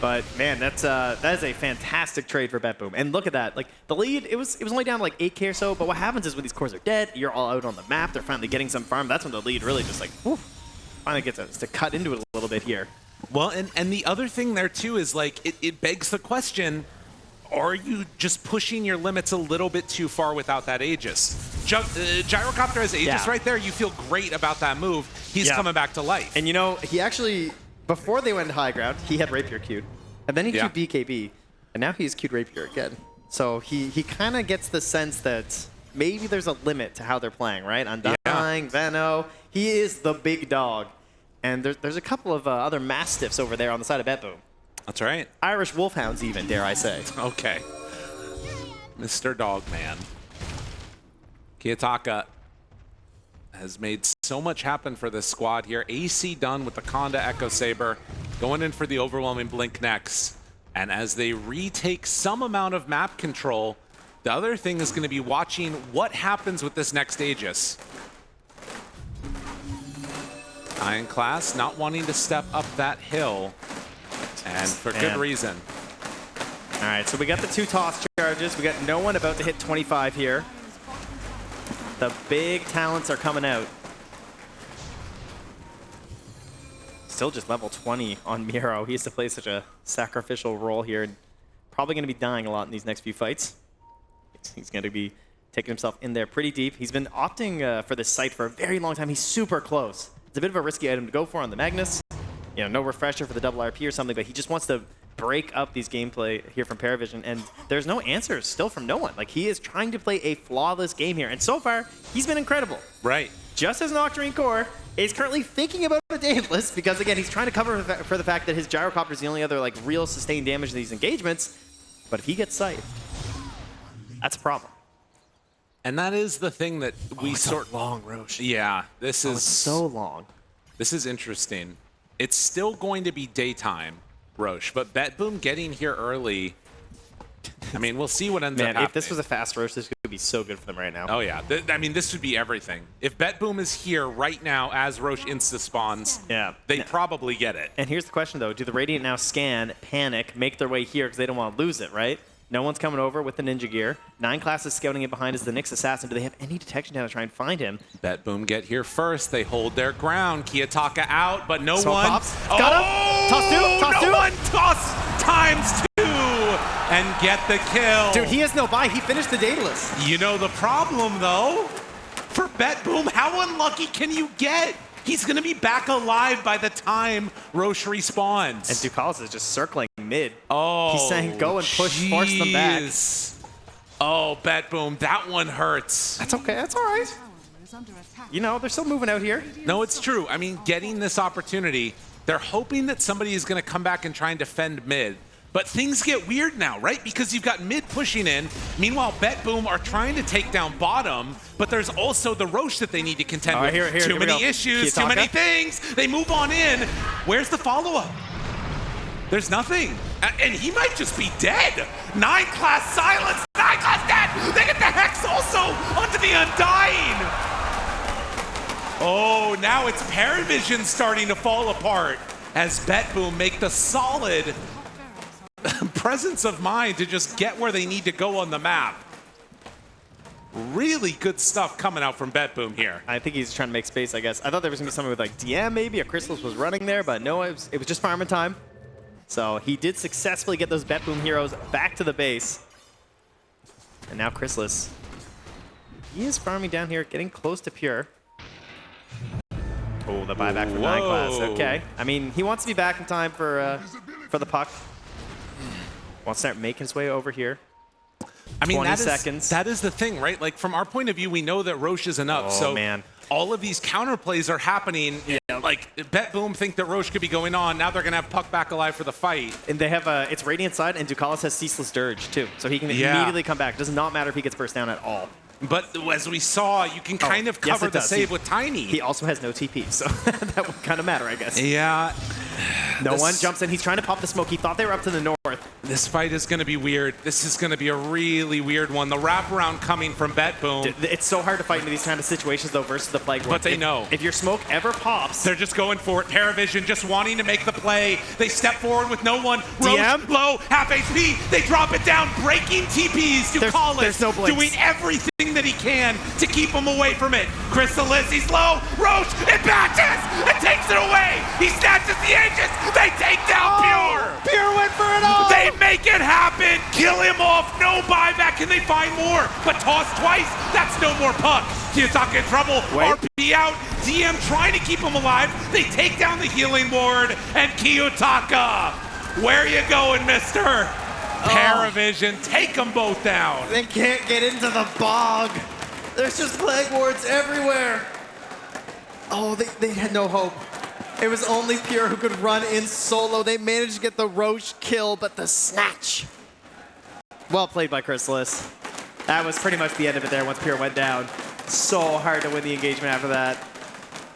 But man, that is a fantastic trade for BetBoom. And look at that, like the lead, it was only down to like 8K or so. But what happens is when these cores are dead, you're all out on the map. They're finally getting some farm. That's when the lead really just like finally gets to cut into it a little bit here. Well, and the other thing there too is like it begs the question: are you just pushing your limits a little bit too far without that Aegis? Gyrocopter has Aegis right there. You feel great about that move. He's coming back to life. And you know, he actually, before they went high ground, he had Rapier queued. And then he queued BKB. And now he's queued Rapier again. So he kind of gets the sense that maybe there's a limit to how they're playing, right? Undying, Veno. He is the big dog. And there's a couple of other Mastiffs over there on the side of BetBoom. That's right. Irish Wolfhounds even, dare I say. Okay. Mr. Dogman. Kiyotaka has made so much happen for this squad here. AC done with the Conda Echo Saber, going in for the overwhelming Blink next. And as they retake some amount of map control, the other thing is going to be watching what happens with this next Aegis. Iron Class not wanting to step up that hill, and for good reason. All right, so we got the 2 toss charges. We got no one about to hit 25 here. The big talents are coming out. Still just level 20 on Miro. He has to play such a sacrificial role here, and probably going to be dying a lot in these next few fights. He's going to be taking himself in there pretty deep. He's been opting for this site for a very long time. He's super close. It's a bit of a risky item to go for on the Magnus. You know, no refresher for the double RP or something, but he just wants to break up these gameplay here from PARIVISION, and there's no answers still from no one. Like, he is trying to play a flawless game here, and so far, he's been incredible. Right. Just as Nocturne Core is currently thinking about a Daedalus, because again, he's trying to cover for the fact that his Gyrocopter is the only other like real sustained damage in these engagements, but if he gets scythed, that's a problem. And that is the thing that we sort long Roche. Yeah, this is so long. This is interesting. It's still going to be daytime, Roche, but BetBoom getting here early. I mean, we'll see what ends up happening. If this was a fast Roche, this could be so good for them right now. Oh yeah, I mean, this would be everything. If BetBoom is here right now as Roche insta spawns, they probably get it. And here's the question though: do the Radiant now scan, panic, make their way here because they don't want to lose it, right? No one's coming over with the ninja gear. 9 Class is scouting it behind as the Nyx assassin. Do they have any detection now to try and find him? BetBoom get here first. They hold their ground. Kiyotaka out, but no Smoke one. Pops. Got him. Toss two. Toss two. No one. Toss times 2 and get the kill. Dude, he has no buy. He finished the Daedalus. You know the problem though, for BetBoom, how unlucky can you get? He's going to be back alive by the time Roche respawns. And Ducalis is just circling mid. Oh, he's saying go and push, force them back. Oh, BetBoom, that one hurts. That's okay, that's all right. You know, they're still moving out here. No, it's true. I mean, getting this opportunity, they're hoping that somebody is going to come back and try and defend mid. But things get weird now, right? Because you've got mid pushing in. Meanwhile, BetBoom are trying to take down bottom, but there's also the Roche that they need to contend with. Here, too many issues, Kiyotaka. too many things. They move on in. Where's the follow-up? There's nothing. And he might just be dead. 9 Class silence. 9 Class dead. They get the Hex also onto the Undying. Oh, now it's PARIVISION starting to fall apart as BetBoom make the solid presence of mind to just get where they need to go on the map. Really good stuff coming out from BetBoom here. I think he's trying to make space, I guess. I thought there was going to be something with like DM maybe, a Chrysalis was running there, but no, it was just farming time. So he did successfully get those BetBoom heroes back to the base. And now Chrysalis, he is farming down here, getting close to pure. Oh, the buyback for 9 Class, okay. I mean, he wants to be back in time for the puck. Wants to start making his way over here. I mean, 20 seconds. That is the thing, right? Like, from our point of view, we know that Roche isn't up. So man. All of these counterplays are happening. Yeah. Like, BetBoom think that Roche could be going on. Now they're going to have puck back alive for the fight. And they have, it's Radiant side, and Ducalis has Ceaseless Dirge, too. So he can immediately come back. It does not matter if he gets burst down at all. But as we saw, you can kind of cover the save with Tiny. He also has no TP, so that would kind of matter, I guess. Yeah. No one jumps in. He's trying to pop the smoke. He thought they were up to the north. This fight is going to be weird. This is going to be a really weird one. The wraparound coming from BetBoom. It's so hard to fight into these kind of situations, though, versus the Plague. But they know. If your smoke ever pops... They're just going for it. PARIVISION just wanting to make the play. They step forward with no one. DM? Roche, low, half HP. They drop it down, breaking TPs. Ducalis there's no blinks. doing everything that he can to keep him away from it. Chrysalis, he's low. Roche, it batches and takes it away. He snatches the Aegis. They take down Pure. Pure went for it all. They make it happen. Kill him off. No buyback. Can they find more? But toss twice. That's no more puck. Kiyotaka in trouble. RP out. DM trying to keep him alive. They take down the healing ward. And Kiyotaka, where you going, mister? PARIVISION, take them both down. They can't get into the bog. There's just plague wards everywhere. Oh, they had no hope. It was only Pure who could run in solo. They managed to get the Roche kill, but the snatch. Well played by Chrysalis. That was pretty much the end of it there once Pure went down. So hard to win the engagement after that.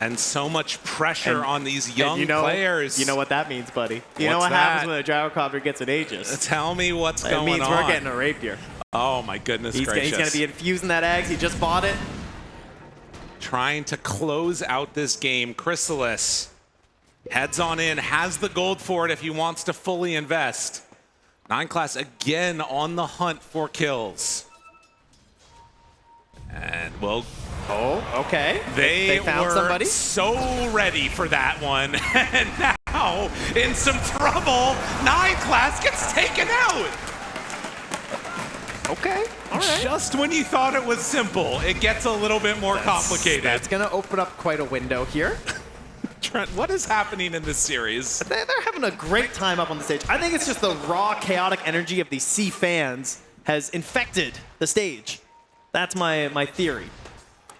And so much pressure on these young players. You know what that means, buddy. You know what happens when a Gyrocopter gets an Aegis. Tell me what's going on. It means we're getting a Rapier. Oh my goodness gracious. He's going to be infusing that Ags. He just bought it. Trying to close out this game. Chrysalis heads on in, has the gold for it if he wants to fully invest. 9 Class again on the hunt for kills. And well, okay. They found were somebody. So ready for that one. And now in some trouble, 9 Class gets taken out. Okay, all right. Just when you thought it was simple, it gets a little bit more complicated. That's going to open up quite a window here. Trent, what is happening in this series? They're having a great time up on the stage. I think it's just the raw, chaotic energy of these C fans has infected the stage. That's my theory.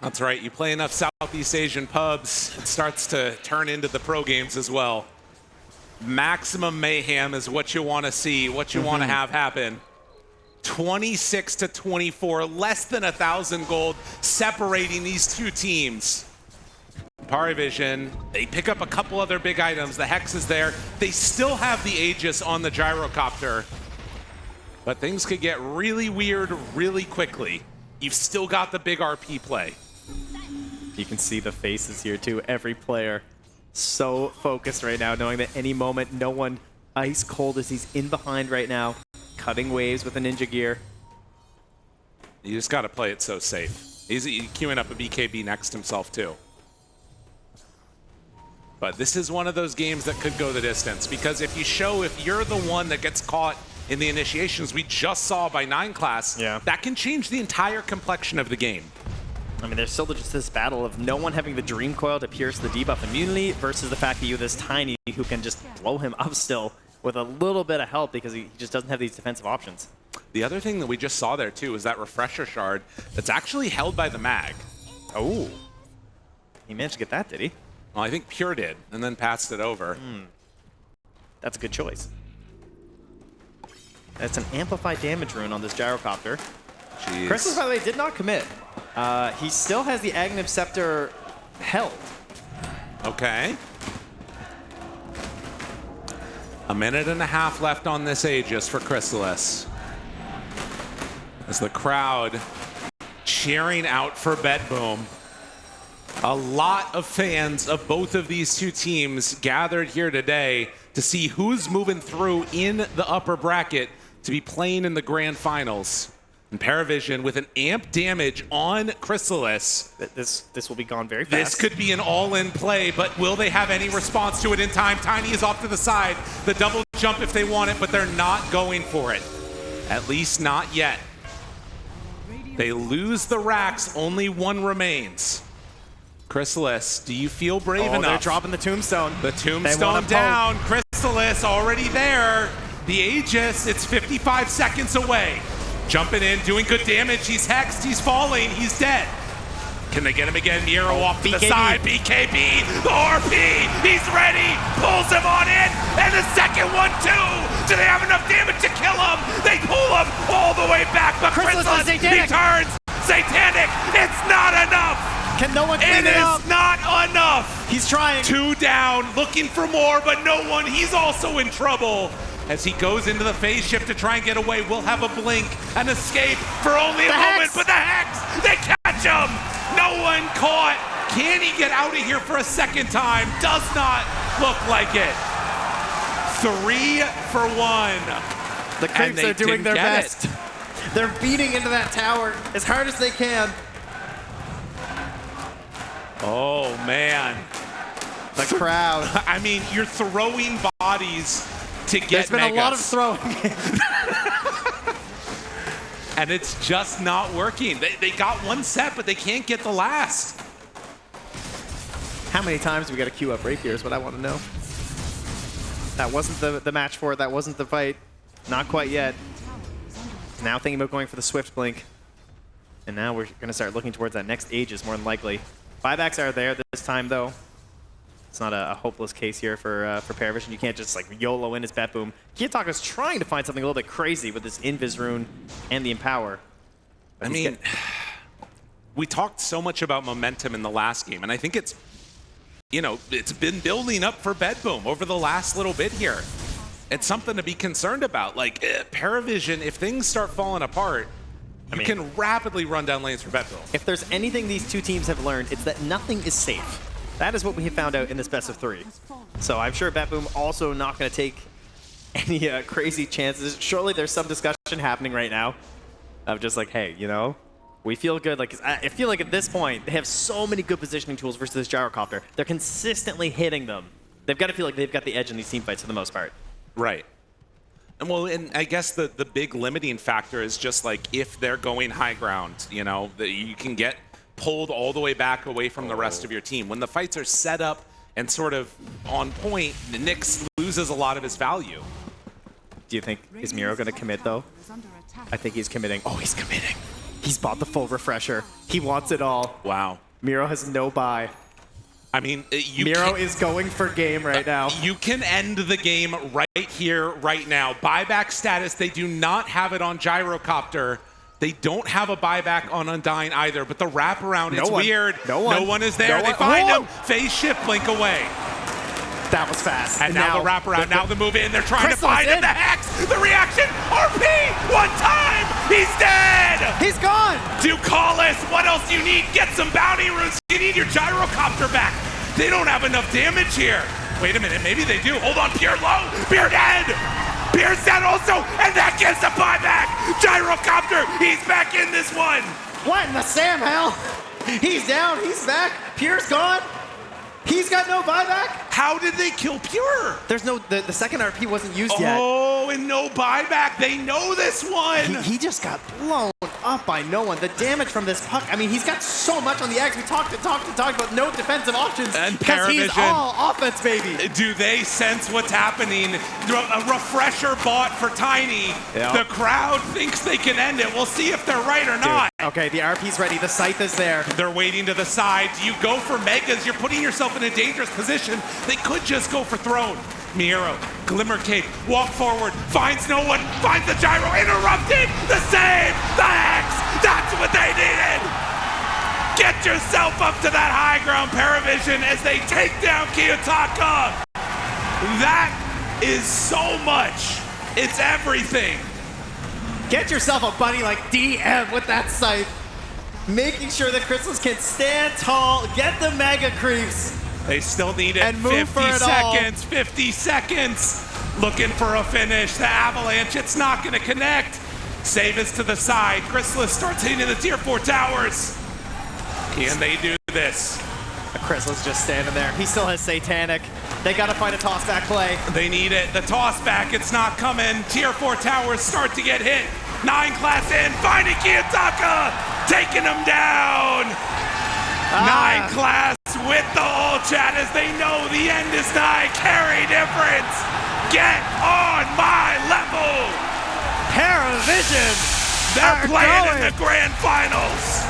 That's right. You play enough Southeast Asian pubs, it starts to turn into the pro games as well. Maximum mayhem is what you want to see, what you want to have happen. 26 to 24, less than 1,000 gold separating these two teams. PARIVISION, they pick up a couple other big items. The Hex is there. They still have the Aegis on the gyrocopter. But things could get really weird really quickly. You've still got the big RP play. You can see the faces here too. Every player so focused right now, knowing that any moment, no one ice cold as he's in behind right now, cutting waves with a ninja gear. You just got to play it so safe. He's queuing up a BKB next himself too. But this is one of those games that could go the distance, because if you're the one that gets caught in the initiations we just saw by 9 class, that can change the entire complexion of the game. I mean, there's still just this battle of no one having the Dream Coil to pierce the debuff immunity versus the fact that you have this Tiny who can just blow him up still with a little bit of help because he just doesn't have these defensive options. The other thing that we just saw there too is that refresher shard that's actually held by the mag. Oh, he managed to get that, did he? Well, I think Pure did, and then passed it over. That's a good choice. That's an amplified damage rune on this gyrocopter. Jeez. Crystal, by the way, did not commit. He still has the Aghanim Scepter held. Okay. A minute and a half left on this Aegis for Chrysalis. As the crowd cheering out for BetBoom. A lot of fans of both of these two teams gathered here today to see who's moving through in the upper bracket to be playing in the grand finals. And PARIVISION with an amp damage on Chrysalis. This will be gone very fast. This could be an all-in play, but will they have any response to it in time? Tiny is off to the side. The double jump if they want it, but they're not going for it. At least not yet. They lose the racks, only one remains. Chrysalis, do you feel brave enough? They're dropping the tombstone. The tombstone down. Chrysalis already there. The Aegis, it's 55 seconds away. Jumping in, doing good damage. He's hexed, he's falling, he's dead. Can they get him again? Miro off to the side. BKB, the RP, he's ready. Pulls him on in, and the second one too. Do they have enough damage to kill him? They pull him all the way back, but Chrysalis, he turns. Satanic, it's not enough. Can no one clean it up? It is not enough. He's trying. 2 down, looking for more, but no one. He's also in trouble. As he goes into the phase shift to try and get away, we'll have a blink, an escape for only a moment, but the Hex, they catch him. No one caught. Can he get out of here for a second time? Does not look like it. 3 for 1. The creeps are doing their best. They're beating into that tower as hard as they can. Oh, man. The crowd. I mean, you're throwing bodies to get There's been megas. a lot of throwing. And it's just not working. They got one set, but they can't get the last. How many times do we got to queue up Rapier is what I want to know. That wasn't the match for it. That wasn't the fight. Not quite yet. Now thinking about going for the Swift Blink. And now we're going to start looking towards that next Aegis more than likely. Buybacks are there this time, though. It's not a hopeless case here for PARIVISION. You can't just like YOLO in his BetBoom. Kiyotaka's trying to find something a little bit crazy with this Invis rune and the Empower. But I mean, we talked so much about momentum in the last game, and I think it's, you know, it's been building up for BetBoom over the last little bit here. It's something to be concerned about. Like, PARIVISION, if things start falling apart, you can rapidly run down lanes for BetBoom. If there's anything these two teams have learned, it's that nothing is safe. That is what we have found out in this best of 3. So I'm sure BetBoom also not going to take any crazy chances. Surely there's some discussion happening right now of just like, hey, you know, we feel good. Like, I feel like at this point, they have so many good positioning tools versus this gyrocopter. They're consistently hitting them. They've got to feel like they've got the edge in these team fights for the most part. Right. Well, and I guess the big limiting factor is just like if they're going high ground, you know, that you can get pulled all the way back away from the rest of your team. When the fights are set up and sort of on point, Nyx loses a lot of his value. Do you think, is Miro going to commit though? I think he's committing. Oh, he's committing. He's bought the full refresher. He wants it all. Wow. Miro has no buy. I mean, Miro is going for game right now. You can end the game right here, right now. Buyback status, they do not have it on Gyrocopter. They don't have a buyback on Undying either, but the wraparound, it's weird. No one is there. They find him. Phase shift, blink away. That was fast. And now the wraparound, now the move in. They're trying to find him. The Hex, the reaction. RP, one time. He's dead. He's gone. Ducalis, what else do you need? Get some bounty runes. You need your Gyrocopter back. They don't have enough damage here. Wait a minute, maybe they do. Hold on, Pure low. Pure dead. Pure's dead also, and that gives the buyback. Gyrocopter, he's back in this one. What in the Sam hell? He's down, he's back. Pure's gone. He's got no buyback? How did they kill Pure? There's no, the second RP wasn't used yet. Oh, and no buyback. They know this one. He just got blown up by no one. The damage from this puck, I mean, he's got so much on the Axe. We talked about no defensive options. And because he's PARIVISION, all offense, baby. Do they sense what's happening? A refresher bought for Tiny. Yep. The crowd thinks they can end it. We'll see if they're right or not. Okay, the RP's ready. The scythe is there. They're waiting to the side. Do you go for Megas? You're putting yourself in a dangerous position. They could just go for Throne. Miro, Glimmer Cape, walk forward, finds no one, finds the gyro, interrupted, the save, the Hex, that's what they needed! Get yourself up to that high ground, PARIVISION, as they take down Kiyotaka! That is so much, it's everything. Get yourself a buddy like DM with that scythe. Making sure the Crystals can stand tall, get the mega creeps. They still need it. And move 50 for it seconds, 50 seconds. Looking for a finish. The Avalanche, it's not going to connect. Save is to the side. Chrysalis starts hitting the tier 4 towers. Can they do this? The Crystal's just standing there. He still has Satanic. They got to find a toss-back play. They need it. The toss back, it's not coming. Tier 4 towers start to get hit. 9 class in, finding Kiyotaka, taking him down. 9 class with the ult chat as they know the end is nigh. Carry difference. Get on my level. PARIVISION. They're playing in the grand finals.